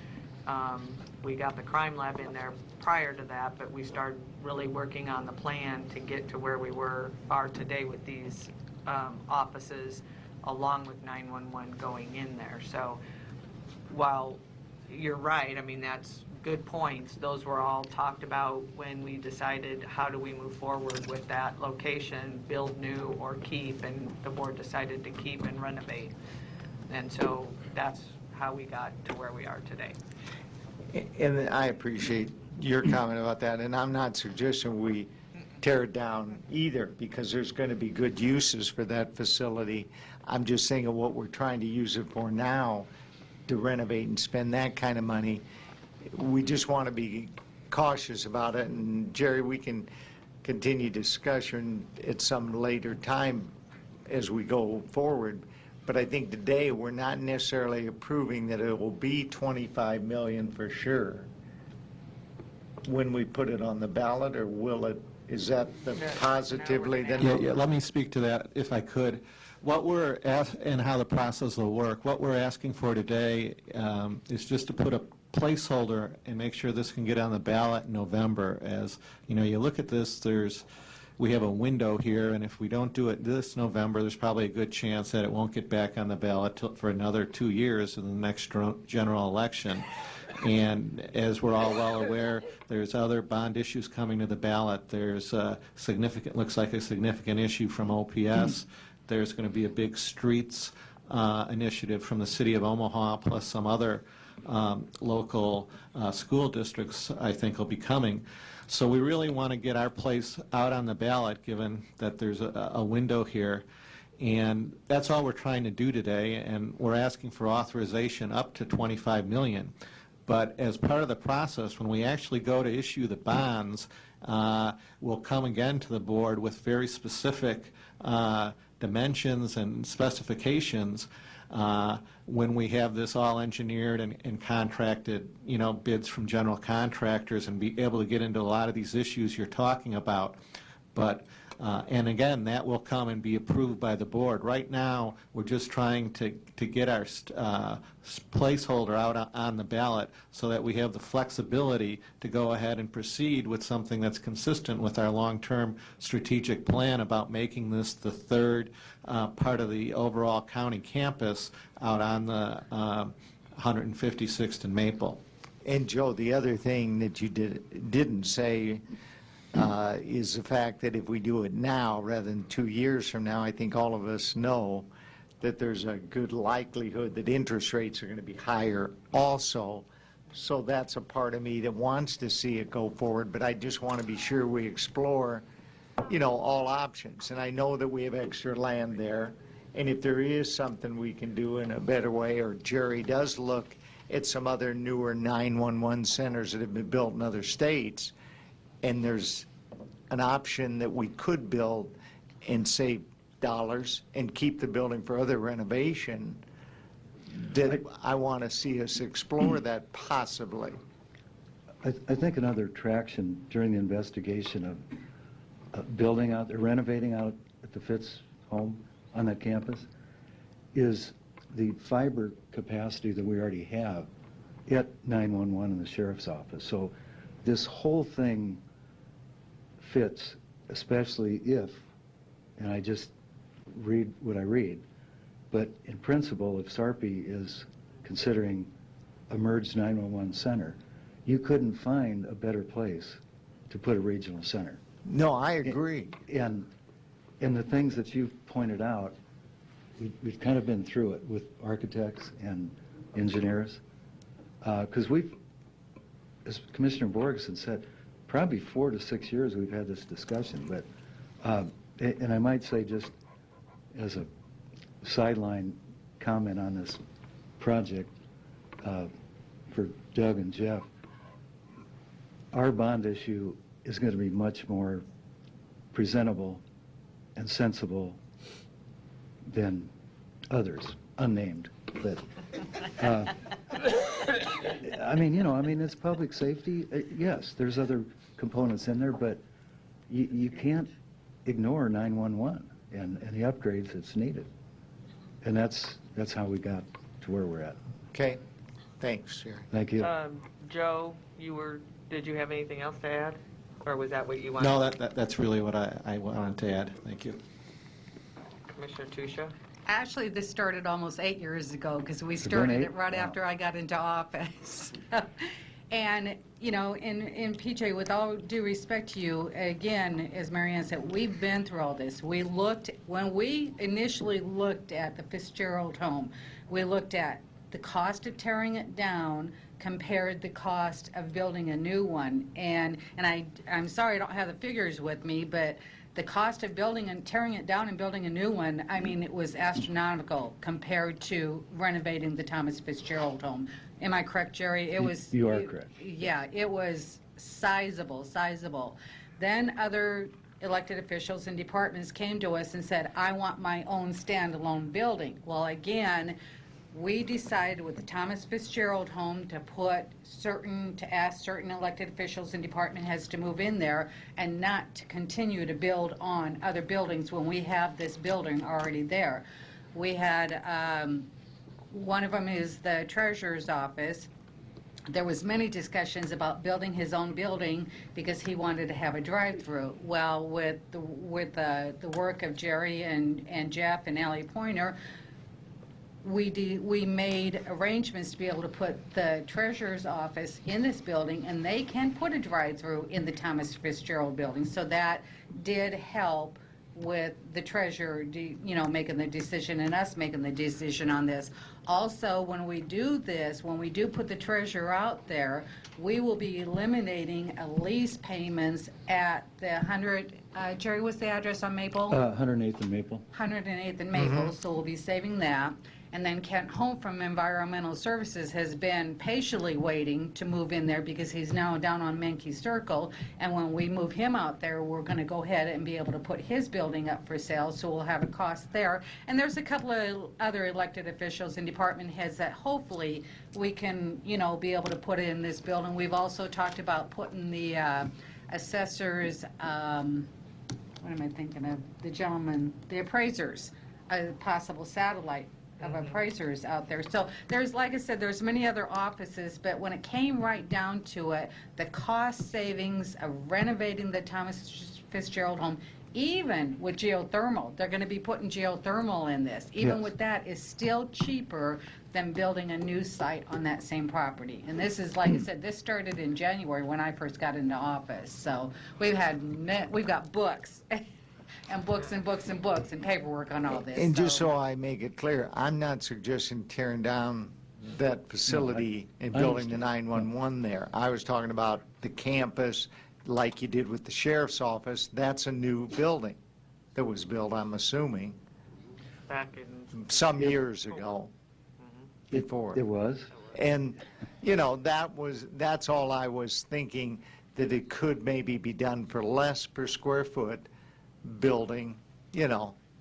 We got the crime lab in there prior to that, but we started really working on the plan to get to where we are today with these offices, along with 911 going in there. So while you're right, I mean, that's good points. Those were all talked about when we decided how do we move forward with that location, build new or keep, and the board decided to keep and renovate. And so that's how we got to where we are today. And I appreciate your comment about that, and I'm not suggesting we tear it down either, because there's going to be good uses for that facility. I'm just saying of what we're trying to use it for now, to renovate and spend that kind of money. We just want to be cautious about it, and Jerry, we can continue discussion at some later time as we go forward. But I think today we're not necessarily approving that it will be $25 million for sure when we put it on the ballot, or will it? Is that the positively? Yeah, let me speak to that if I could. What we're and how the process will work. What we're asking for today is just to put a placeholder and make sure this can get on the ballot in November. As you know, you look at this, we have a window here, and if we don't do it this November, there's probably a good chance that it won't get back on the ballot for another 2 years in the next general election. And as we're all well aware, there's other bond issues coming to the ballot. There's looks like a significant issue from OPS. There's going to be a big streets initiative from the city of Omaha, plus some other local school districts, I think, will be coming. So we really want to get our place out on the ballot, given that there's a window here. And that's all we're trying to do today, and we're asking for authorization up to $25 million. But as part of the process, when we actually go to issue the bonds, we'll come again to the board with very specific dimensions and specifications when we have this all engineered and contracted, bids from general contractors, and be able to get into a lot of these issues you're talking about. But and again, that will come and be approved by the board. Right now, we're just trying to get our placeholder out on the ballot so that we have the flexibility to go ahead and proceed with something that's consistent with our long-term strategic plan about making this the third part of the overall county campus out on the 156th and Maple. And Joe, the other thing that you didn't say is the fact that if we do it now rather than 2 years from now, I think all of us know that there's a good likelihood that interest rates are going to be higher also. So that's a part of me that wants to see it go forward, but I just want to be sure we explore, all options. And I know that we have extra land there, and if there is something we can do in a better way, or Jerry does look at some other newer 911 centers that have been built in other states, and there's an option that we could build and save dollars and keep the building for other renovation, that I want to see us explore that possibly. I think another attraction during the investigation of building out, renovating out at the Fitz home on that campus is the fiber capacity that we already have at 911 and the sheriff's office. So this whole thing fits, especially if, and I just read what I read, but in principle, if Sarpy is considering a merged 911 center, you couldn't find a better place to put a regional center. No, I agree. And the things that you've pointed out, we've kind of been through it with architects and engineers, because we've, as Commissioner Borgeson said, probably 4 to 6 years we've had this discussion. But and I might say, just as a sideline comment on this project for Doug and Jeff, our bond issue is going to be much more presentable and sensible than others, unnamed. But I mean, it's public safety. Yes, there's other components in there, but you can't ignore 911 and the upgrades that's needed. And that's how we got to where we're at. Okay. Thanks, Jerry. Thank you. Joe, did you have anything else to add? Or was that what you wanted? No, that's really what I wanted to add. Thank you. Commissioner Tusha? Actually, this started almost 8 years ago because we started it right after I got into office. And, in PJ, with all due respect to you, again, as Marianne said, we've been through all this. When we initially looked at the Fitzgerald home, we looked at the cost of tearing it down compared the cost of building a new one. And I'm sorry I don't have the figures with me, but the cost of building and tearing it down and building a new one, I mean, it was astronomical compared to renovating the Thomas Fitzgerald home. Am I correct, Jerry? You are correct. Yeah, it was sizable. Then other elected officials and departments came to us and said, I want my own standalone building. Well, again, we decided with the Thomas Fitzgerald home to ask certain elected officials and department heads to move in there and not to continue to build on other buildings when we have this building already there. We had, one of them is the treasurer's office. There was many discussions about building his own building because he wanted to have a drive-through. Well, with the work of Jerry and Jeff and Allie Pointer, we made arrangements to be able to put the treasurer's office in this building, and they can put a drive-through in the Thomas Fitzgerald building. So that did help with the treasurer, making the decision and us making the decision on this. Also, when we do this, when we do put the treasurer out there, we will be eliminating lease payments at the 100, Jerry, what's the address on Maple? 108th and Maple. 108th and Maple, so we'll be saving that. And then Kent Holm from Environmental Services has been patiently waiting to move in there because he's now down on Menke Circle. And when we move him out there, we're going to go ahead and be able to put his building up for sale, so we'll have a cost there. And there's a couple of other elected officials and department heads that hopefully we can, be able to put in this building. We've also talked about putting the assessors, what am I thinking of? The gentleman, the appraisers, a possible satellite of appraisers out there. So there's, like I said, there's many other offices, but when it came right down to it, the cost savings of renovating the Thomas Fitzgerald home, even with geothermal, they're going to be putting geothermal in this, even with that, is still cheaper than building a new site on that same property. And this is, like I said, this started in January when I first got into office. So we've got books. And books and books and books and paperwork on all this. And just so I make it clear, I'm not suggesting tearing down that facility and building the 911 there. I was talking about the campus like you did with the sheriff's office. That's a new building that was built, I'm assuming, Back in some years ago. Before. It was. And, that's all I was thinking, that it could maybe be done for less per square foot building, the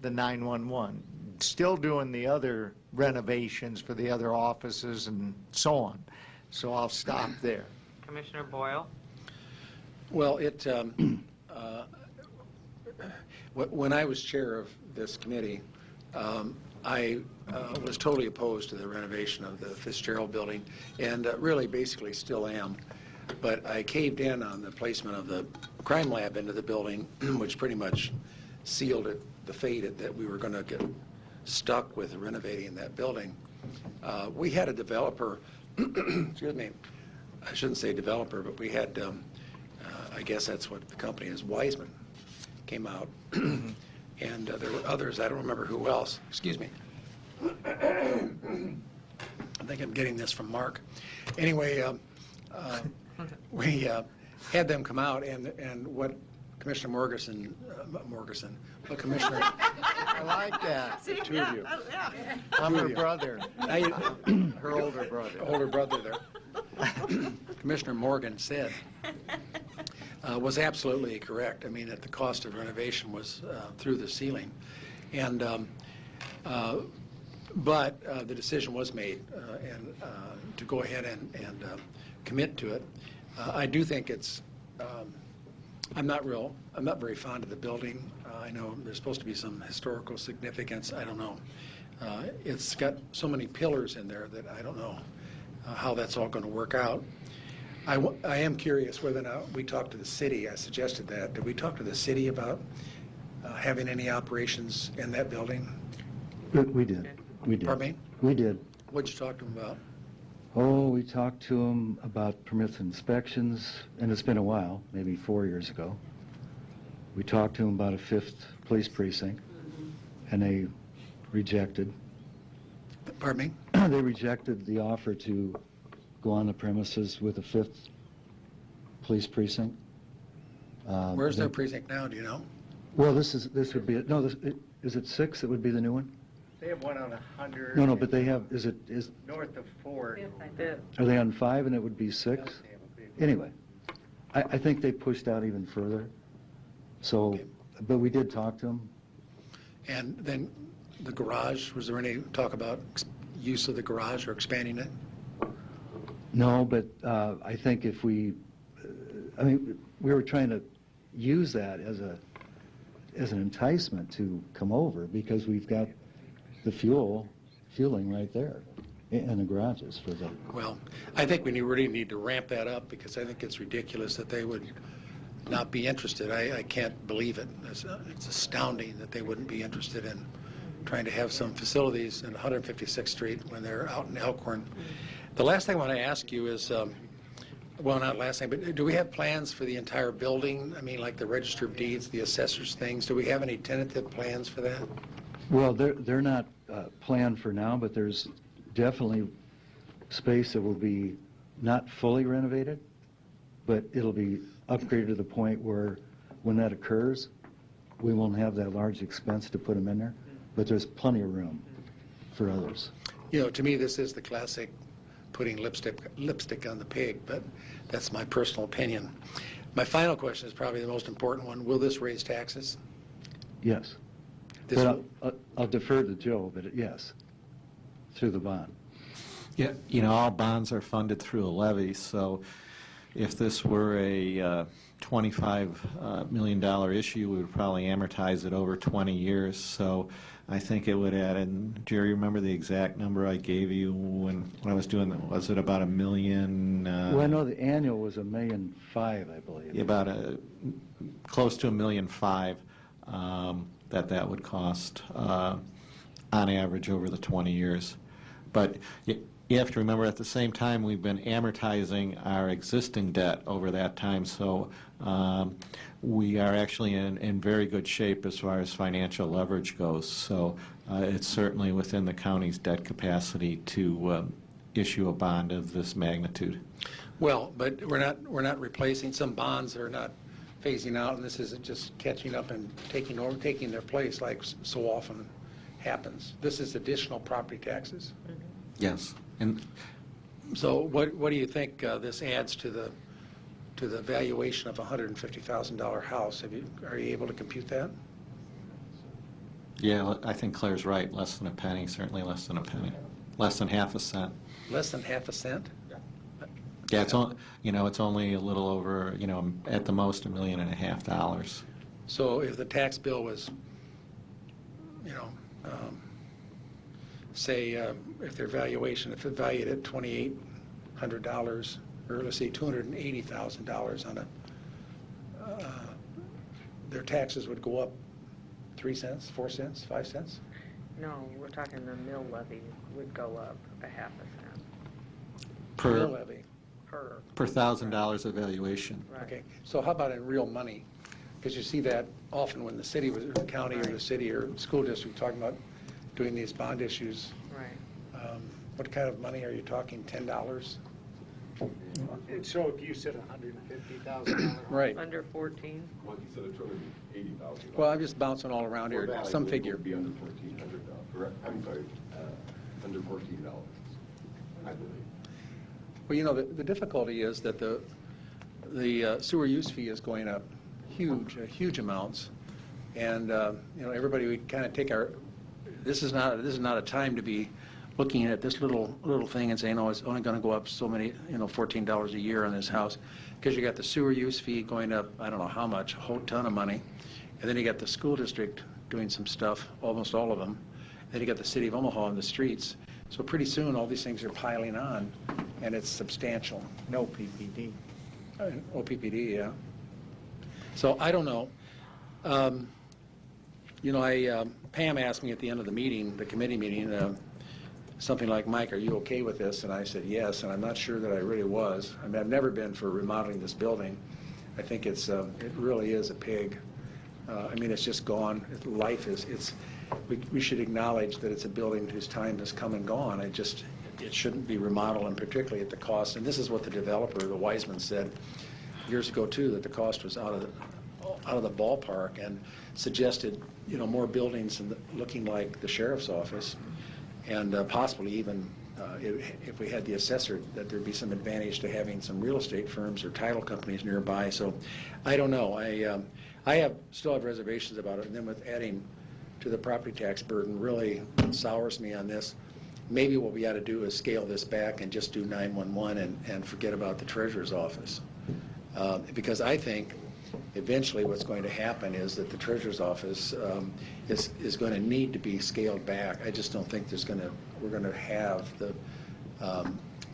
911. Still doing the other renovations for the other offices and so on. So I'll stop there. Commissioner Boyle? Well, when I was chair of this committee, I was totally opposed to the renovation of the Fitzgerald building, and really basically still am. But I caved in on the placement of the crime lab into the building, which pretty much sealed it, the fate that we were going to get stuck with renovating that building. We had a developer, excuse me, I shouldn't say developer, but we had, I guess that's what the company is, Wiseman, came out. And there were others, I don't remember who else, excuse me. I think I'm getting this from Mark. Anyway, we had them come out, and what Commissioner what Commissioner... I like that. The two of you. I'm her brother. Her older brother. Older brother there. Commissioner Morgan said was absolutely correct. I mean, that the cost of renovation was through the ceiling. And but the decision was made and to go ahead and commit to it. I do think it's, I'm not very fond of the building. I know there's supposed to be some historical significance. I don't know. It's got so many pillars in there that I don't know how that's all going to work out. I am curious whether or not we talked to the city. I suggested that. Did we talk to the city about having any operations in that building? We did. Pardon me? We did. What'd you talk to them about? Oh, we talked to them about permits and inspections, and it's been a while, maybe 4 years ago. We talked to them about a 5th police precinct, and they rejected. Pardon me? They rejected the offer to go on the premises with a 5th police precinct. Where's their precinct now, do you know? Well, this would be, is it 6 that would be the new one? They have one on 100. No, but they have, north of 4. are they on 5 and it would be 6? Anyway, I think they pushed out even further. So, but we did talk to them. And then the garage, was there any talk about use of the garage or expanding it? No, but I think if we were trying to use that as an enticement to come over, because we've got the fueling right there in the garages for the... Well, I think we really need to ramp that up, because I think it's ridiculous that they would not be interested. I can't believe it. It's astounding that they wouldn't be interested in trying to have some facilities in 156th Street when they're out in Elkhorn. The last thing I want to ask you is, Well, not last thing, but do we have plans for the entire building? I mean, like the register of deeds, the assessor's things, do we have any tentative plans for that? Well, they're not planned for now, but there's definitely space that will be not fully renovated, but it'll be upgraded to the point where when that occurs, we won't have that large expense to put them in there, but there's plenty of room for others. You know, to me, this is the classic putting lipstick on the pig, but that's my personal opinion. My final question is probably the most important one. Will this raise taxes? Yes. This But I'll defer to Joe, but yes, through the bond. Yeah, all bonds are funded through a levy, so if this were a $25 million issue, we would probably amortize it over 20 years. So I think it would add, and Jerry, remember the exact number I gave you when I was doing that? Was it about $1 million? Well, I know the annual was $1.5 million, I believe. About close to $1.5 million that would cost on average over the 20 years. But you have to remember at the same time we've been amortizing our existing debt over that time, so we are actually in very good shape as far as financial leverage goes. So it's certainly within the county's debt capacity to issue a bond of this magnitude. Well, but we're not replacing some bonds that are not phasing out, and this isn't just catching up and taking their place like so often happens. This is additional property taxes. Yes. And so what do you think this adds to the valuation of a $150,000 house? Are you able to compute that? yeah, I think Claire's right. Less than a penny, certainly less than a penny. Less than half a cent. Less than half a cent? Yeah, it's only a little over, at the most $1.5 million. So if the tax bill was, say, if their valuation, if it valued at $2,800, or let's say $280,000 on their taxes would go up 3 cents, 4 cents, 5 cents? No, we're talking the mill levy would go up a half a cent. Mill levy. Per $1,000 of valuation. Right. Okay, so how about in real money? Because you see that often when the city, or the county, or the city, or school district talking about doing these bond issues. Right. What kind of money are you talking, $10? So if you said $150,000. Right. Under 14? Well, he said $280,000. Well, I'm just bouncing all around here, some figure. Would be under $1,400. I'm sorry, under $14, I believe. Well, the difficulty is that the sewer use fee is going up huge amounts, and everybody, we kind of take our. This is not a time to be looking at this little thing and saying, oh, it's only going to go up so many, $14 a year on this house, because you got the sewer use fee going up, I don't know how much, a whole ton of money, and then you got the school district doing some stuff, almost all of them, then you got the city of Omaha on the streets. So pretty soon, all these things are piling on, and it's substantial. No PPD. OPPD, yeah. So I don't know. Pam asked me at the end of the meeting, the committee meeting, something like, Mike, are you okay with this? And I said yes, and I'm not sure that I really was. I mean, I've never been for remodeling this building. I think it really is a pig. It's just gone. Life is, we should acknowledge that it's a building whose time has come and gone. It shouldn't be remodeled, and particularly at the cost. And this is what the developer, the Wiseman, said years ago too, that the cost was out of the ballpark, and suggested more buildings looking like the sheriff's office, and possibly even if we had the assessor, that there'd be some advantage to having some real estate firms or title companies nearby. So I don't know. I still have reservations about it, and then with adding to the property tax burden really sours me on this. Maybe what we ought to do is scale this back and just do 911 and forget about the treasurer's office. Because I think eventually what's going to happen is that the treasurer's office is going to need to be scaled back. I just don't think we're going to have the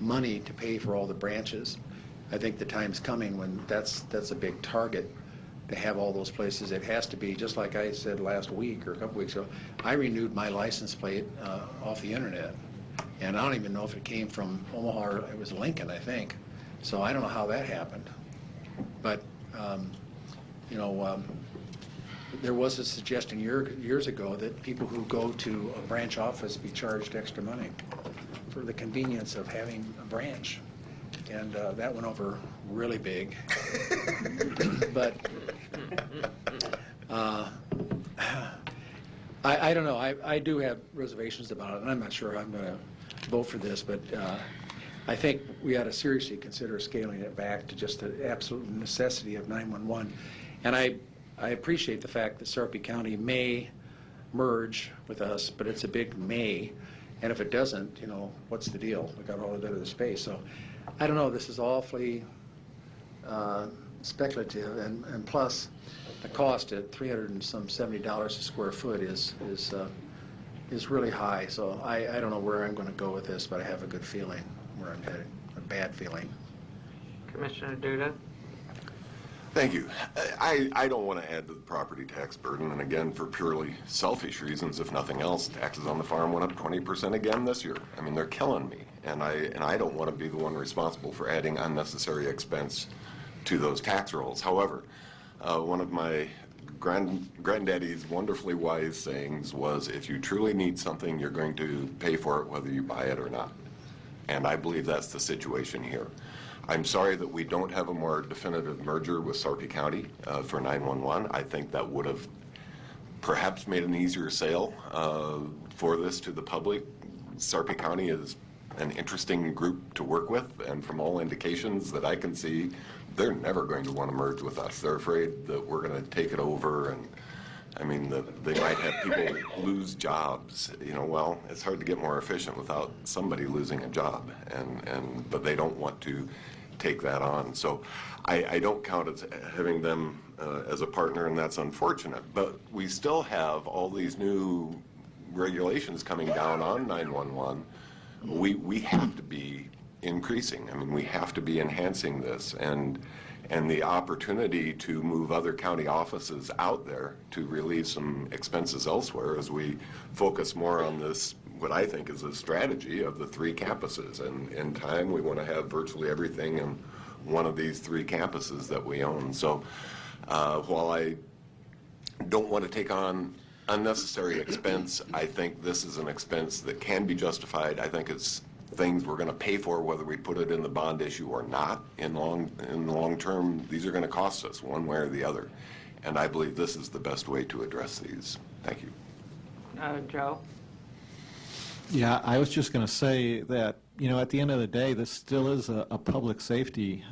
money to pay for all the branches. I think the time's coming when that's a big target to have all those places. It has to be, just like I said last week or a couple weeks ago, I renewed my license plate off the internet. And I don't even know if it came from Omaha, or it was Lincoln, I think. So I don't know how that happened. But, there was a suggestion years ago that people who go to a branch office be charged extra money for the convenience of having a branch. And that went over really big. But I don't know. I do have reservations about it, and I'm not sure I'm going to vote for this, but I think we ought to seriously consider scaling it back to just the absolute necessity of 911. And I appreciate the fact that Sarpy County may merge with us, but it's a big may. And if it doesn't, what's the deal? We got all the other space. So I don't know. This is awfully speculative, and plus the cost at $370 a square foot is really high. So I don't know where I'm going to go with this, but I have a good feeling where I'm headed, a bad feeling. Commissioner Duda? Thank you. I don't want to add to the property tax burden, and again, for purely selfish reasons, if nothing else, taxes on the farm went up 20% again this year. I mean, they're killing me, and I don't want to be the one responsible for adding unnecessary expense to those tax rolls. However, one of my granddaddy's wonderfully wise sayings was, if you truly need something, you're going to pay for it whether you buy it or not. And I believe that's the situation here. I'm sorry that we don't have a more definitive merger with Sarpy County for 911. I think that would have perhaps made an easier sale for this to the public. Sarpy County is an interesting group to work with, and from all indications that I can see, they're never going to want to merge with us. They're afraid that we're going to take it over, and I mean, they might have people lose jobs. Well, it's hard to get more efficient without somebody losing a job, but they don't want to take that on. So I don't count as having them as a partner, and that's unfortunate. But we still have all these new regulations coming down on 911. We have to be increasing. I mean, we have to be enhancing this, and the opportunity to move other county offices out there to relieve some expenses elsewhere as we focus more on this, what I think is a strategy of the 3 campuses. And in time, we want to have virtually everything in one of these 3 campuses that we own. So while I don't want to take on unnecessary expense, I think this is an expense that can be justified. I think it's things we're going to pay for whether we put it in the bond issue or not. In the long term, these are going to cost us one way or the other. And I believe this is the best way to address these. Thank you. Joe? Yeah, I was just going to say that, at the end of the day, this still is a public safety,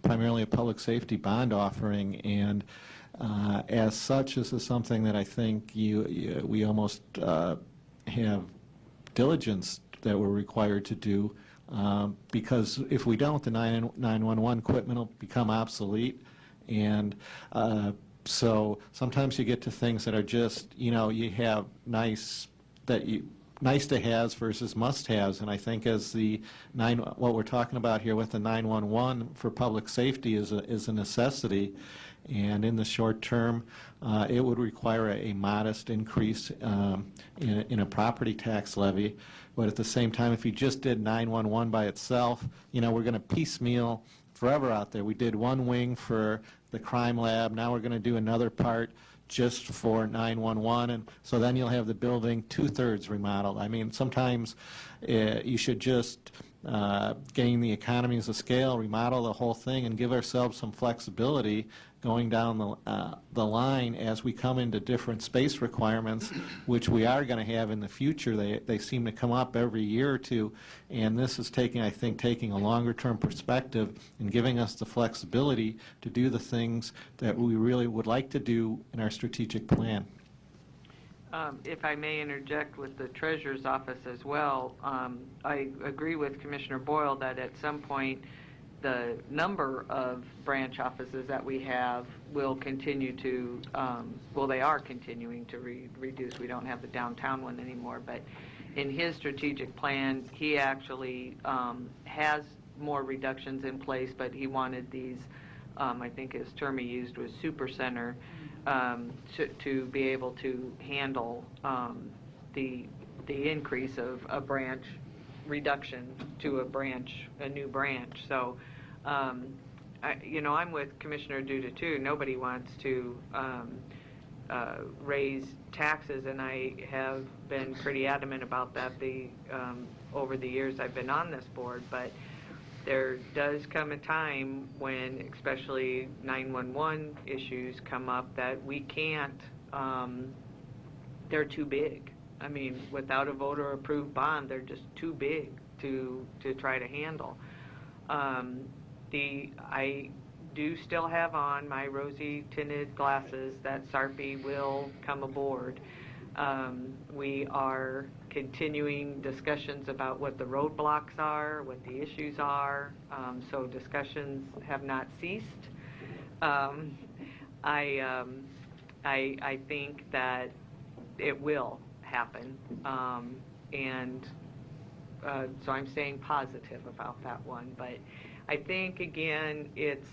primarily a public safety bond offering, and as such, this is something that I think we almost have diligence that we're required to do, because if we don't, the 911 equipment will become obsolete, and so sometimes you get to things that are just, you have nice to haves versus must haves, and I think as what we're talking about here with the 911 for public safety is a necessity, and in the short term, it would require a modest increase in a property tax levy. But at the same time, if you just did 911 by itself, we're going to piecemeal forever out there. We did one wing for the crime lab. Now we're going to do another part just for 911, and so then you'll have the building 2/3 remodeled. I mean, sometimes you should just gain the economies of scale, remodel the whole thing, and give ourselves some flexibility going down the line as we come into different space requirements, which we are going to have in the future. They seem to come up every year or two, and this is taking a longer-term perspective and giving us the flexibility to do the things that we really would like to do in our strategic plan. If I may interject with the Treasurer's Office as well, I agree with Commissioner Boyle that at some point the number of branch offices that we have will continue to, they are continuing to reduce. We don't have the downtown one anymore, but in his strategic plan, he actually has more reductions in place, but he wanted these, I think his term he used was super center, to be able to handle the increase of a branch reduction to a new branch. So I'm with Commissioner Duda too. Nobody wants to raise taxes, and I have been pretty adamant about that over the years I've been on this board. But there does come a time when, especially 911 issues come up, that we can't. They're too big. I mean, without a voter-approved bond, they're just too big to try to handle. I do still have on my rosy tinted glasses that SARPI will come aboard. We are continuing discussions about what the roadblocks are, what the issues are, so discussions have not ceased. I think that it will happen, and so I'm staying positive about that one. But I think, again, it's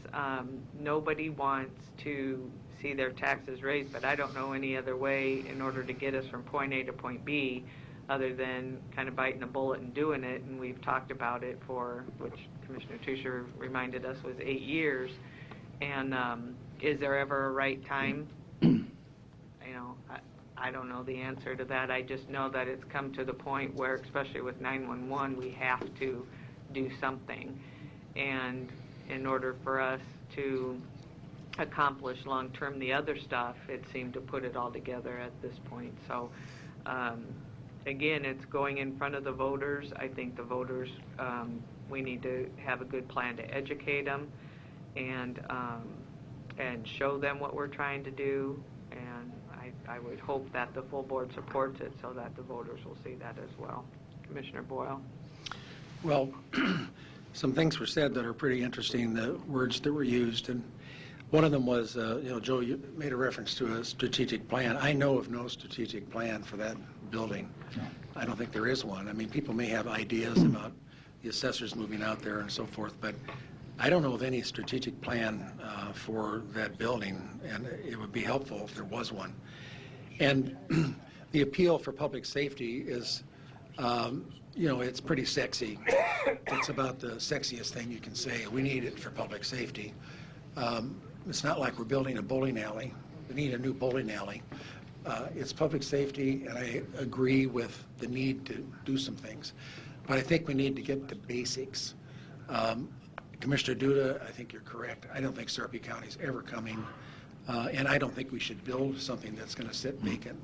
nobody wants to see their taxes raised, but I don't know any other way in order to get us from point A to point B other than kind of biting a bullet and doing it. And we've talked about it for, which Commissioner Tusher reminded us was 8 years. And is there ever a right time? I don't know the answer to that. I just know that it's come to the point where, especially with 911, we have to do something. And in order for us to accomplish long-term the other stuff, it seemed to put it all together at this point. So, again, it's going in front of the voters. I think the voters, we need to have a good plan to educate them and show them what we're trying to do. And I would hope that the full board supports it so that the voters will see that as well. Commissioner Boyle. Well, some things were said that are pretty interesting, the words that were used, and one of them was, Joe, you made a reference to a strategic plan. I know of no strategic plan for that building. No. I don't think there is one. I mean, people may have ideas about the assessors moving out there and so forth, but I don't know of any strategic plan for that building, and it would be helpful if there was one. And the appeal for public safety is, it's pretty sexy. It's about the sexiest thing you can say. We need it for public safety. It's not like we're building a bowling alley. We need a new bowling alley. It's public safety, and I agree with the need to do some things. But I think we need to get to basics. Commissioner Duda, I think you're correct. I don't think Sarpy County is ever coming, and I don't think we should build something that's going to sit vacant.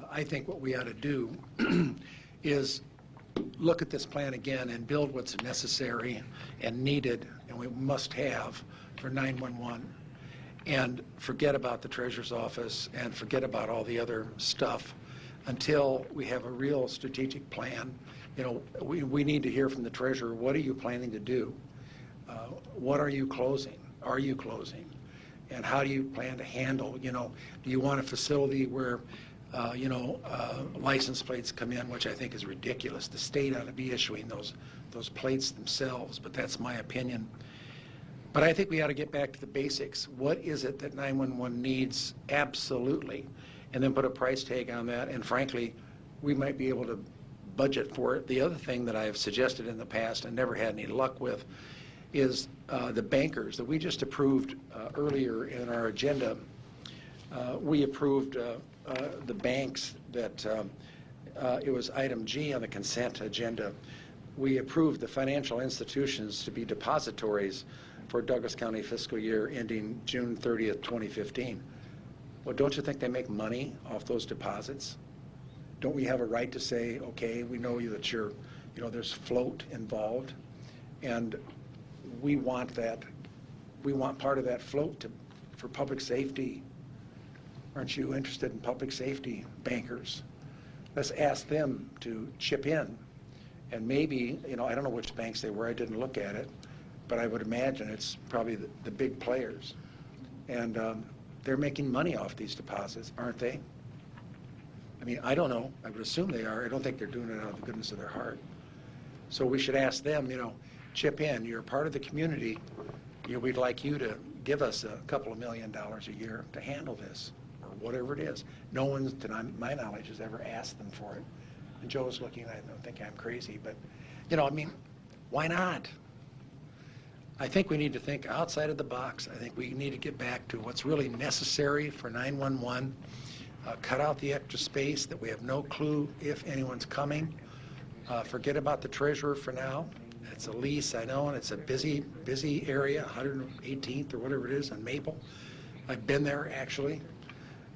I think what we ought to do is look at this plan again and build what's necessary and needed and we must have for 911, and forget about the treasurer's office and forget about all the other stuff until we have a real strategic plan. We need to hear from the treasurer, what are you planning to do? What are you closing? Are you closing? And how do you plan to handle, do you want a facility where license plates come in, which I think is ridiculous. The state ought to be issuing those plates themselves, but that's my opinion. But I think we ought to get back to the basics. What is it that 911 needs absolutely? And then put a price tag on that, and frankly, we might be able to budget for it. The other thing that I have suggested in the past and never had any luck with is the bankers that we just approved earlier in our agenda. We approved the banks that it was item G on the consent agenda. We approved the financial institutions to be depositories for Douglas County fiscal year ending June 30th, 2015. Well, don't you think they make money off those deposits? Don't we have a right to say, okay, we know that there's float involved, and we want that. We want part of that float for public safety. Aren't you interested in public safety bankers? Let's ask them to chip in. And maybe, I don't know which banks they were, I didn't look at it, but I would imagine it's probably the big players. And they're making money off these deposits, aren't they? I mean, I don't know. I would assume they are. I don't think they're doing it out of the goodness of their heart. So we should ask them, chip in. You're part of the community. We'd like you to give us a couple of $1 million a year to handle this, or whatever it is. No one, to my knowledge, has ever asked them for it. And Joe's looking, I don't think I'm crazy, but, why not? I think we need to think outside of the box. I think we need to get back to what's really necessary for 911. Cut out the extra space that we have no clue if anyone's coming. Forget about the treasurer for now. It's a lease, I know, and it's a busy area, 118th or whatever it is on Maple. I've been there, actually.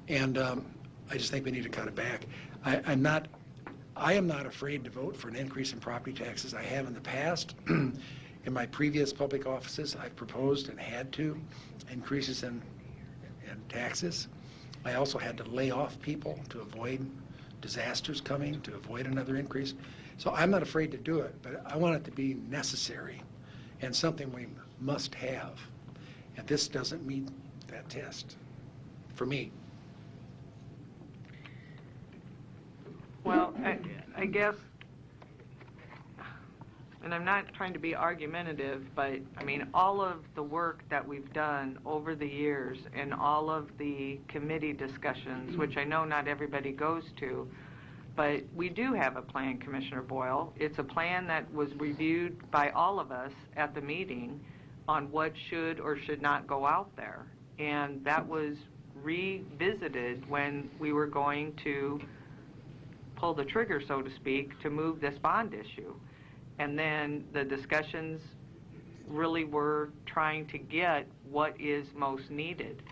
And I just think we need to cut it back. I am not afraid to vote for an increase in property taxes. I have in the past. In my previous public offices, I've proposed and had to increases in taxes. I also had to lay off people to avoid disasters coming, to avoid another increase. So I'm not afraid to do it, but I want it to be necessary and something we must have. And this doesn't meet that test, for me. Well, I guess, and I'm not trying to be argumentative, but I mean, all of the work that we've done over the years and all of the committee discussions, which I know not everybody goes to, but we do have a plan, Commissioner Boyle. It's a plan that was reviewed by all of us at the meeting on what should or should not go out there. And that was revisited when we were going to pull the trigger, so to speak, to move this bond issue. And then the discussions really were trying to get what is most needed.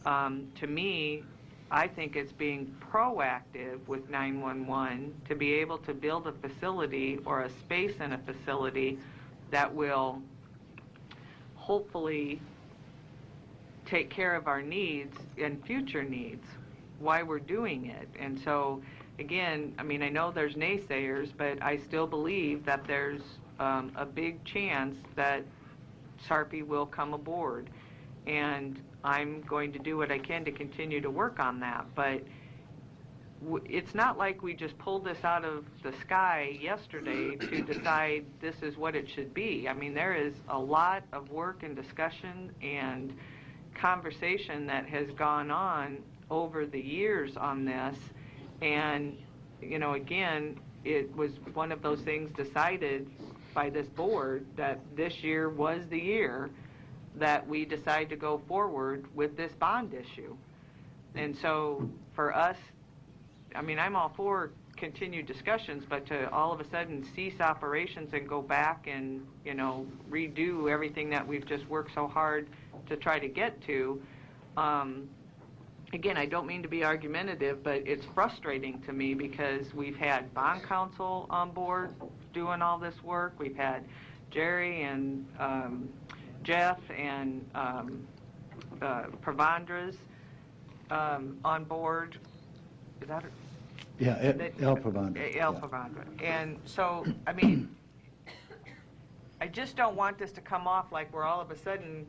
To me, I think it's being proactive with 911 to be able to build a facility or a space in a facility that will hopefully take care of our needs and future needs, why we're doing it. And so, again, I mean, I know there's naysayers, but I still believe that there's a big chance that Sarpy will come aboard. And I'm going to do what I can to continue to work on that. But it's not like we just pulled this out of the sky yesterday to decide this is what it should be. I mean, there is a lot of work and discussion and conversation that has gone on over the years on this. And, you know, again, it was one of those things decided by this board that this year was the year that we decide to go forward with this bond issue. And so for us, I mean, I'm all for continued discussions, but to all of a sudden cease operations and go back and, you know, redo everything that we've just worked so hard to try to get to, again, I don't mean to be argumentative, but it's frustrating to me because we've had bond counsel on board doing all this work. We've had Jerry and Jeff and Pravandras on board. Is that it? Yeah, El Pravandra. El Pravandra. And so, I mean, I just don't want this to come off like we're all of a sudden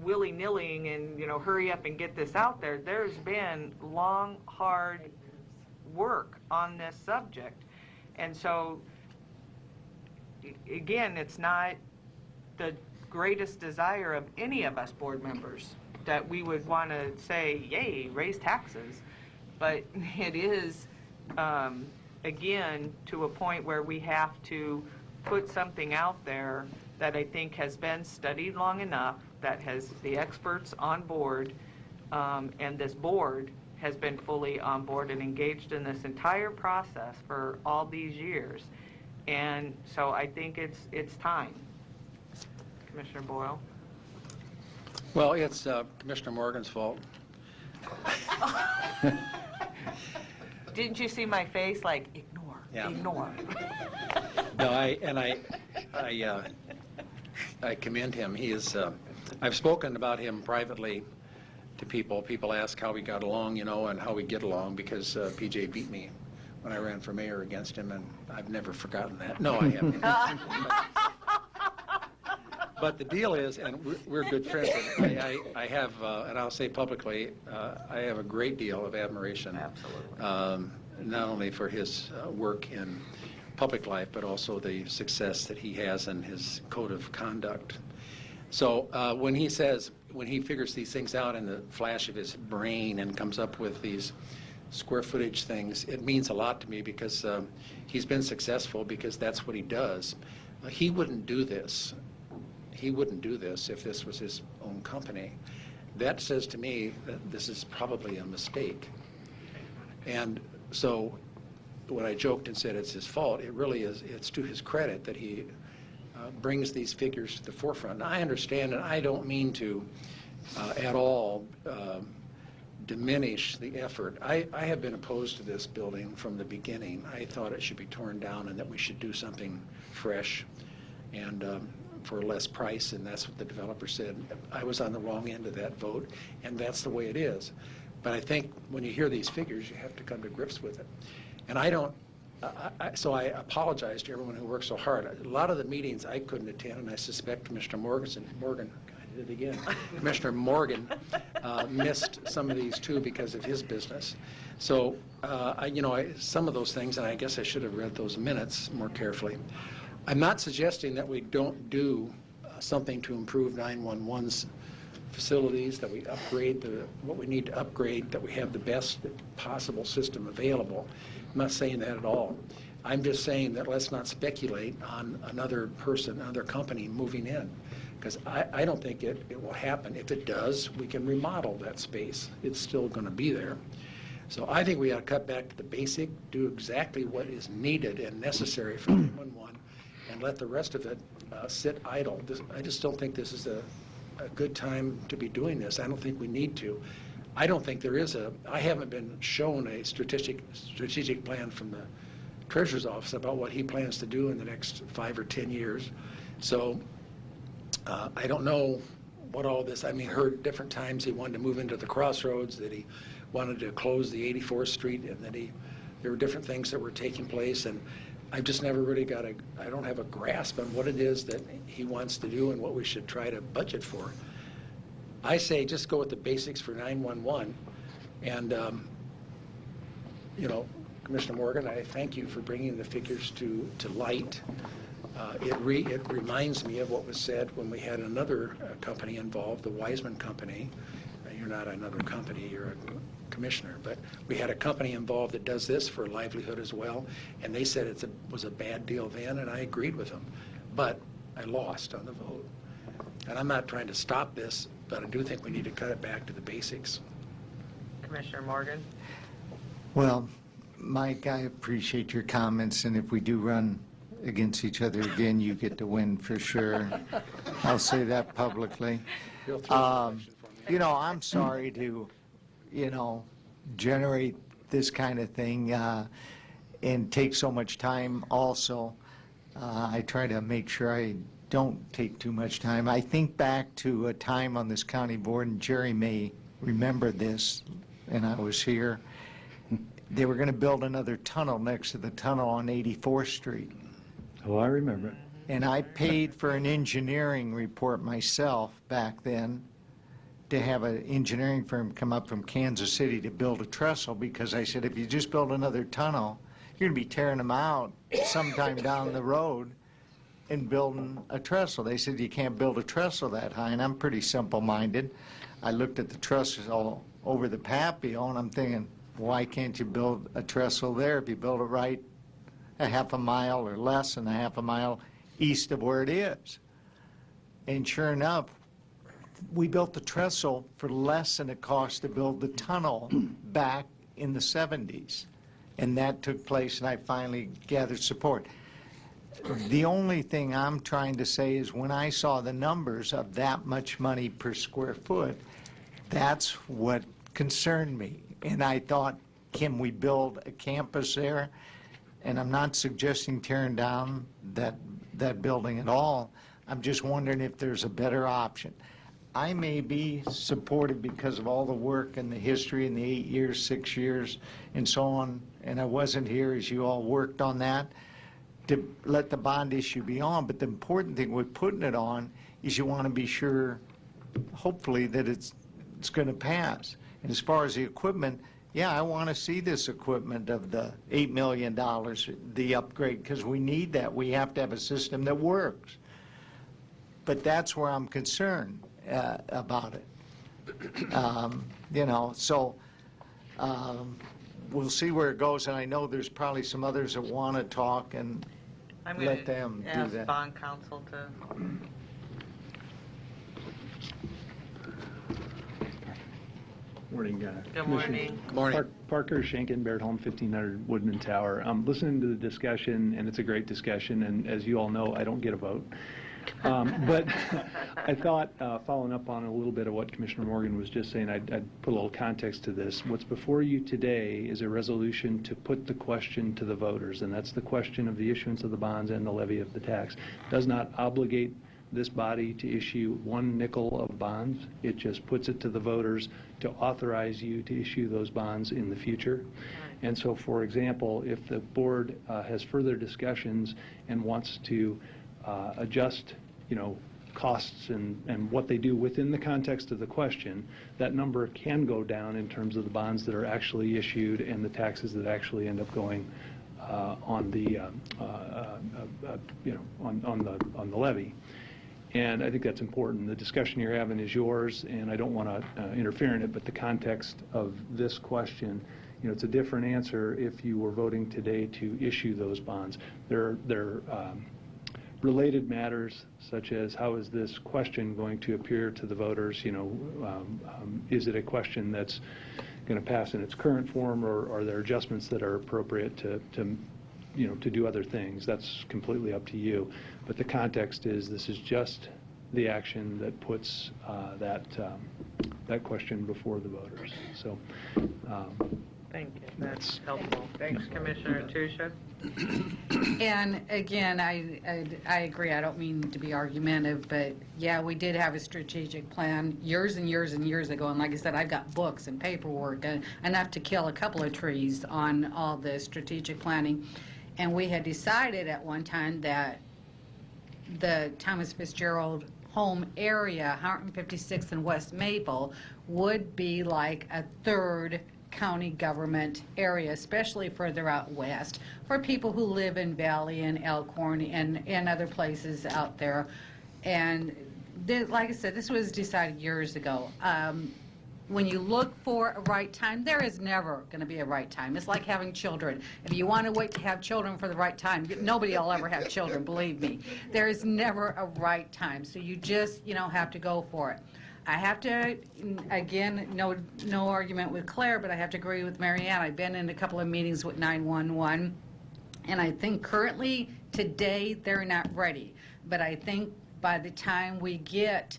willy-nillying and, you know, hurry up and get this out there. There's been long, hard work on this subject. And so, again, it's not the greatest desire of any of us board members that we would want to say, yay, raise taxes. But it is, again, to a point where we have to put something out there that I think has been studied long enough, that has the experts on board, and this board has been fully on board and engaged in this entire process for all these years. And so I think it's time. Commissioner Boyle? Well, it's Commissioner Morgan's fault. Didn't you see my face? Like, ignore, ignore. No, I commend him. He is. I've spoken about him privately to people. People ask how we got along, you know, and how we get along because PJ beat me when I ran for mayor against him, and I've never forgotten that. No, I haven't. But the deal is, and we're good friends, and I have, and I'll say publicly, I have a great deal of admiration. Absolutely. Not only for his work in public life, but also the success that he has in his code of conduct. So when he figures these things out in the flash of his brain and comes up with these square footage things, it means a lot to me because he's been successful because that's what he does. He wouldn't do this. he wouldn't do this if this was his own company. That says to me that this is probably a mistake. And so when I joked and said it's his fault, it really is, it's to his credit that he brings these figures to the forefront. Now, I understand, and I don't mean to at all diminish the effort. I have been opposed to this building from the beginning. I thought it should be torn down and that we should do something fresh and for less price, and that's what the developer said. I was on the wrong end of that vote, and that's the way it is. But I think when you hear these figures, you have to come to grips with it. And I don't, so I apologize to everyone who worked so hard. A lot of the meetings I couldn't attend, and I suspect Commissioner Morgan, I did it again, Commissioner Morgan missed some of these too because of his business. So, some of those things, and I guess I should have read those minutes more carefully. I'm not suggesting that we don't do something to improve 911's facilities, that we upgrade what we need to upgrade, that we have the best possible system available. I'm not saying that at all. I'm just saying that let's not speculate on another person, another company moving in, because I don't think it will happen. If it does, we can remodel that space. It's still going to be there. So I think we ought to cut back to the basic, do exactly what is needed and necessary for 911, and let the rest of it sit idle. I just don't think this is a good time to be doing this. I don't think we need to. I don't think there is I haven't been shown a strategic plan from the Treasurer's Office about what he plans to do in the next 5 or 10 years. So I don't know what all this, heard different times he wanted to move into the crossroads, that he wanted to close the 84th Street, and that there were different things that were taking place, and I've just never really I don't have a grasp on what it is that he wants to do and what we should try to budget for. I say just go with the basics for 911. And, Commissioner Morgan, I thank you for bringing the figures to light. It reminds me of what was said when we had another company involved, the Wiseman Company. You're not another company, you're a commissioner, but we had a company involved that does this for a livelihood as well, and they said it was a bad deal then, and I agreed with them. But I lost on the vote. And I'm not trying to stop this, but I do think we need to cut it back to the basics. Commissioner Morgan? Well, Mike, I appreciate your comments, and if we do run against each other again, you get to win for sure. I'll say that publicly. I'm sorry to, generate this kind of thing and take so much time also. I try to make sure I don't take too much time. I think back to a time on this county board, and Jerry may remember this, and I was here. They were going to build another tunnel next to the tunnel on 84th Street. Oh, I remember. And I paid for an engineering report myself back then to have an engineering firm come up from Kansas City to build a trestle, because I said, if you just build another tunnel, you're going to be tearing them out sometime down the road and building a trestle. They said, you can't build a trestle that high, and I'm pretty simple-minded. I looked at the trestles all over the patio, and I'm thinking, why can't you build a trestle there if you build it right a half a mile or less than a half a mile east of where it is? And sure enough, we built the trestle for less than it cost to build the tunnel back in the 70s. And that took place, and I finally gathered support. The only thing I'm trying to say is when I saw the numbers of that much money per square foot, that's what concerned me. And I thought, can we build a campus there? And I'm not suggesting tearing down that building at all. I'm just wondering if there's a better option. I may be supportive because of all the work and the history in the 8 years, 6 years, and so on, and I wasn't here as you all worked on that, to let the bond issue be on. But the important thing with putting it on is you want to be sure, hopefully, that it's going to pass. And as far as the equipment, yeah, I want to see this equipment of the $8 million, the upgrade, because we need that. We have to have a system that works. But that's where I'm concerned about it. We'll see where it goes, and I know there's probably some others that want to talk, and let them do that. I'm going to ask bond counsel to Morning. Good morning. Good morning. Parker Schenken, Barrett Home, 1500 Woodman Tower. I'm listening to the discussion, and it's a great discussion, and as you all know, I don't get a vote. But I thought, following up on a little bit of what Commissioner Morgan was just saying, I'd put a little context to this. What's before you today is a resolution to put the question to the voters, and that's the question of the issuance of the bonds and the levy of the tax. It does not obligate this body to issue one nickel of bonds. It just puts it to the voters to authorize you to issue those bonds in the future. And so, for example, if the board has further discussions and wants to adjust, costs and what they do within the context of the question, that number can go down in terms of the bonds that are actually issued and the taxes that actually end up going on the on the levy. And I think that's important. The discussion you're having is yours, and I don't want to interfere in it, but the context of this question, it's a different answer if you were voting today to issue those bonds. They're related matters, such as how is this question going to appear to the voters? Is it a question that's going to pass in its current form, or are there adjustments that are appropriate to do other things? That's completely up to you. But the context is this is just the action that puts that question before the voters. So. Thank you. That's helpful. Thanks, Commissioner Tusha. And again, I agree. I don't mean to be argumentative, but yeah, we did have a strategic plan years and years and years ago. And like I said, I've got books and paperwork enough to kill a couple of trees on all the strategic planning. And we had decided at one time that the Thomas Fitzgerald home area, 156th and West Maple, would be like a third county government area, especially further out west, for people who live in Valley and Elkhorn and other places out there. And like I said, this was decided years ago. When you look for a right time, there is never going to be a right time. It's like having children. If you want to wait to have children for the right time, nobody will ever have children, believe me. There is never a right time. So you just, have to go for it. I have to, again, no argument with Claire, but I have to agree with Marianne. I've been in a couple of meetings with 911, and I think currently, today, they're not ready. But I think by the time we get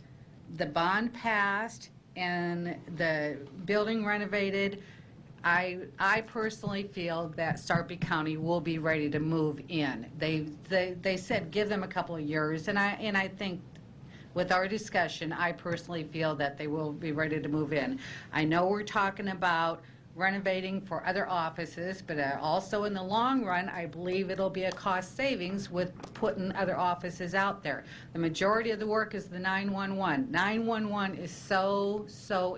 the bond passed and the building renovated, I personally feel that Sarpy County will be ready to move in. They said give them a couple of years, and I think with our discussion, I personally feel that they will be ready to move in. I know we're talking about renovating for other offices, but also in the long run, I believe it'll be a cost savings with putting other offices out there. The majority of the work is the 911. 911 is so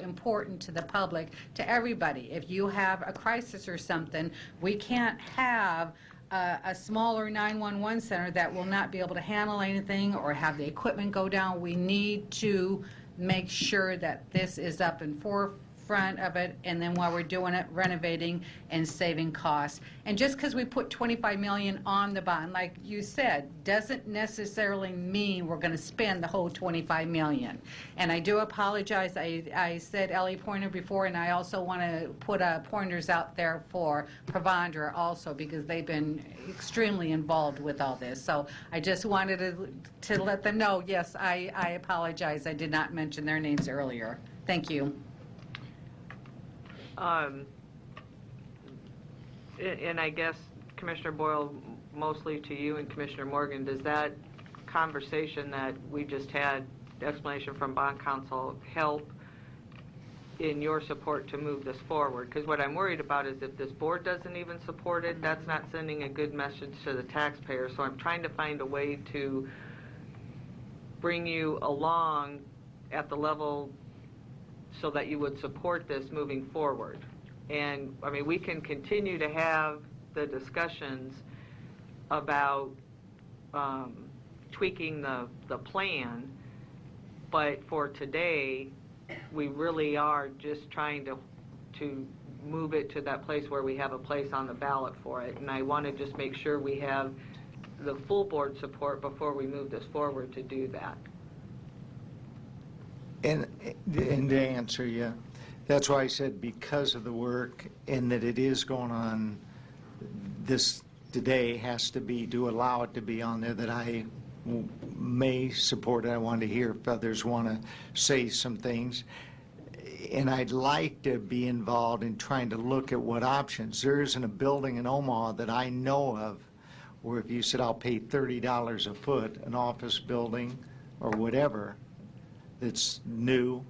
important to the public, to everybody. If you have a crisis or something, we can't have a smaller 911 center that will not be able to handle anything or have the equipment go down. We need to make sure that this is up in forefront of it, and then while we're doing it, renovating and saving costs. And just because we put $25 million on the bond, like you said, doesn't necessarily mean we're going to spend the whole $25 million. And I do apologize. I said Ellie Pointer before, and I also want to put pointers out there for Provandra also, because they've been extremely involved with all this. So I just wanted to let them know, yes, I apologize. I did not mention their names earlier. Thank you. And I guess, Commissioner Boyle, mostly to you and Commissioner Morgan, does that conversation that we just had, explanation from bond counsel, help in your support to move this forward? Because what I'm worried about is if this board doesn't even support it, that's not sending a good message to the taxpayer. So I'm trying to find a way to bring you along at the level so that you would support this moving forward. And I mean, we can continue to have the discussions about tweaking the plan, but for today, we really are just trying to move it to that place where we have a place on the ballot for it. And I want to just make sure we have the full board support before we move this forward to do that. And to answer you, That's why I said because of the work and that it is going on, this today has to be, to allow it to be on there, that I may support it. I want to hear if others want to say some things. And I'd like to be involved in trying to look at what options. There isn't a building in Omaha that I know of where if you said I'll pay $30 a foot, an office building or whatever that's new,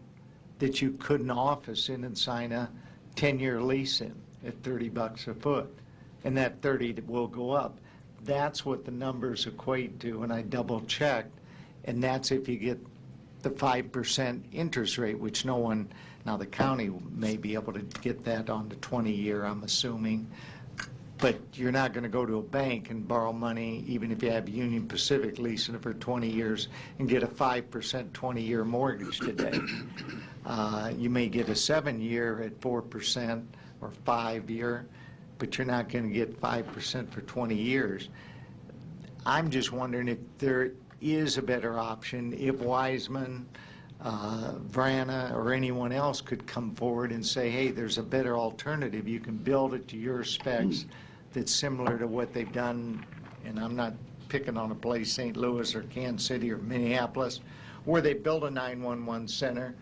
that you couldn't office in and sign a 10-year lease in at $30 a foot. And that 30 will go up. That's what the numbers equate to, and I double-checked, and that's if you get the 5% interest rate, which no one, now the county may be able to get that on the 20-year, I'm assuming, but you're not going to go to a bank and borrow money, even if you have Union Pacific leasing it for 20 years, and get a 5% 20-year mortgage today. You may get a 7-year at 4% or 5-year, but you're not going to get 5% for 20 years. I'm just wondering if there is a better option, if Wiseman, Vrana, or anyone else could come forward and say, hey, there's a better alternative. You can build it to your specs that's similar to what they've done, and I'm not picking on a place, St. Louis or Kansas City or Minneapolis, where they build a 911 center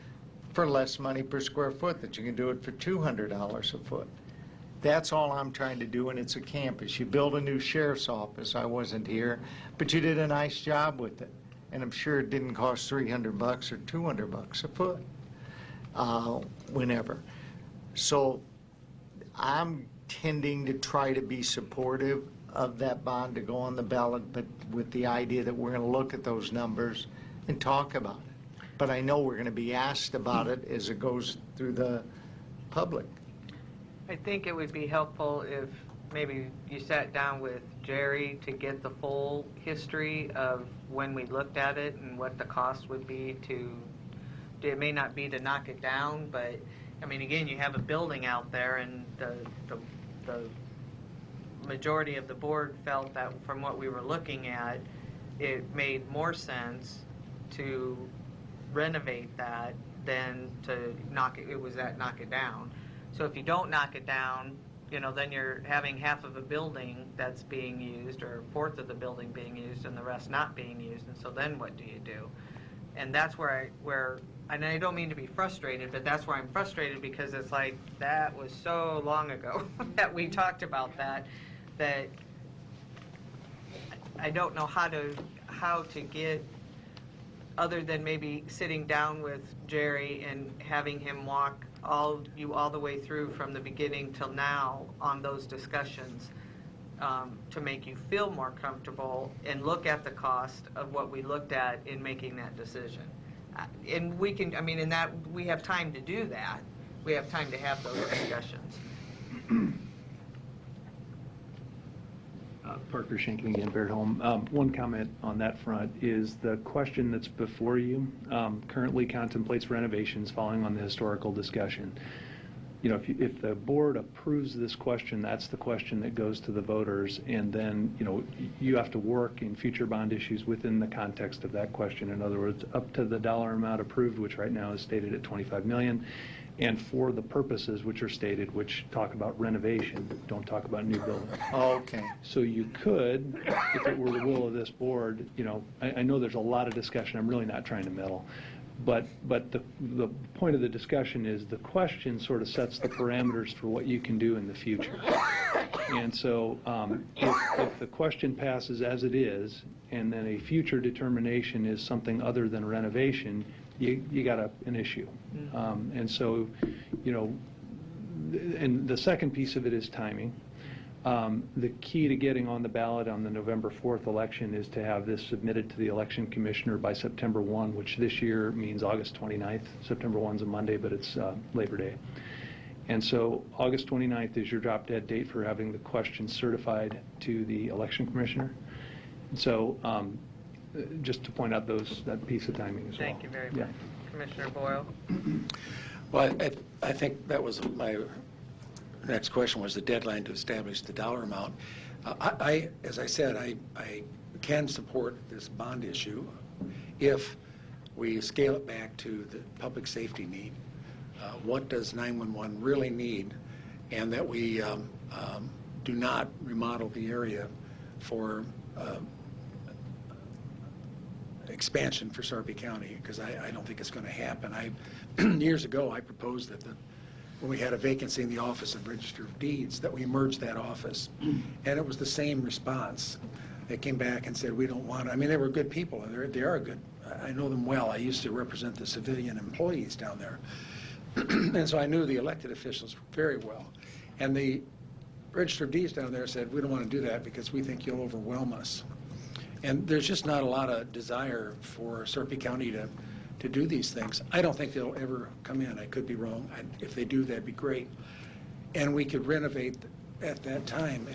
for less money per square foot, that you can do it for $200 a foot. That's all I'm trying to do, and it's a campus. You build a new sheriff's office. I wasn't here, but you did a nice job with it. And I'm sure it didn't cost $300 or $200 a foot, whenever. So I'm tending to try to be supportive of that bond to go on the ballot, but with the idea that we're going to look at those numbers and talk about it. But I know we're going to be asked about it as it goes through the public. I think it would be helpful if maybe you sat down with Jerry to get the full history of when we looked at it and what the cost would be to, it may not be to knock it down, but I mean, again, you have a building out there, and the majority of the board felt that from what we were looking at, it made more sense to renovate that than to knock it down. So if you don't knock it down, you know, then you're having half of a building that's being used, or a fourth of the building being used, and the rest not being used. And so then what do you do? And that's where and I don't mean to be frustrated, but that's where I'm frustrated, because it's like, that was so long ago that we talked about that I don't know how to get, other than maybe sitting down with Jerry and having him walk all the way through from the beginning till now on those discussions, to make you feel more comfortable and look at the cost of what we looked at in making that decision. And we can, I mean, in that, we have time to do that. We have time to have those discussions. Parker Schenking again, Baird Home. One comment on that front is the question that's before you currently contemplates renovations following on the historical discussion. You know, if the board approves this question, that's the question that goes to the voters, and then, you know, you have to work in future bond issues within the context of that question. In other words, up to the dollar amount approved, which right now is stated at $25 million, and for the purposes which are stated, which talk about renovation, don't talk about new building. Oh, okay. So you could, if it were the will of this board, you know, I know there's a lot of discussion. I'm really not trying to meddle. But the point of the discussion is the question sort of sets the parameters for what you can do in the future. And so if the question passes as it is, and then a future determination is something other than renovation, you got an issue. And so, you know, and the second piece of it is timing. The key to getting on the ballot on the November 4th election is to have this submitted to the election commissioner by September 1, which this year means August 29th. September 1's a Monday, but it's Labor Day. And so August 29th is your drop-dead date for having the question certified to the election commissioner. And so just to point out that piece of timing as well. Thank you very much. Commissioner Boyle? Well, I think that was my next question, was the deadline to establish the dollar amount. As I said, I can support this bond issue if we scale it back to the public safety need. what does 911 really need, and that we do not remodel the area for expansion for Sarpy County, because I don't think it's going to happen. Years ago, I proposed that when we had a vacancy in the Office of Register of Deeds, that we merge that office. And it was the same response. They came back and said, we don't want it. I mean, they were good people. They are good. I know them well. I used to represent the civilian employees down there. And so I knew the elected officials very well. And the Register of Deeds down there said, we don't want to do that because we think you'll overwhelm us. And there's just not a lot of desire for Sarpy County to do these things. I don't think they'll ever come in. I could be wrong. If they do, that'd be great. And we could renovate at that time.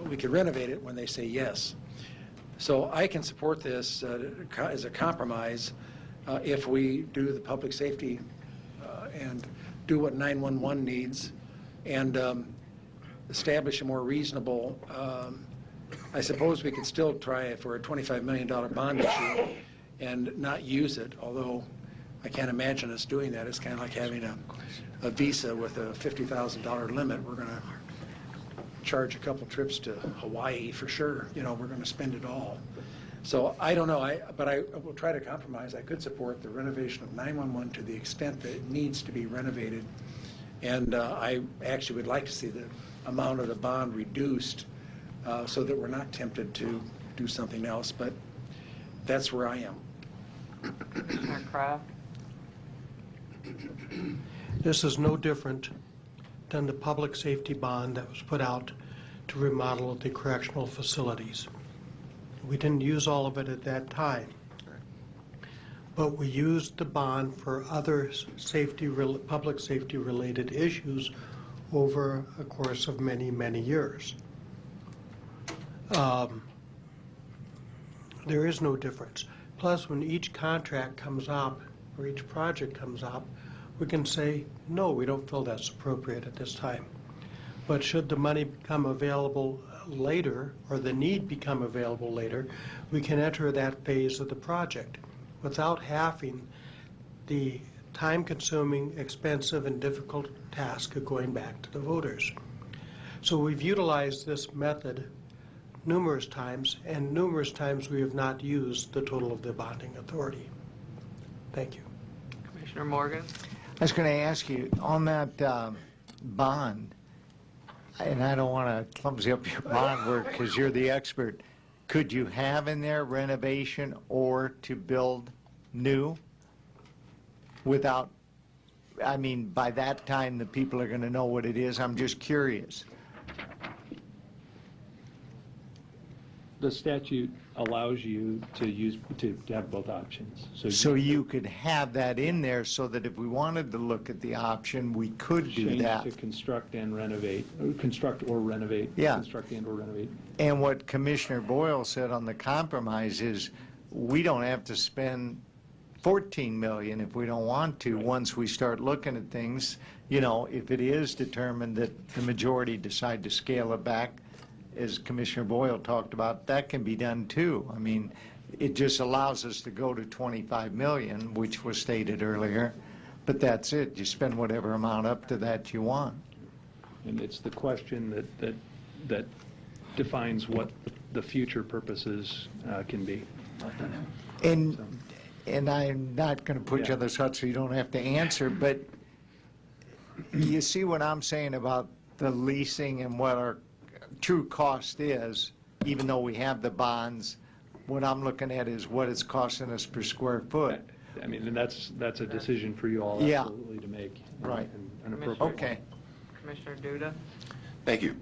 We could renovate it when they say yes. So I can support this as a compromise if we do the public safety and do what 911 needs and establish a more reasonable, I suppose we could still try it for a $25 million bond issue and not use it, although I can't imagine us doing that. It's kind of like having a visa with a $50,000 limit. We're going to charge a couple trips to Hawaii for sure. We're going to spend it all. So I don't know, but I will try to compromise. I could support the renovation of 911 to the extent that it needs to be renovated. And I actually would like to see the amount of the bond reduced so that we're not tempted to do something else. But that's where I am. Commissioner Kraft? This is no different than the public safety bond that was put out to remodel the correctional facilities. We didn't use all of it at that time, but we used the bond for other public safety related issues over a course of many, many years. There is no difference. Plus, when each contract comes up or each project comes up, we can say, no, we don't feel that's appropriate at this time. But should the money become available later, or the need become available later, we can enter that phase of the project without having the time-consuming, expensive, and difficult task of going back to the voters. So we've utilized this method numerous times, and numerous times we have not used the total of the bonding authority. Thank you. Commissioner Morgan? I was going to ask you, on that bond, and I don't want to clumsy up your bond work because you're the expert, could you have in there renovation or to build new without, by that time the people are going to know what it is? I'm just curious. The statute allows you to have both options. So you could have that in there so that if we wanted to look at the option, we could do that. Change to construct and renovate, or construct or renovate. Yeah. Construct and or renovate. And what Commissioner Boyle said on the compromise is we don't have to spend $14 million if we don't want to. Once we start looking at things, if it is determined that the majority decide to scale it back, as Commissioner Boyle talked about, that can be done too. It just allows us to go to $25 million, which was stated earlier, but that's it. You spend whatever amount up to that you want. And it's the question that defines what the future purposes can be. And I'm not going to put you on the spot so you don't have to answer, but you see what I'm saying about the leasing and what our true cost is, even though we have the bonds. What I'm looking at is what it's costing us per square foot. And that's a decision for you all absolutely to make. Right. And appropriate. Okay. Commissioner Duda? Thank you.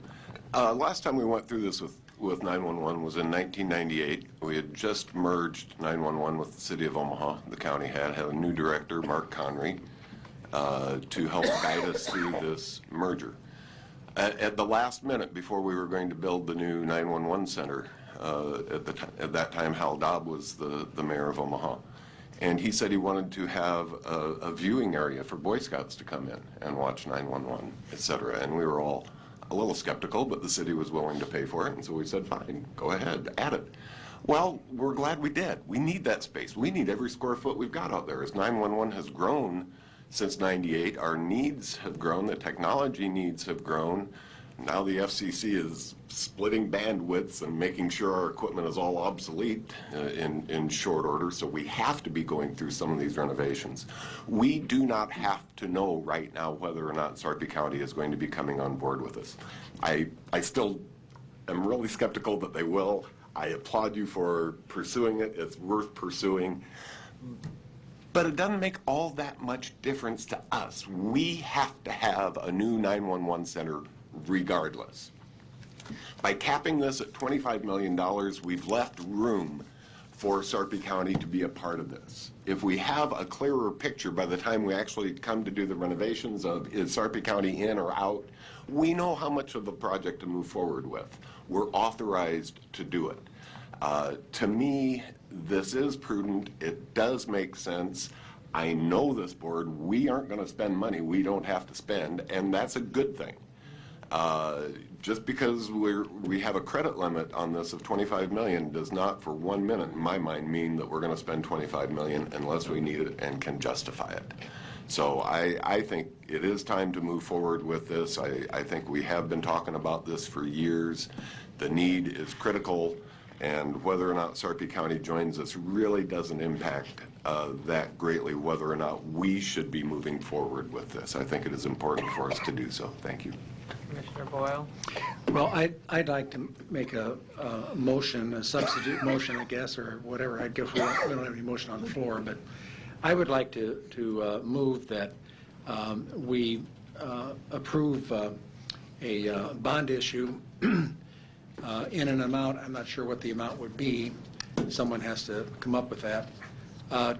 Last time we went through this with 911 was in 1998. We had just merged 911 with the city of Omaha. The county had a new director, Mark Conry, to help guide us through this merger. At the last minute, before we were going to build the new 911 center, at that time Hal Dobb was the mayor of Omaha, and he said he wanted to have a viewing area for Boy Scouts to come in and watch 911, et cetera. And we were all a little skeptical, but the city was willing to pay for it, and so we said, fine, go ahead, add it. Well, we're glad we did. We need that space. We need every square foot we've got out there. As 911 has grown since '98. Our needs have grown, the technology needs have grown. Now the FCC is splitting bandwidths and making sure our equipment is all obsolete in short order, so we have to be going through some of these renovations. We do not have to know right now whether or not Sarpy County is going to be coming on board with us. I still am really skeptical that they will. I applaud you for pursuing it. It's worth pursuing. But it doesn't make all that much difference to us. We have to have a new 911 center regardless. By capping this at $25 million, we've left room for Sarpy County to be a part of this. If we have a clearer picture by the time we actually come to do the renovations of is Sarpy County in or out, we know how much of the project to move forward with. We're authorized to do it. To me, this is prudent. It does make sense. I know this board, we aren't going to spend money we don't have to spend, and that's a good thing. Just because we have a credit limit on this of $25 million does not for 1 minute, in my mind, mean that we're going to spend $25 million unless we need it and can justify it. So I think it is time to move forward with this. I think we have been talking about this for years. The need is critical, and whether or not Sarpy County joins us really doesn't impact that greatly whether or not we should be moving forward with this. I think it is important for us to do so. Thank you. Commissioner Boyle? Well, I'd like to make a motion, a substitute motion, I guess, or whatever. I guess we don't have any motion on the floor, but I would like to move that we approve a bond issue in an amount, I'm not sure what the amount would be, someone has to come up with that,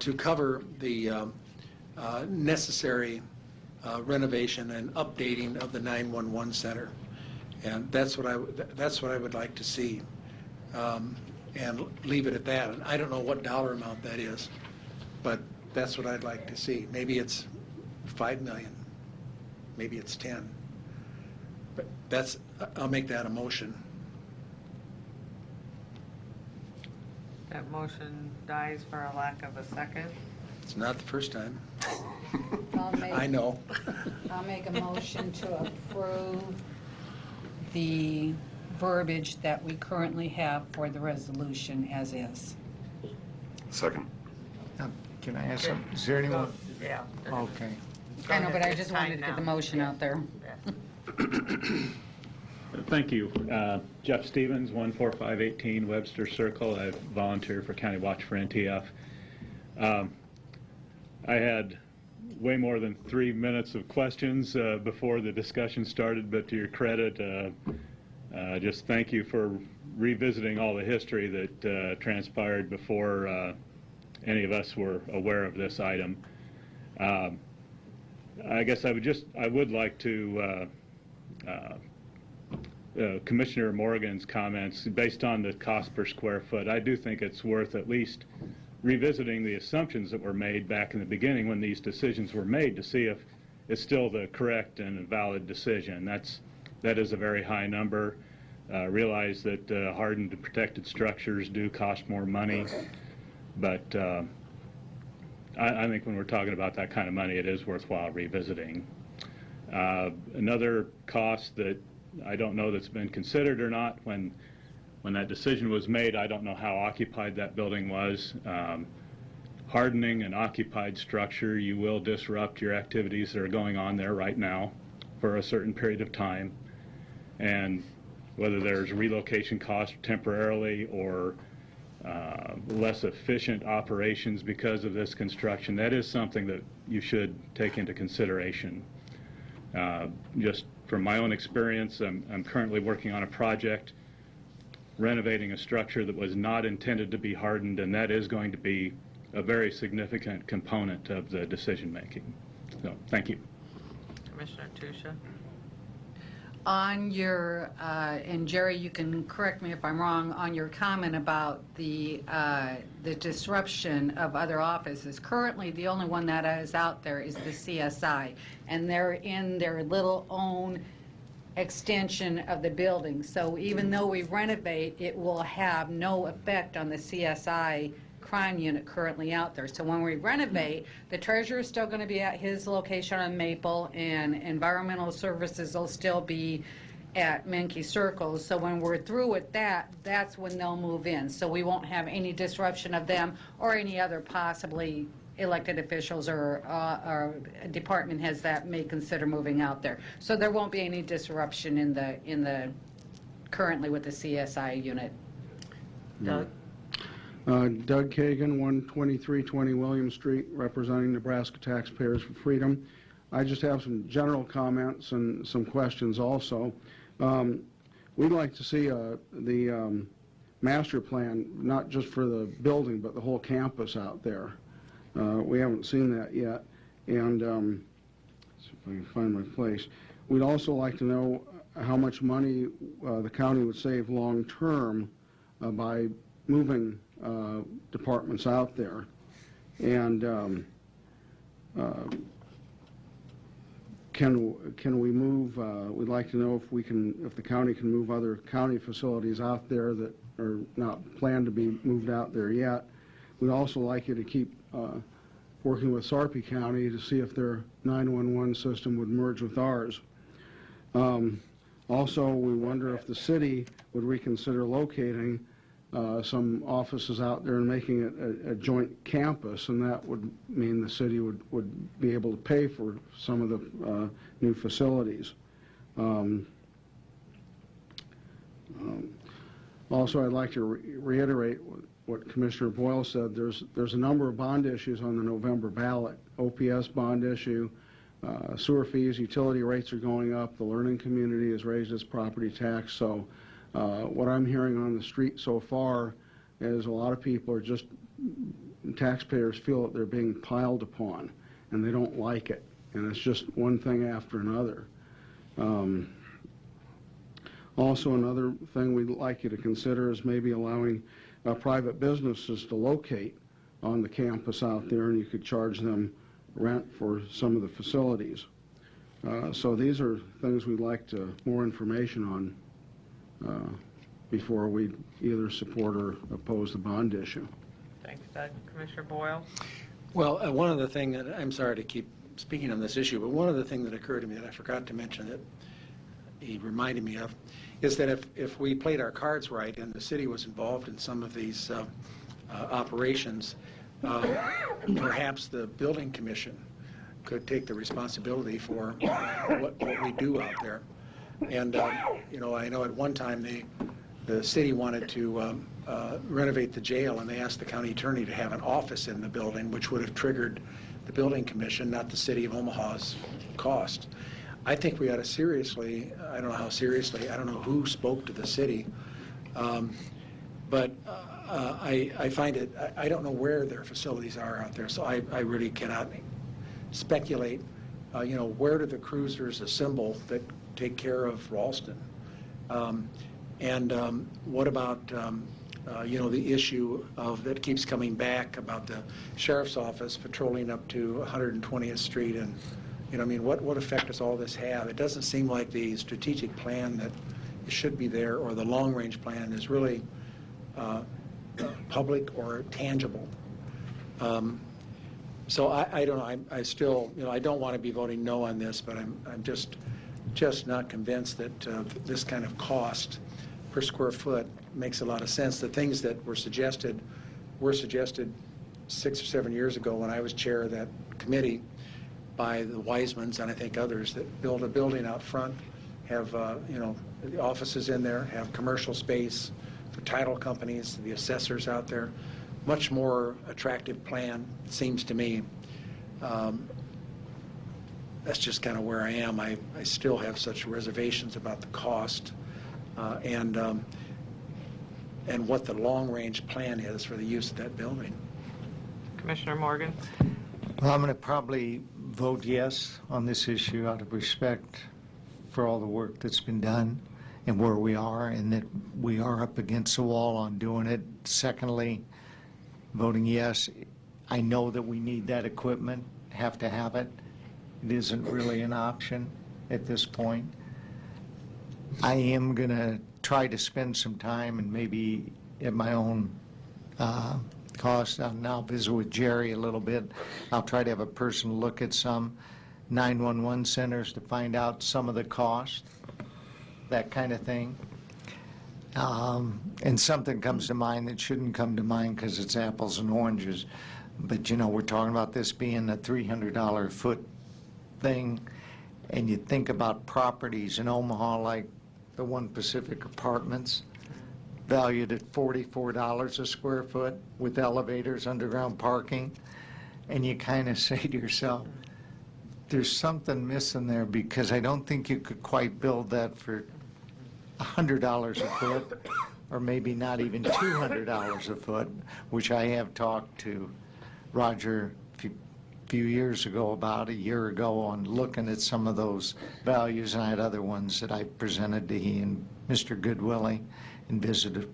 to cover the necessary renovation and updating of the 911 center. And that's what I would like to see, and leave it at that. And I don't know what dollar amount that is, but that's what I'd like to see. Maybe it's $5 million, maybe it's 10. But I'll make that a motion. That motion dies for a lack of a second. It's not the first time. I know. I'll make a motion to approve the verbiage that we currently have for the resolution as is. Second. Can I ask something? Is there anyone? Yeah. Okay. I know, but I just wanted to get the motion out there. Thank you. Jeff Stevens, 14518 Webster Circle. I volunteer for County Watch for NTF. I had way more than 3 minutes of questions before the discussion started, but to your credit, just thank you for revisiting all the history that transpired before any of us were aware of this item. I guess I would like to Commissioner Morgan's comments based on the cost per square foot. I do think it's worth at least revisiting the assumptions that were made back in the beginning when these decisions were made to see if it's still the correct and valid decision. That is a very high number. Realize that hardened and protected structures do cost more money, but I think when we're talking about that kind of money, it is worthwhile revisiting. Another cost that I don't know that's been considered or not, when that decision was made, I don't know how occupied that building was. Hardening an occupied structure, you will disrupt your activities that are going on there right now for a certain period of time. And whether there's relocation costs temporarily or less efficient operations because of this construction, that is something that you should take into consideration. Just from my own experience, I'm currently working on a project renovating a structure that was not intended to be hardened, and that is going to be a very significant component of the decision making. So, thank you. Commissioner Tusha? On your, and Jerry, you can correct me if I'm wrong, on your comment about the disruption of other offices. Currently, the only one that is out there is the CSI, and they're in their little own extension of the building. So even though we renovate, it will have no effect on the CSI crime unit currently out there. So when we renovate, the treasurer is still going to be at his location on Maple, and environmental services will still be at Menke Circles. So when we're through with that, that's when they'll move in. So we won't have any disruption of them or any other possibly elected officials or department heads that may consider moving out there. So there won't be any disruption in the currently with the CSI unit. Doug? Doug Kagan, 12320 William Street, representing Nebraska Taxpayers for Freedom. I just have some general comments and some questions also. We'd like to see the master plan, not just for the building, but the whole campus out there. We haven't seen that yet, and see if I can find my place. We'd also like to know how much money the county would save long-term by moving departments out there. And can we move, we'd like to know if the county can move other county facilities out there that are not planned to be moved out there yet. We'd also like you to keep working with Sarpy County to see if their 911 system would merge with ours. Also, we wonder if the city would reconsider locating some offices out there and making it a joint campus, and that would mean the city would be able to pay for some of the new facilities. Also, I'd like to reiterate what Commissioner Boyle said. There's a number of bond issues on the November ballot. OPS bond issue, sewer fees, utility rates are going up, the learning community has raised its property tax. So what I'm hearing on the street so far is a lot of people are just, taxpayers feel that they're being piled upon and they don't like it. And it's just one thing after another. Also, another thing we'd like you to consider is maybe allowing private businesses to locate on the campus out there, and you could charge them rent for some of the facilities. So these are things we'd like more information on before we either support or oppose the bond issue. Thanks, Doug. Commissioner Boyle? Well, one of the things that, I'm sorry to keep speaking on this issue, but one of the things that occurred to me that I forgot to mention that he reminded me of is that if we played our cards right and the city was involved in some of these operations, perhaps the building commission could take the responsibility for what we do out there. And you know, I know at one time the city wanted to renovate the jail, and they asked the county attorney to have an office in the building, which would have triggered the building commission, not the city of Omaha's cost. I think we ought to seriously, I don't know how seriously, I don't know who spoke to the city, but I find it, I don't know where their facilities are out there, so I really cannot speculate, you know, where do the cruisers assemble that take care of Ralston? And what about, you know, the issue of that keeps coming back about the sheriff's office patrolling up to 120th Street, and you know, I mean, what effect does all this have? It doesn't seem like the strategic plan that should be there, or the long-range plan, is really public or tangible. So I don't know. I still, you know, I don't want to be voting no on this, but I'm just not convinced that this kind of cost per square foot makes a lot of sense. The things that were suggested 6 or 7 years ago when I was chair of that committee by the Wisemans and I think others, that build a building out front, have you know, the offices in there, have commercial space for title companies, the assessors out there. Much more attractive plan, it seems to me. That's just kind of where I am. I still have such reservations about the cost and what the long-range plan is for the use of that building. Commissioner Morgan? Well, I'm going to probably vote yes on this issue out of respect for all the work that's been done and where we are, and that we are up against the wall on doing it. Secondly, voting yes, I know that we need that equipment, have to have it. It isn't really an option at this point. I am going to try to spend some time and maybe at my own cost. I'll now visit with Jerry a little bit. I'll try to have a person look at some 911 centers to find out some of the cost, that kind of thing. And something comes to mind that shouldn't come to mind because it's apples and oranges. But, you know, we're talking about this being a $300 a foot thing. And you think about properties in Omaha like the One Pacific Apartments, valued at $44 a square foot with elevators, underground parking. And you kind of say to yourself, there's something missing there, because I don't think you could quite build that for $100 a foot, or maybe not even $200 a foot, which I have talked to Roger a few years ago, about a year ago, on looking at some of those values, and I had other ones that I presented to he and Mr. Goodwillie and visited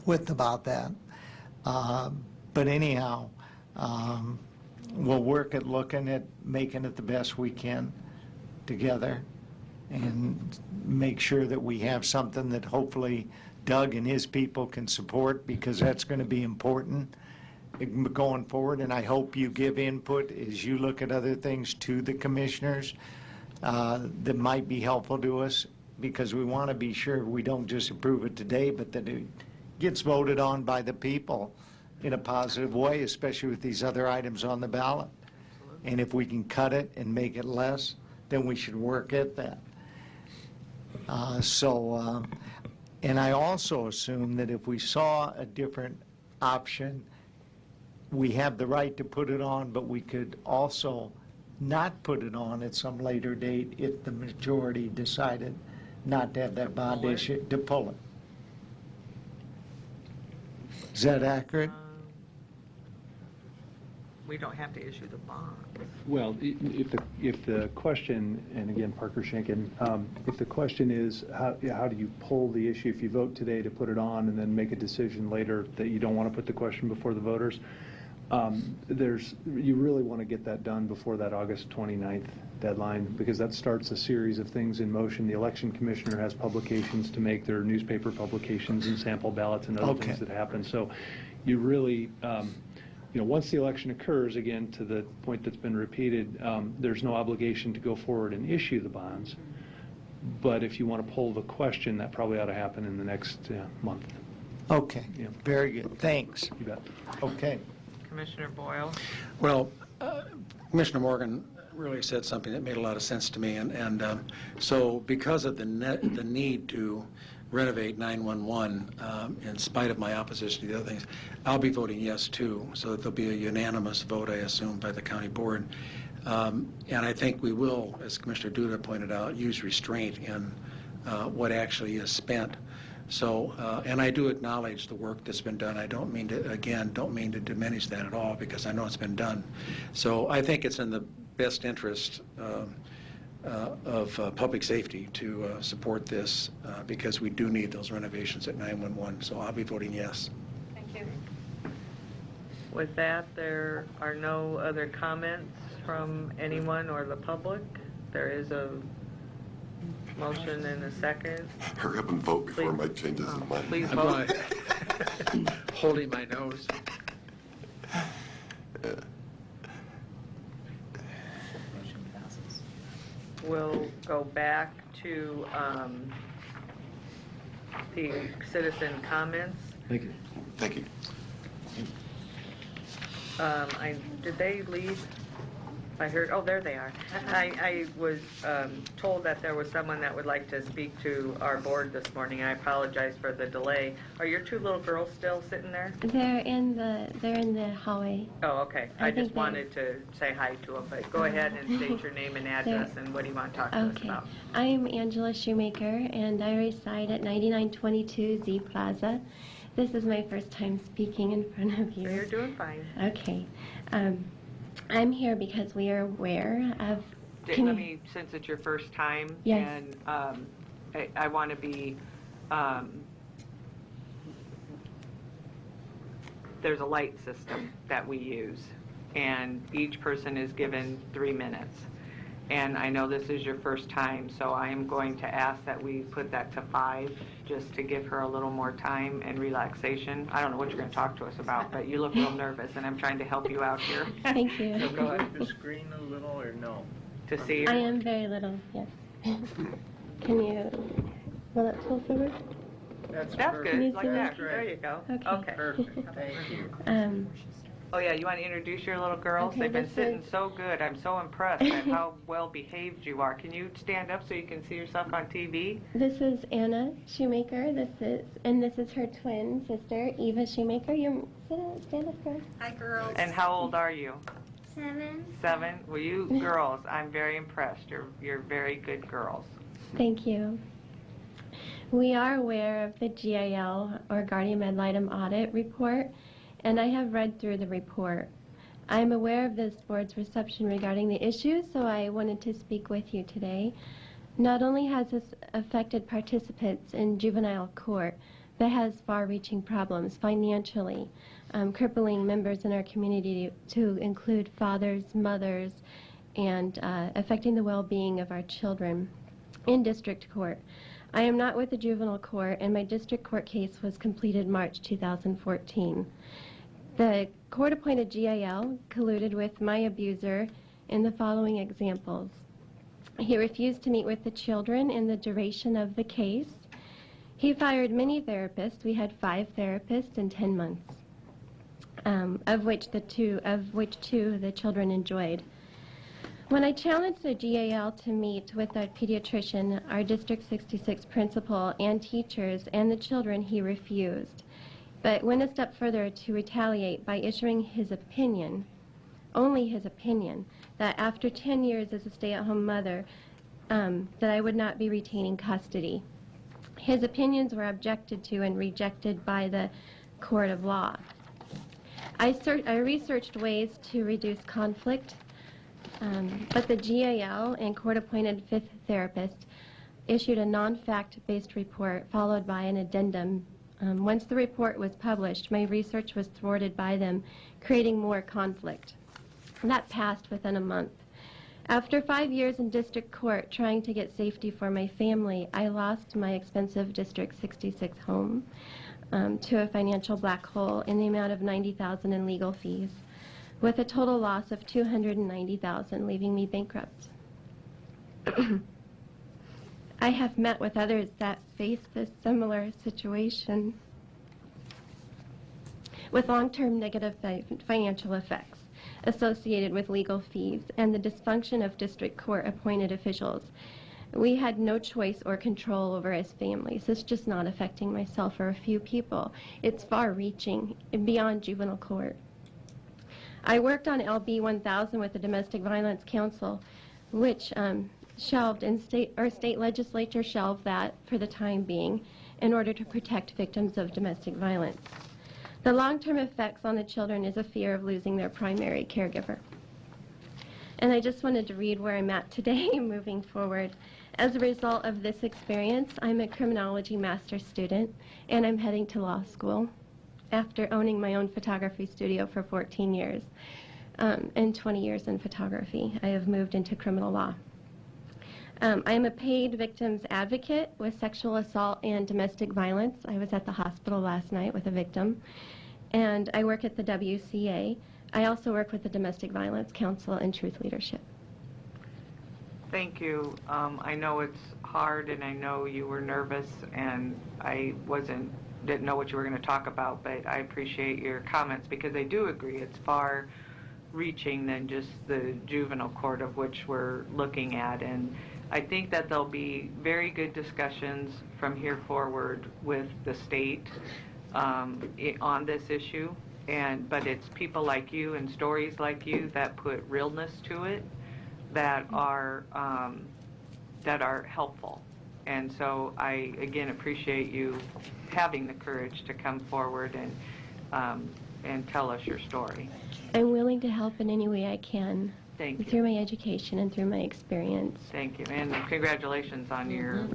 with about that. But anyhow, we'll work at looking at making it the best we can together, and make sure that we have something that hopefully Doug and his people can support, because that's going to be important going forward. And I hope you give input as you look at other things to the commissioners that might be helpful to us, because we want to be sure we don't just approve it today, but that it gets voted on by the people in a positive way, especially with these other items on the ballot. And if we can cut it and make it less, then we should work at that. And I also assume that if we saw a different option, we have the right to put it on, but we could also not put it on at some later date if the majority decided not to have that bond issue, to pull it. Is that accurate? We don't have to issue the bond. Well, if the question, and again, Parker Schenken, if the question is how do you pull the issue if you vote today to put it on and then make a decision later that you don't want to put the question before the voters, you really want to get that done before that August 29th deadline, because that starts a series of things in motion. The election commissioner has publications to make, their newspaper publications and sample ballots and other things that happen. So you really, once the election occurs, again, to the point that's been repeated, there's no obligation to go forward and issue the bonds. But if you want to pull the question, that probably ought to happen in the next month. Okay, very good. Thanks. You bet. Okay. Commissioner Boyle? Well, Commissioner Morgan really said something that made a lot of sense to me, and so because of the need to renovate 911, in spite of my opposition to the other things, I'll be voting yes too, so that there'll be a unanimous vote, I assume, by the county board. And I think we will, as Commissioner Duda pointed out, use restraint in what actually is spent. So, and I do acknowledge the work that's been done. I don't mean to diminish that at all, because I know it's been done. So I think it's in the best interest of public safety to support this, because we do need those renovations at 911. So I'll be voting yes. Thank you. With that, there are no other comments from anyone or the public. There is a motion and a second. Hurry up and vote before Mike changes his mind. Please vote. Holding my nose. We'll go back to the citizen comments. Thank you. Thank you. Did they leave? I heard, oh, there they are. I was told that there was someone that would like to speak to our board this morning. I apologize for the delay. Are your two little girls still sitting there? They're in the hallway. Oh, okay. I just wanted to say hi to them, but go ahead and state your name and address and what do you want to talk to us about? I'm Angela Shoemaker, and I reside at 9922 Z Plaza. This is my first time speaking in front of you. You're doing fine. Okay. I'm here because we are aware of... Let me, since it's your first time, yes. And I want to be, there's a light system that we use, and each person is given 3 minutes. And I know this is your first time, so I am going to ask that we put that to 5, just to give her a little more time and relaxation. I don't know what you're going to talk to us about, but you look real nervous, and I'm trying to help you out here. Thank you. So go ahead. The screen a little or no? To see her? I am very little, yes. Can you, will that tilt forward? That's Can good, you like zoom in? that. There you go. Okay. Perfect, thank you. Um, Oh, yeah, you want to introduce your little girls? Okay, They've been this sitting is- so good. I'm so impressed at how well behaved you are. Can you stand up so you can see yourself on TV? This is Anna Shoemaker. This is her twin sister, Eva Shoemaker. Stand up, girl. Hi, girls. And how old are you? 7. 7? Well, you girls, I'm very impressed. You're very good girls. Thank you. We are aware of the GIL, or Guardian Ad Litem audit report, and I have read through the report. I am aware of this board's reception regarding the issue, so I wanted to speak with you today. Not only has this affected participants in juvenile court, but has far-reaching problems financially, crippling members in our community to include fathers, mothers, and affecting the well-being of our children in district court. I am not with the juvenile court, and my district court case was completed March 2014. The court-appointed GIL colluded with my abuser in the following examples. He refused to meet with the children in the duration of the case. He fired many therapists. We had 5 therapists in 10 months, of which two the children enjoyed. When I challenged the GAL to meet with our pediatrician, our District 66 principal, and teachers, and the children, he refused, but went a step further to retaliate by issuing his opinion, only his opinion, that after 10 years as a stay-at-home mother, that I would not be retaining custody. His opinions were objected to and rejected by the court of law. I researched ways to reduce conflict, but the GAL and court-appointed 5th therapist issued a non-fact-based report followed by an addendum. Once the report was published, my research was thwarted by them, creating more conflict. That passed within a month. After 5 years in district court trying to get safety for my family, I lost my expensive District 66 home to a financial black hole in the amount of $90,000 in legal fees, with a total loss of $290,000, leaving me bankrupt. I have met with others that face this similar situation with long-term negative financial effects associated with legal fees and the dysfunction of district court-appointed officials. We had no choice or control over as families. It's just not affecting myself or a few people. It's far-reaching and beyond juvenile court. I worked on LB 1000 with the Domestic Violence Council, which shelved in state legislature shelved that for the time being in order to protect victims of domestic violence. The long-term effects on the children is a fear of losing their primary caregiver. And I just wanted to read where I'm at today moving forward. As a result of this experience, I'm a criminology master's student, and I'm heading to law school after owning my own photography studio for 14 years and 20 years in photography. I have moved into criminal law. I am a paid victims advocate with sexual assault and domestic violence. I was at the hospital last night with a victim, and I work at the WCA. I also work with the Domestic Violence Council and Truth Leadership. Thank you. I know it's hard, and I know you were nervous, and I didn't know what you were going to talk about, but I appreciate your comments because I do agree it's far reaching than just the juvenile court of which we're looking at, and I think that there'll be very good discussions from here forward with the state on this issue, but it's people like you and stories like you that put realness to it that are helpful. And so I, again, appreciate you having the courage to come forward and tell us your story. I'm willing to help in any way I can. Thank you. Through my education and through my experience. Thank you. And congratulations on your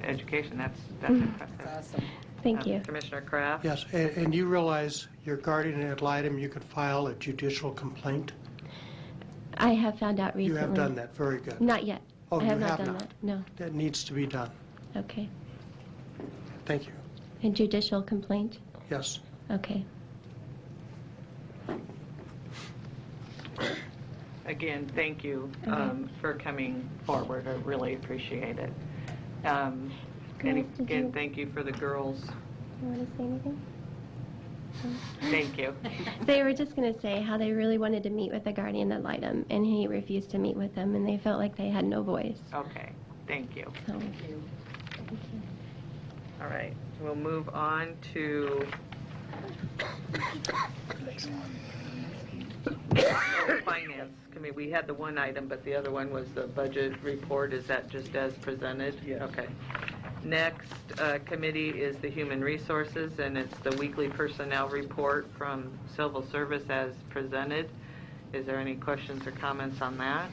education. That's impressive. Awesome. Thank you. Commissioner Kraft? Yes, and you realize your guardian ad litem, you could file a judicial complaint? I have found out You recently. have done that, very good. Not yet. Oh, I have you not have done not. that. No. That needs to be done. Okay. Thank you. A judicial complaint? Yes. Okay. Again, thank you for coming forward. I really appreciate it. And again, thank you for the girls. You want to say anything? Thank you. They were just going to say how they really wanted to meet with the guardian ad litem, and he refused to meet with them, and they felt like they had no voice. Okay, thank you. So, All right, we'll move on to Finance Committee. We had the one item, but the other one was the budget report. Is that just as presented? Yes. Okay. Next committee is the Human Resources, and it's the weekly personnel report from Civil Service as presented. Is there any questions or comments on that?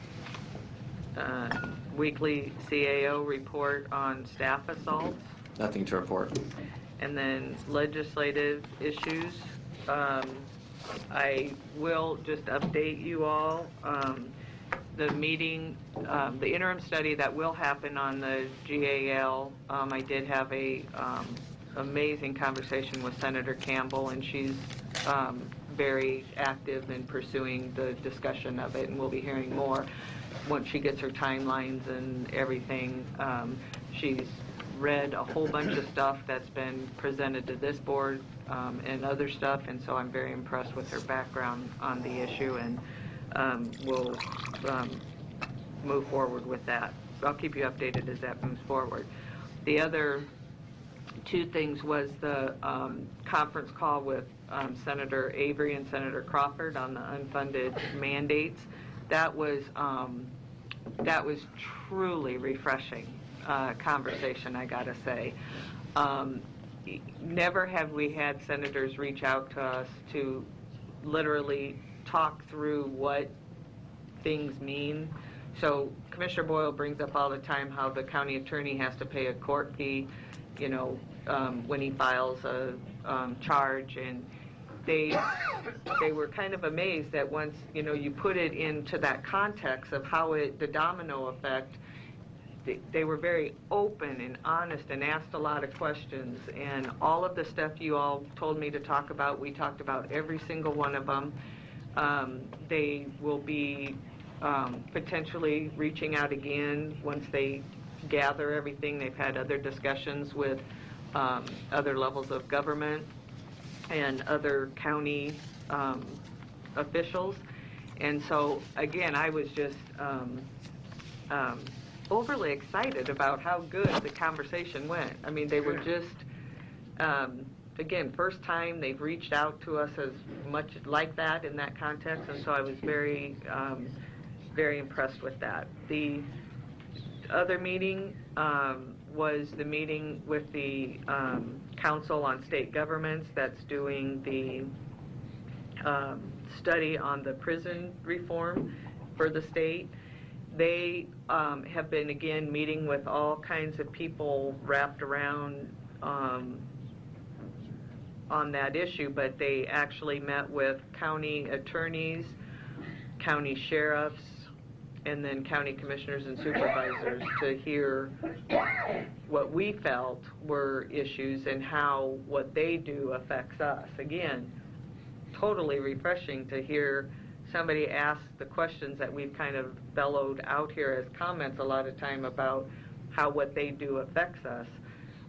Weekly CAO report on staff assaults. Nothing to report. And then legislative issues. I will just update you all. The meeting, the interim study that will happen on the GAL, I did have a amazing conversation with Senator Campbell, and she's very active in pursuing the discussion of it, and we'll be hearing more once she gets her timelines and everything. She's read a whole bunch of stuff that's been presented to this board and other stuff, and so I'm very impressed with her background on the issue, and we'll move forward with that. So I'll keep you updated as that moves forward. The other two things was the conference call with Senator Avery and Senator Crawford on the unfunded mandates. That was truly refreshing conversation, I gotta say. Never have we had senators reach out to us to literally talk through what things mean. So Commissioner Boyle brings up all the time how the county attorney has to pay a court fee, you know, when he files a charge, and they were kind of amazed that once, you know, you put it into that context of how the domino effect, they were very open and honest and asked a lot of questions, and all of the stuff you all told me to talk about, we talked about every single one of them. They will be potentially reaching out again once they gather everything. They've had other discussions with other levels of government and other county officials. And so, again, I was just overly excited about how good the conversation went. I mean, they were just, again, first time they've reached out to us as much like that in that context, and so I was very, very impressed with that. The other meeting was the meeting with the Council on State Governments that's doing the study on the prison reform for the state. They have been, again, meeting with all kinds of people wrapped around on that issue, but they actually met with county attorneys, county sheriffs, and then county commissioners and supervisors to hear what we felt were issues and how what they do affects us. Again, totally refreshing to hear somebody ask the questions that we've kind of bellowed out here as comments a lot of time about how what they do affects us.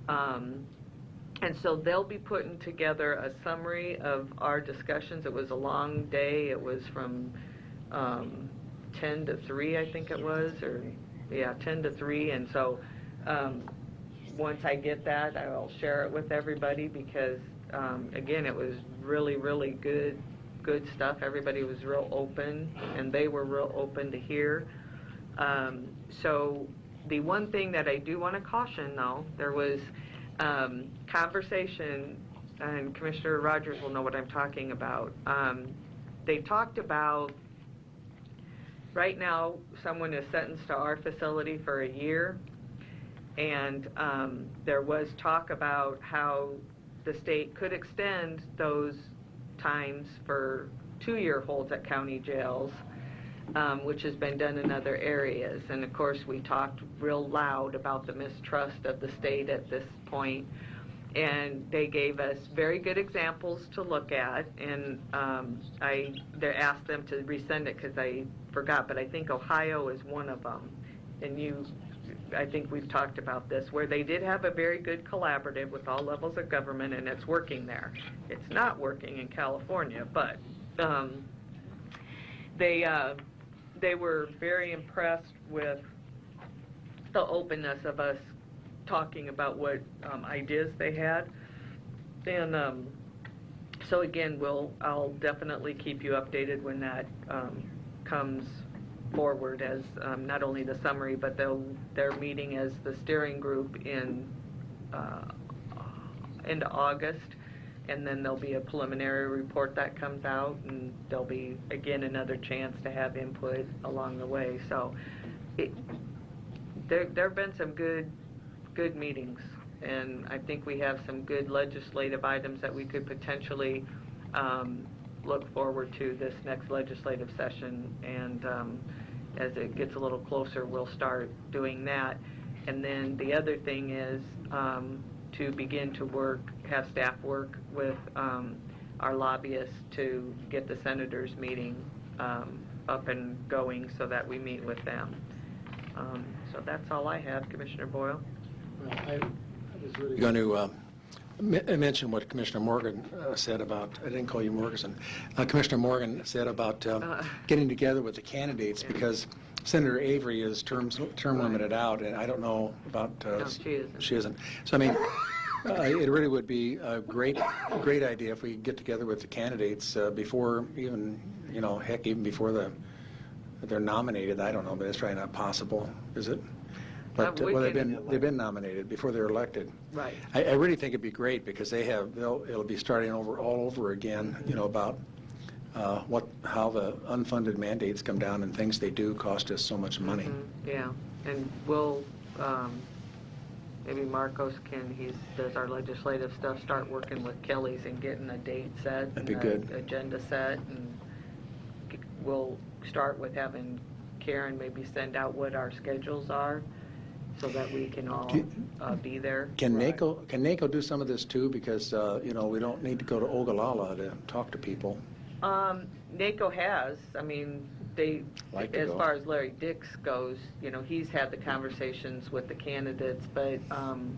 And so they'll be putting together a summary of our discussions. It was a long day. It was from 10 to 3, I think it was, or yeah, 10 to 3. And so once I get that, I'll share it with everybody because, again, it was really, really good stuff. Everybody was real open, and they were real open to hear. So the one thing that I do want to caution, though, there was conversation, and Commissioner Rogers will know what I'm talking about. They talked about, right now, someone is sentenced to our facility for a year, and there was talk about how the state could extend those times for 2-year holds at county jails. which has been done in other areas. And of course, we talked real loud about the mistrust of the state at this point. And they gave us very good examples to look at, and they asked them to resend it because I forgot, but I think Ohio is one of them. And I think we've talked about this, where they did have a very good collaborative with all levels of government, and it's working there. It's not working in California, but they were very impressed with the openness of us talking about what ideas they had. And so again, I'll definitely keep you updated when that comes forward as not only the summary, but they're meeting as the steering group into August, and then there'll be a preliminary report that comes out, and there'll be again another chance to have input along the way. So there have been some good meetings, and I think we have some good legislative items that we could potentially look forward to this next legislative session. And as it gets a little closer, we'll start doing that. And then the other thing is to begin to have staff work with our lobbyists to get the senators meeting up and going so that we meet with them. So that's all I have, Commissioner Boyle. I was really going to mention what Commissioner Morgan said about, I didn't call you Morganson, Commissioner Morgan said about getting together with the candidates, because Senator Avery is term limited out, and I don't know about, No, she isn't. So I mean, it really would be a great idea if we get together with the candidates before even, heck, even before they're nominated. I don't know, but it's probably not possible, is it? But well, they've been nominated before they're elected. Right. I really think it'd be great, because it'll be starting all over again. About how the unfunded mandates come down, and things they do cost us so much money. Mm-hmm. Yeah, and we'll maybe Marcos does our legislative stuff, start working with Kelly's and getting a date set. That'd be good. Agenda set, and we'll start with having Karen maybe send out what our schedules are, so that we can all be there. Can NACO do some of this too? Because we don't need to go to Ogallala to talk to people. NACO has. I mean, as far as Larry Dix goes, he's had the conversations with the candidates, but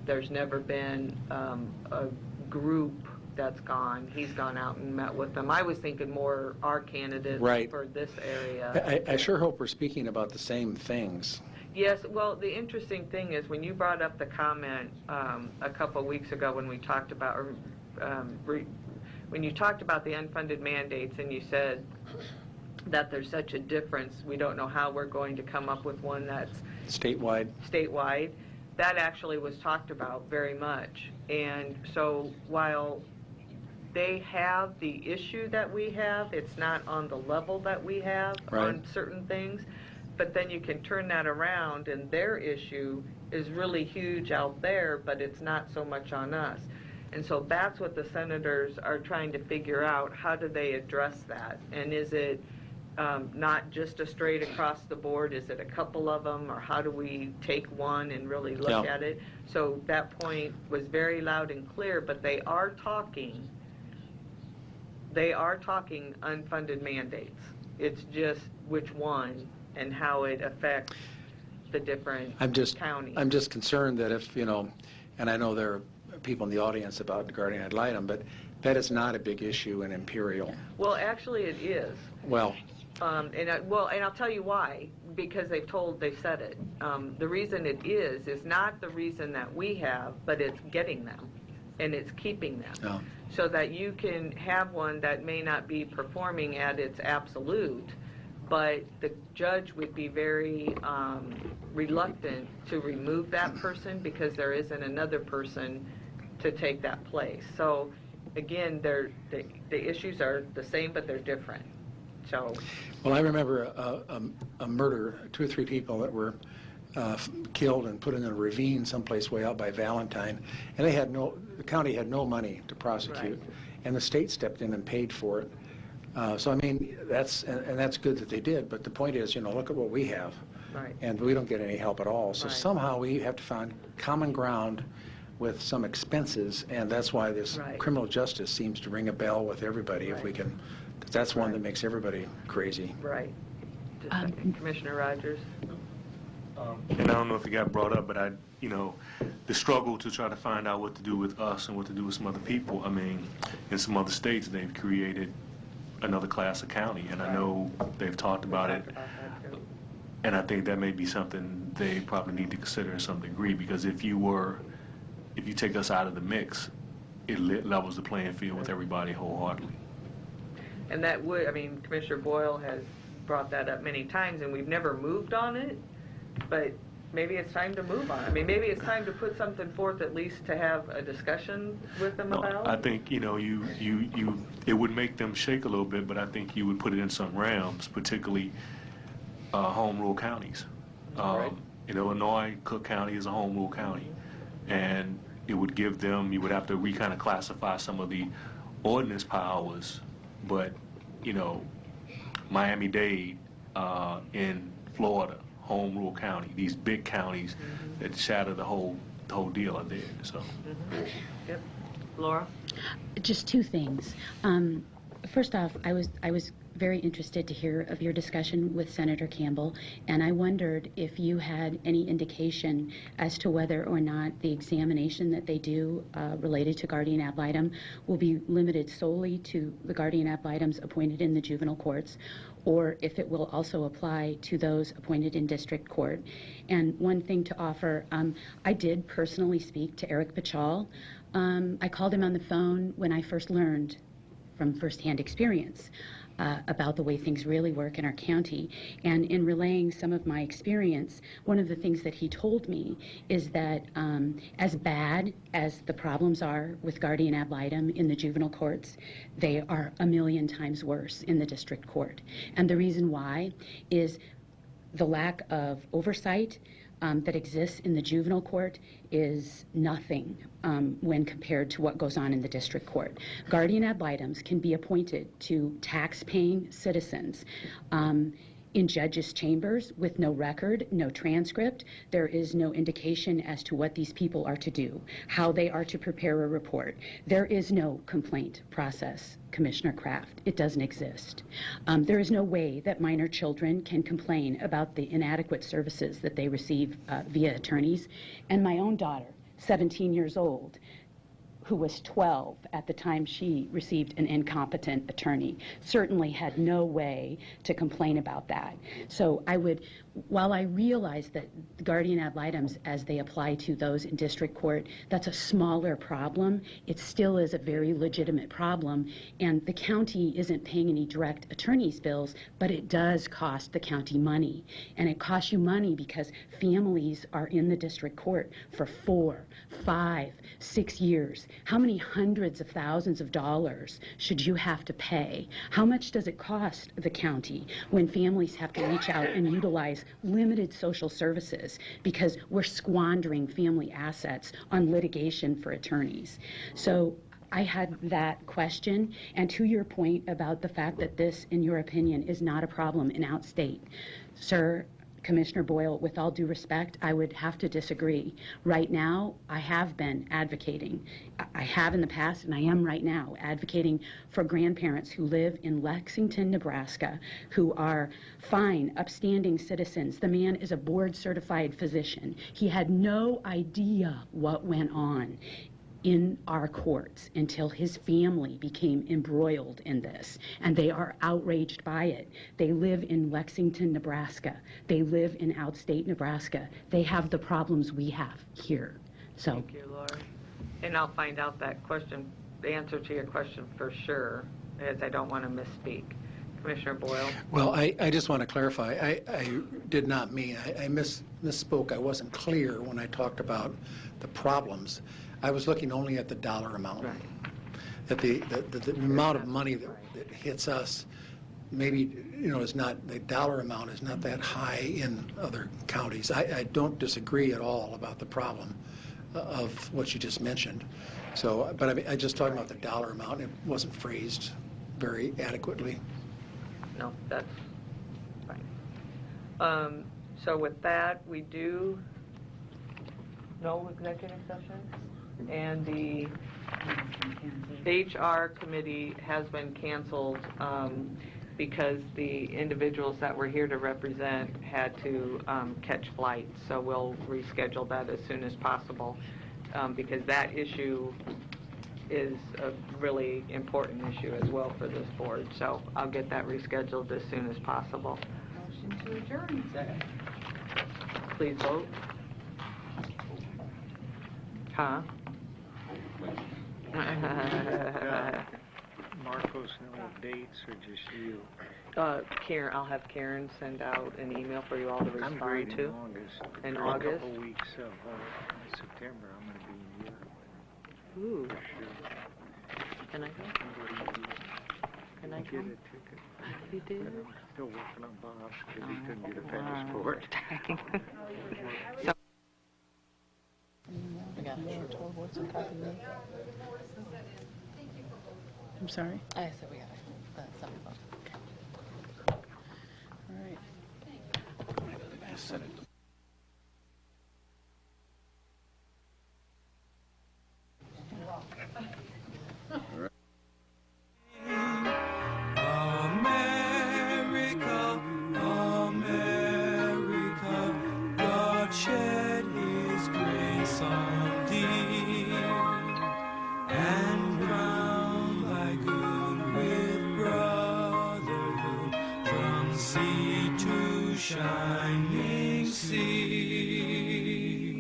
there's never been a group that's gone. He's gone out and met with them. I was thinking more our candidates for this area. I sure hope we're speaking about the same things. Yes, well, the interesting thing is when you brought up the comment a couple of weeks ago when we talked about, when you talked about the unfunded mandates, and you said that there's such a difference, we don't know how we're going to come up with one that's statewide. That actually was talked about very much. And so while they have the issue that we have, it's not on the level that we have on certain things. But then you can turn that around, and their issue is really huge out there, but it's not so much on us. And so that's what the senators are trying to figure out. How do they address that? And is it not just a straight across the board? Is it a couple of them? Or how do we take one and really look at it? So that point was very loud and clear, but they are talking unfunded mandates. It's just which one and how it affects the different counties. I'm just concerned that if, and I know there are people in the audience about guardian ad litem, but that is not a big issue in Imperial. Well, actually it is. Well. And I'll tell you why, because they've said it. The reason it is not the reason that we have, but it's getting them, and it's keeping them. Oh. So that you can have one that may not be performing at its absolute, but the judge would be very reluctant to remove that person because there isn't another person to take that place. So again, the issues are the same, but they're different. So. Well, I remember a murder, 2 or 3 people that were killed and put in a ravine someplace way out by Valentine, and the county had no money to prosecute, and the state stepped in and paid for it. So, I mean, that's good that they did, but the point is, look at what we have. Right. And we don't get any help at all. So Right. somehow we have to find common ground with some expenses, and that's why this Right. criminal justice seems to ring a bell with everybody if we can, 'cause that's one that makes everybody crazy. Right. Just a second. Commissioner Rogers? And I don't know if it got brought up, but the struggle to try to find out what to do with us and what to do with some other people. I mean, in some other states, they've created another class of county, and I know they've talked about it. And I think that may be something they probably need to consider in some degree, because if you take us out of the mix, it levels the playing field with everybody wholeheartedly. And that would, Commissioner Boyle has brought that up many times, and we've never moved on it, but maybe it's time to move on. Maybe it's time to put something forth, at least to have a discussion with them about. I think, it would make them shake a little bit, but I think you would put it in some realms, particularly home rule counties. In Illinois, Cook County is a home rule county, and it would give them, you would have to kind of classify some of the ordinance powers, but, Miami-Dade in Florida, home rule county, these big counties that shatter the whole deal are there, so. Yep. Laura? Just two things. First off, I was very interested to hear of your discussion with Senator Campbell, and I wondered if you had any indication as to whether or not the examination that they do related to guardian ad litem will be limited solely to the guardian ad litems appointed in the juvenile courts, or if it will also apply to those appointed in district court. And one thing to offer, I did personally speak to Eric Pachal. I called him on the phone when I first learned from firsthand experience about the way things really work in our county. And in relaying some of my experience, one of the things that he told me is that as bad as the problems are with guardian ad litem in the juvenile courts, they are a million times worse in the district court. And the reason why is the lack of oversight that exists in the juvenile court is nothing when compared to what goes on in the district court. Guardian ad litems can be appointed to tax-paying citizens in judges' chambers with no record, no transcript. There is no indication as to what these people are to do, how they are to prepare a report. There is no complaint process, Commissioner Kraft. It doesn't exist. There is no way that minor children can complain about the inadequate services that they receive via attorneys. And my own daughter, 17 years old, who was 12 at the time she received an incompetent attorney, certainly had no way to complain about that. So I would, while I realize that the guardian ad litems, as they apply to those in district court, that's a smaller problem, it still is a very legitimate problem, and the county isn't paying any direct attorney's bills, but it does cost the county money. And it costs you money because families are in the district court for 4, 5, 6 years. How many hundreds of thousands of dollars should you have to pay? How much does it cost the county when families have to reach out and utilize limited social services because we're squandering family assets on litigation for attorneys? So I had that question, and to your point about the fact that this, in your opinion, is not a problem in outstate, sir, Commissioner Boyle, with all due respect, I would have to disagree. Right now, I have been advocating. I have in the past, and I am right now, advocating for grandparents who live in Lexington, Nebraska, who are fine, upstanding citizens. The man is a board-certified physician. He had no idea what went on in our courts until his family became embroiled in this, and they are outraged by it. They live in Lexington, Nebraska. They live in outstate Nebraska. They have the problems we have here. So. Thank you, Laura. And I'll find out that question, the answer to your question for sure, as I don't want to misspeak. Commissioner Boyle? Well, I just want to clarify. I did not mean, I misspoke. I wasn't clear when I talked about the problems. I was looking only at the dollar amount. Right. That the amount of money that hits us, maybe, is not, the dollar amount is not that high in other counties. I don't disagree at all about the problem of what you just mentioned. So, but I just talking about the dollar amount. It wasn't phrased very adequately. No, that's fine. So with that, we do no executive session, and the HR committee has been canceled because the individuals that were here to represent had to catch flights. So we'll reschedule that as soon as possible because that issue is a really important issue as well for this board. So I'll get that rescheduled as soon as possible. Motion to adjourn. Second. Please vote. Huh? Marcos, no dates or just you? Karen, I'll have Karen send out an email for you all to respond I'm great to. in August. In For August? a couple weeks of September, I'm going to be in Europe. Ooh. For sure. Can I go? Can I get go? a ticket? You did? But I'm still working on Bob's because he couldn't get a wow. passport. So I'm sorry? I said we got it. Something about All right. America, America, God shed His grace on thee, and crown thy good with brotherhood, from sea to shining sea.